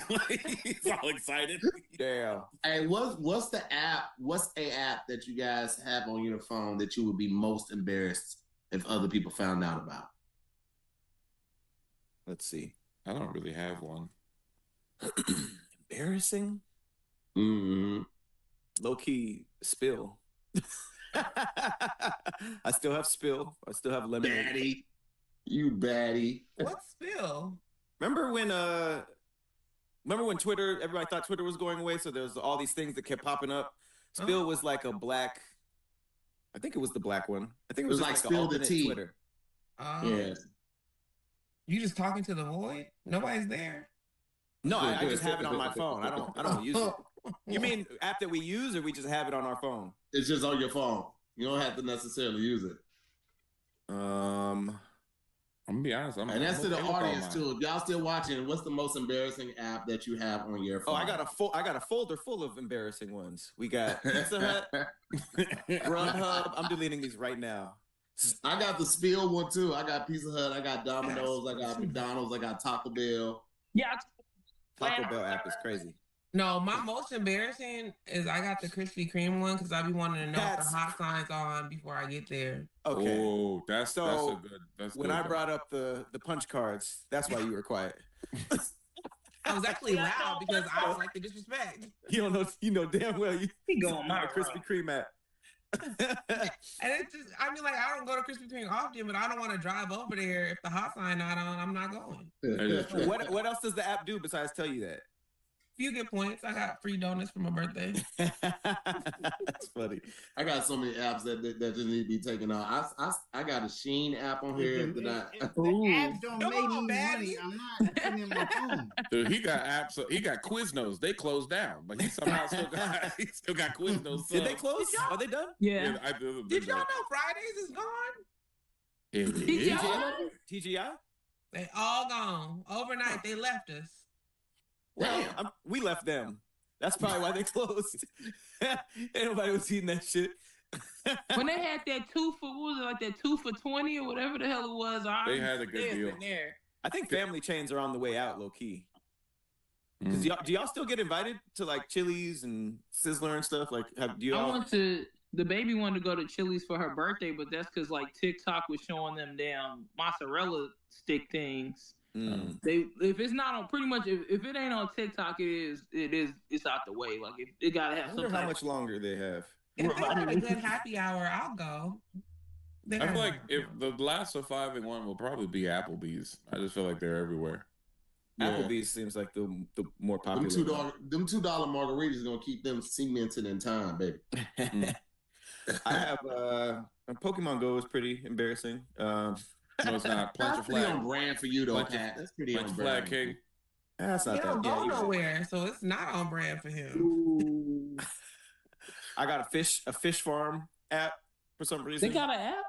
He's all excited. Damn. Hey, what's the app? What's a app that you guys have on your phone that you would be most embarrassed if other people found out about? Let's see. I don't really have one. Embarrassing? Mm-hmm. Low key spill. I still have spill. I still have lemonade. Baddie. You baddie. What spill? Remember when Twitter, everybody thought Twitter was going away, so there's all these things that kept popping up. Spill was like a black, I think it was the black one. I think it was like Spill the Tea. Twitter. Yeah. You just talking to the void? Nobody's there. No, I just have it on my phone. I don't use it. You mean app that we use, or we just have it on our phone? It's just on your phone. You don't have to necessarily use it. I'm gonna be honest. And that's to the audience too. If y'all still watching, what's the most embarrassing app that you have on your phone? Oh, I got a folder full of embarrassing ones. We got Pizza Hut, Grubhub. I'm deleting these right now. I got the Spill one too. I got Pizza Hut. I got Domino's. I got McDonald's. I got Taco Bell. Yeah, Taco Bell app is crazy. No, my most embarrassing is I got the Krispy Kreme one because I be wanting to know if the hot sign's on before I get there. Okay. Oh, that's a good. That's when good, I brought up the punch cards, that's why you were quiet. I was actually loud because I don't like the disrespect. You don't know. You know damn well you going my Krispy Kreme app. And it's just, I mean, like, I don't go to Krispy Kreme often, but I don't want to drive over there. If the hot sign not on, I'm not going. What else does the app do besides tell you that? You get points. I got free donuts for my birthday. That's funny. I got so many apps that just need to be taken off. I got a Sheen app on here If that the app don't make me money, I'm not putting in my phone. Dude, he got apps. He got Quiznos. They closed down, but he somehow still got Quiznos. Did they close? Are they done? Yeah. Did y'all know Fridays is gone? TGI? They all gone. Overnight, they left us. Damn, we left them. That's probably why they closed. Ain't nobody was eating that shit. When they had that 2 for, what was it, like that 2 for $20 or whatever the hell it was? They had a good deal. There. I think family chains are on the way out, low key. Because do y'all still get invited to like Chili's and Sizzler and stuff? Like, the baby wanted to go to Chili's for her birthday, but that's because like TikTok was showing them damn mozzarella stick things. If it's not on, pretty much if it ain't on TikTok, it's out the way. Like it gotta have. I wonder how much longer they have. If they have a good happy hour, I'll go. I feel like if the last of 5 and 1 will probably be Applebee's. I just feel like they're everywhere. Applebee's seems like the more popular. Them $2 margaritas is gonna keep them cemented in time, baby. I have Pokemon Go is pretty embarrassing. No, it's not. That's pretty on brand for you, though, Pat. That's pretty on brand. Flag King. That's not he don't go nowhere, so it's not on brand for him. I got a fish farm app for some reason. They got an app?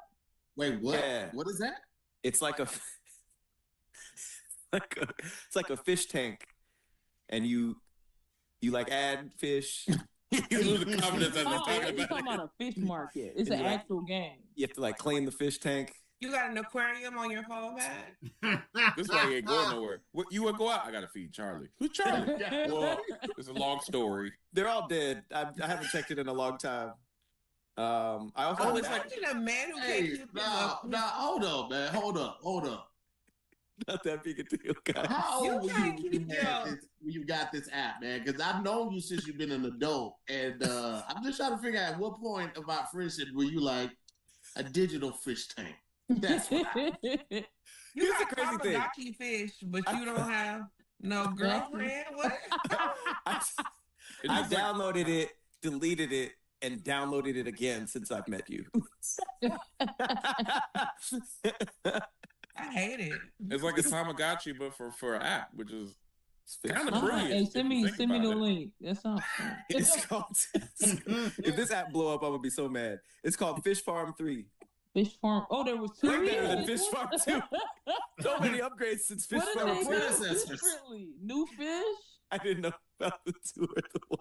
Wait, what? Yeah. What is that? It's like it's like a fish tank, and you like add fish. You're talking about a fish market. It's an actual game. You have to like clean the fish tank. You got an aquarium on your phone, Pat? This why he ain't going nowhere. What, you would go out? I gotta feed Charlie. Who's Charlie? Well, it's a long story. They're all dead. I haven't checked it in a long time. I also imagine a man who can't keep hold up, man. Hold up. Not that big a deal, guys. How old were you when you got this app, man? Because I've known you since you've been an adult, and I'm just trying to figure out at what point of our friendship were you like a digital fish tank? That's what you got a crazy thing. Fish, but you don't have no girlfriend. What? I downloaded it, deleted it, and downloaded it again since I've met you. I hate it. It's like a Tamagotchi, but for an app, which is kind of brilliant. Hey, send me the link. That's awesome. It's called. If this app blow up, I'm gonna be so mad. It's called Fish Farm 3. Fish Farm. Oh, there was 2. Way better than Fish Farm 2. So many upgrades since Fish Farm 2. Differently? New fish? I didn't know about the 2 or the 1.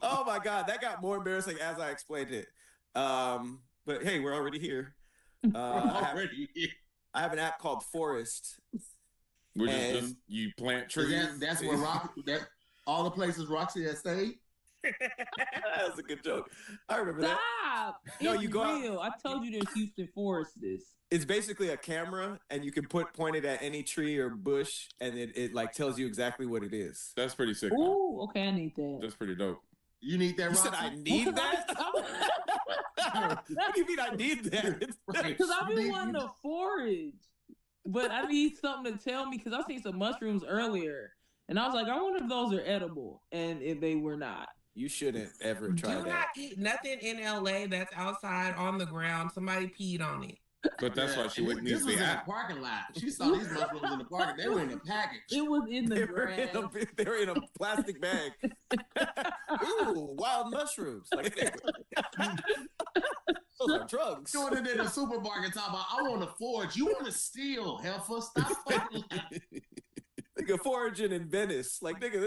Oh my god, that got more embarrassing as I explained it. But hey, we're already here. I have an app called Forest. Which is just you plant trees. That's where all the places Roxy has stayed. That was a good joke. I remember that. Stop! No, it's you go real. I told you there's Houston Forest. It's basically a camera, and you can point it at any tree or bush, and it like tells you exactly what it is. That's pretty sick. Ooh, okay, I need that. That's pretty dope. You need that, Roxy? You said I need that? What do you mean I need that? Because I've been wanting to forage, but I need something to tell me, because I seen some mushrooms earlier, and I was like, I wonder if those are edible, and if they were not. You shouldn't ever try that. Do not eat nothing in LA that's outside on the ground. Somebody peed on it. But that's why she wouldn't need the app. Parking lot. She saw these mushrooms in the parking. They were in a package. It was in the grass. They were in a plastic bag. Ooh, wild mushrooms. Like, those are drugs. Doing it in a supermarket talking about, I want to forage. You want to steal, heifer. Stop fucking. Nigga, foraging in Venice. Like, nigga,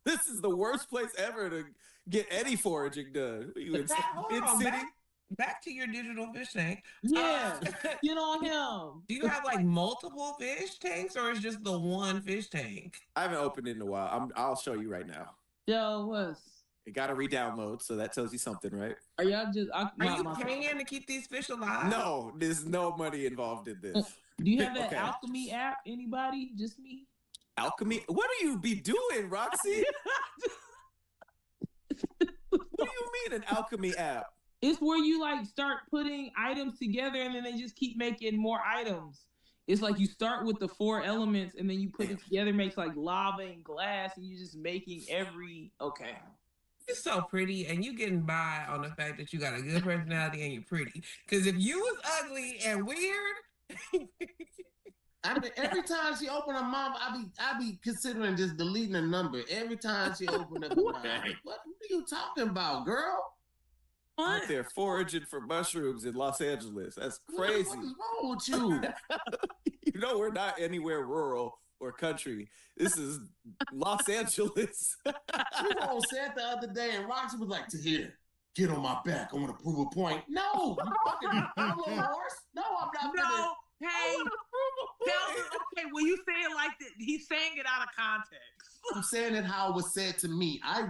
this is the worst place ever to get any foraging done. You in city? Back to your digital fish tank. Yeah, get on him. Do you have like multiple fish tanks, or is just the one fish tank? I haven't opened it in a while. I'll show you right now. Yo, what's? It got to re-download, so that tells you something, right? Are y'all just? Are you paying to keep these fish alive? No, there's no money involved in this. Do you have that alchemy app? Anybody? Just me? Alchemy? What do you be doing, Roxy? What do you mean an alchemy app? It's where you like start putting items together, and then they just keep making more items. It's like you start with the 4 elements and then you put it together, makes like lava and glass, and you're just making okay. You're so pretty, and you getting by on the fact that you got a good personality and you're pretty. Because if you was ugly and weird, I mean, every time she opened her mouth, I be considering just deleting a number. Every time she opened up her mouth, what are you talking about, girl? Out there foraging for mushrooms in Los Angeles. That's crazy. What is wrong with you? You know, we're not anywhere rural or country. This is Los Angeles. We were on set the other day, and Roxy was like, "Tahir, get on my back. I want to prove a point." No, you fucking little horse. No, I'm not. No, hey, okay. When you say it like that, he's saying it out of context. I'm saying it how it was said to me. I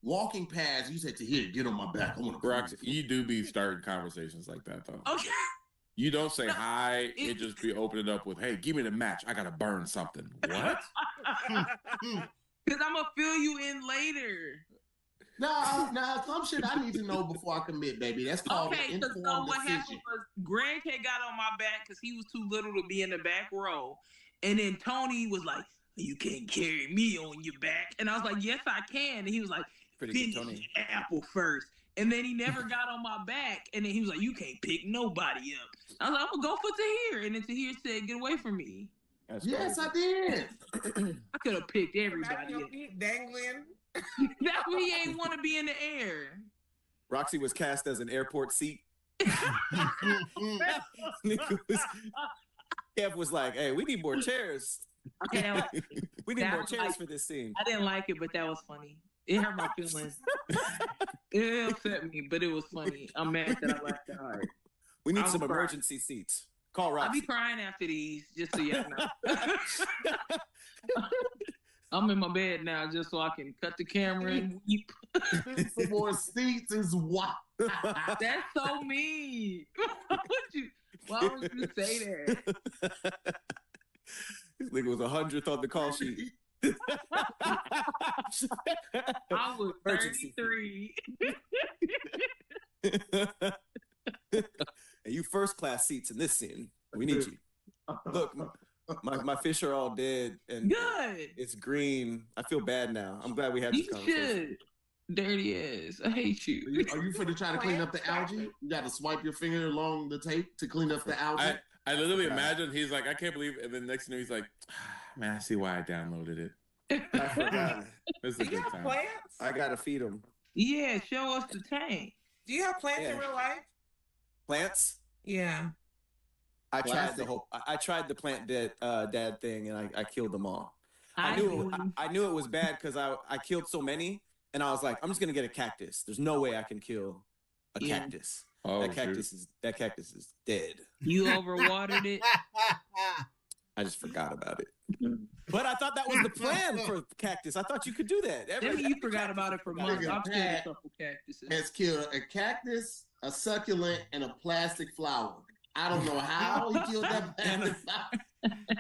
walking past, you said, "Tahir, get on my back. I want to." Roxy, you do be starting conversations like that, though. Okay. You don't say hi. It just be opening up with, "Hey, give me the match. I gotta burn something." What? Because I'm gonna fill you in later. No, some shit I need to know before I commit, baby. That's called okay. So what happened was Greg had got on my back because he was too little to be in the back row, and then Tony was like, "You can't carry me on your back," and I was like, "Yes, I can." And he was like, "Finish the apple first." And then he never got on my back, and then he was like, "You can't pick nobody up." I was like, "I'm gonna go for Tahir," and then Tahir said, "Get away from me." Yes, I did. I could have picked everybody up. Dangling. That we ain't want to be in the air. Roxy was cast as an airport seat. Kev was like, "Hey, we need more chairs. Okay, we need more chairs for this scene." I didn't like it, but that was funny. It hurt my feelings. It upset me, but it was funny. I'm mad that I laughed that hard. We need some emergency seats. Call Roxy. I'll be crying after these, just so y'all know. I'm in my bed now just so I can cut the camera and weep. Some more seats is what? That's so mean. Why would you say that? This nigga was 100th on the call sheet. I was 33. And you first class seats in this scene. We need you. Look, my fish are all dead and good. It's green. I feel bad now. I'm glad we had this conversation. Dirty ass. I hate you. Are you finna try to clean up the algae? You got to swipe your finger along the tape to clean up the algae. I literally imagine he's like, "I can't believe it." And then next thing he's like, "Man, I see why I downloaded it." I forgot. This is a good time. Plants? I gotta feed them. Yeah, show us the tank. Do you have plants in real life? Plants? Yeah. I tried the plant dad thing, and I killed them all. I knew it was bad because I killed so many, and I was like, I'm just gonna get a cactus. There's no way I can kill a cactus. Oh, that cactus is dead. You overwatered it. I just forgot about it. But I thought that was the plan for cactus. I thought you could do that. Maybe you forgot about it for months. I've killed a couple cactuses. Has killed a cactus, a succulent, and a plastic flower. I don't know how he killed that plastic flower.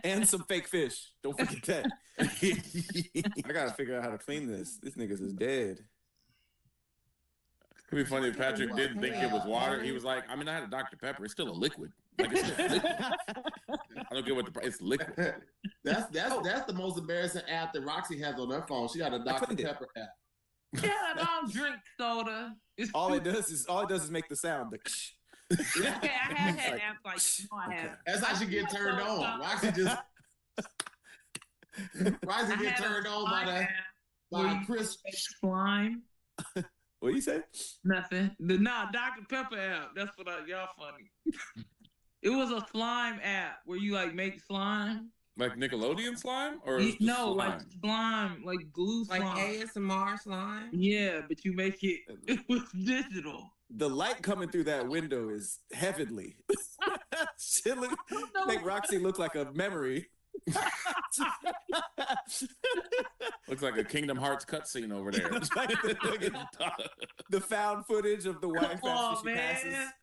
And some fake fish. Don't forget that. I gotta figure out how to clean this. This niggas is dead. It'd be funny if Patrick didn't think it was water. He was like, "I mean, I had a Dr. Pepper. It's still a liquid. Like, it's still liquid. I don't get what it's liquid." That's the most embarrassing app that Roxy has on her phone. She got a Dr. Pepper app. Yeah, I don't drink soda. All it does is make the sound. Okay, I have had apps like I have. That's how she get turned on. Roxy get turned on by Chris slime. What do you say? Nothing. Dr. Pepper app. That's what y'all funny. It was a slime app where you like make slime. Like Nickelodeon slime? Or no, slime? Like slime, like glue slime. Like ASMR slime? Yeah, but you make it with digital. The light coming through that window is heavenly. Shit make Roxy look like a memory. Looks like a Kingdom Hearts cutscene over there. The found footage of the wife after she passes.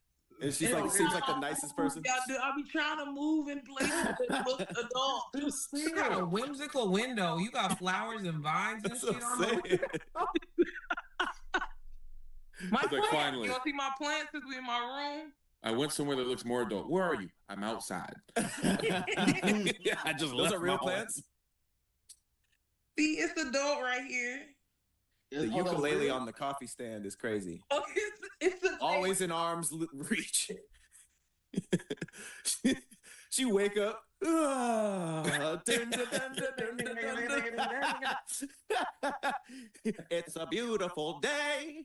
And she's like, seems like the nicest person. I'll be trying to move in places that look adult. You got a whimsical window. You got flowers and vines and shit on it. My plants. You see my plants since we in my room? I went somewhere that looks more adult. Where are you? I'm outside. I just Those are real plants? See, it's adult right here. The ukulele on the coffee stand is crazy. Oh, it's always in arm's reach. She wake up. It's a beautiful day.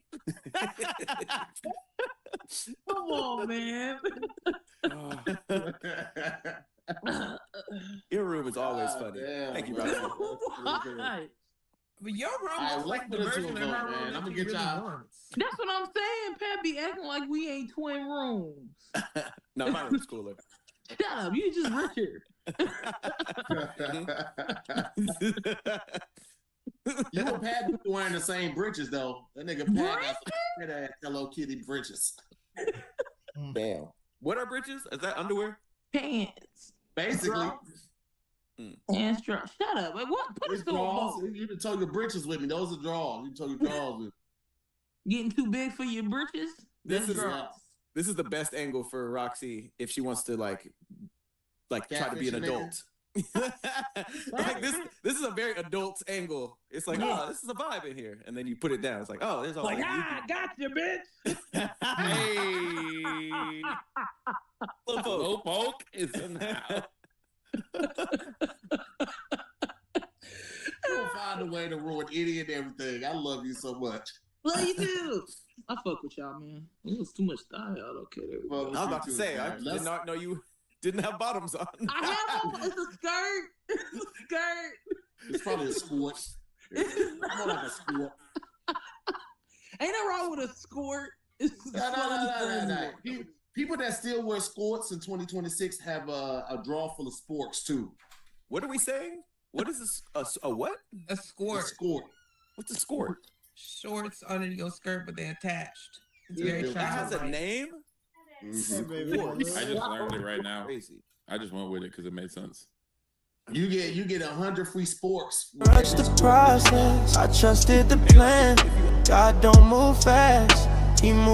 Come on, man. Your room is always funny. Thank you, brother. But your room is like the version of her room that you really want. That's what I'm saying. Pat be acting like we ain't twin rooms. No, my room's cooler. Shut up. You just Richard. You and Pat be wearing the same breeches, though. That nigga Pat got some ass Hello Kitty breeches. Damn. What are breeches? Is that underwear? Pants. Basically. Pants, Shut up. Like, what? Put it's drawers. You can tug your breeches with me. Those are drawers. You can tug your drawers with me. Getting too big for your breeches? This is the best angle for Roxy if she wants to like try to be an adult. Like this is a very adult angle. It's like, oh, this is a vibe in here, and then you put it down. It's like, oh, there's all like, got you, bitch. Hey, Low poke is in the house. You'll find a way to ruin any and everything. I love you so much. Love you too. I fuck with y'all, man. It was too much style. Okay, I was about to say, I did not know you didn't have bottoms on. I have them. It's a skirt. It's a skirt. It's probably a skort. It's more like a skort. Ain't nothing wrong with a skort. No. People that still wear skirts in 2026 have a drawer full of sporks too. What are we saying? What is this? A what? A skort. A skort. What's a skort? Shorts under your skirt, but they're attached. It's Yeah, very that has a name? I just learned it right now. Crazy. I just went with it because it made sense. You get 100 free sporks. Trust the process. I trusted the plan. God don't move fast. He moves.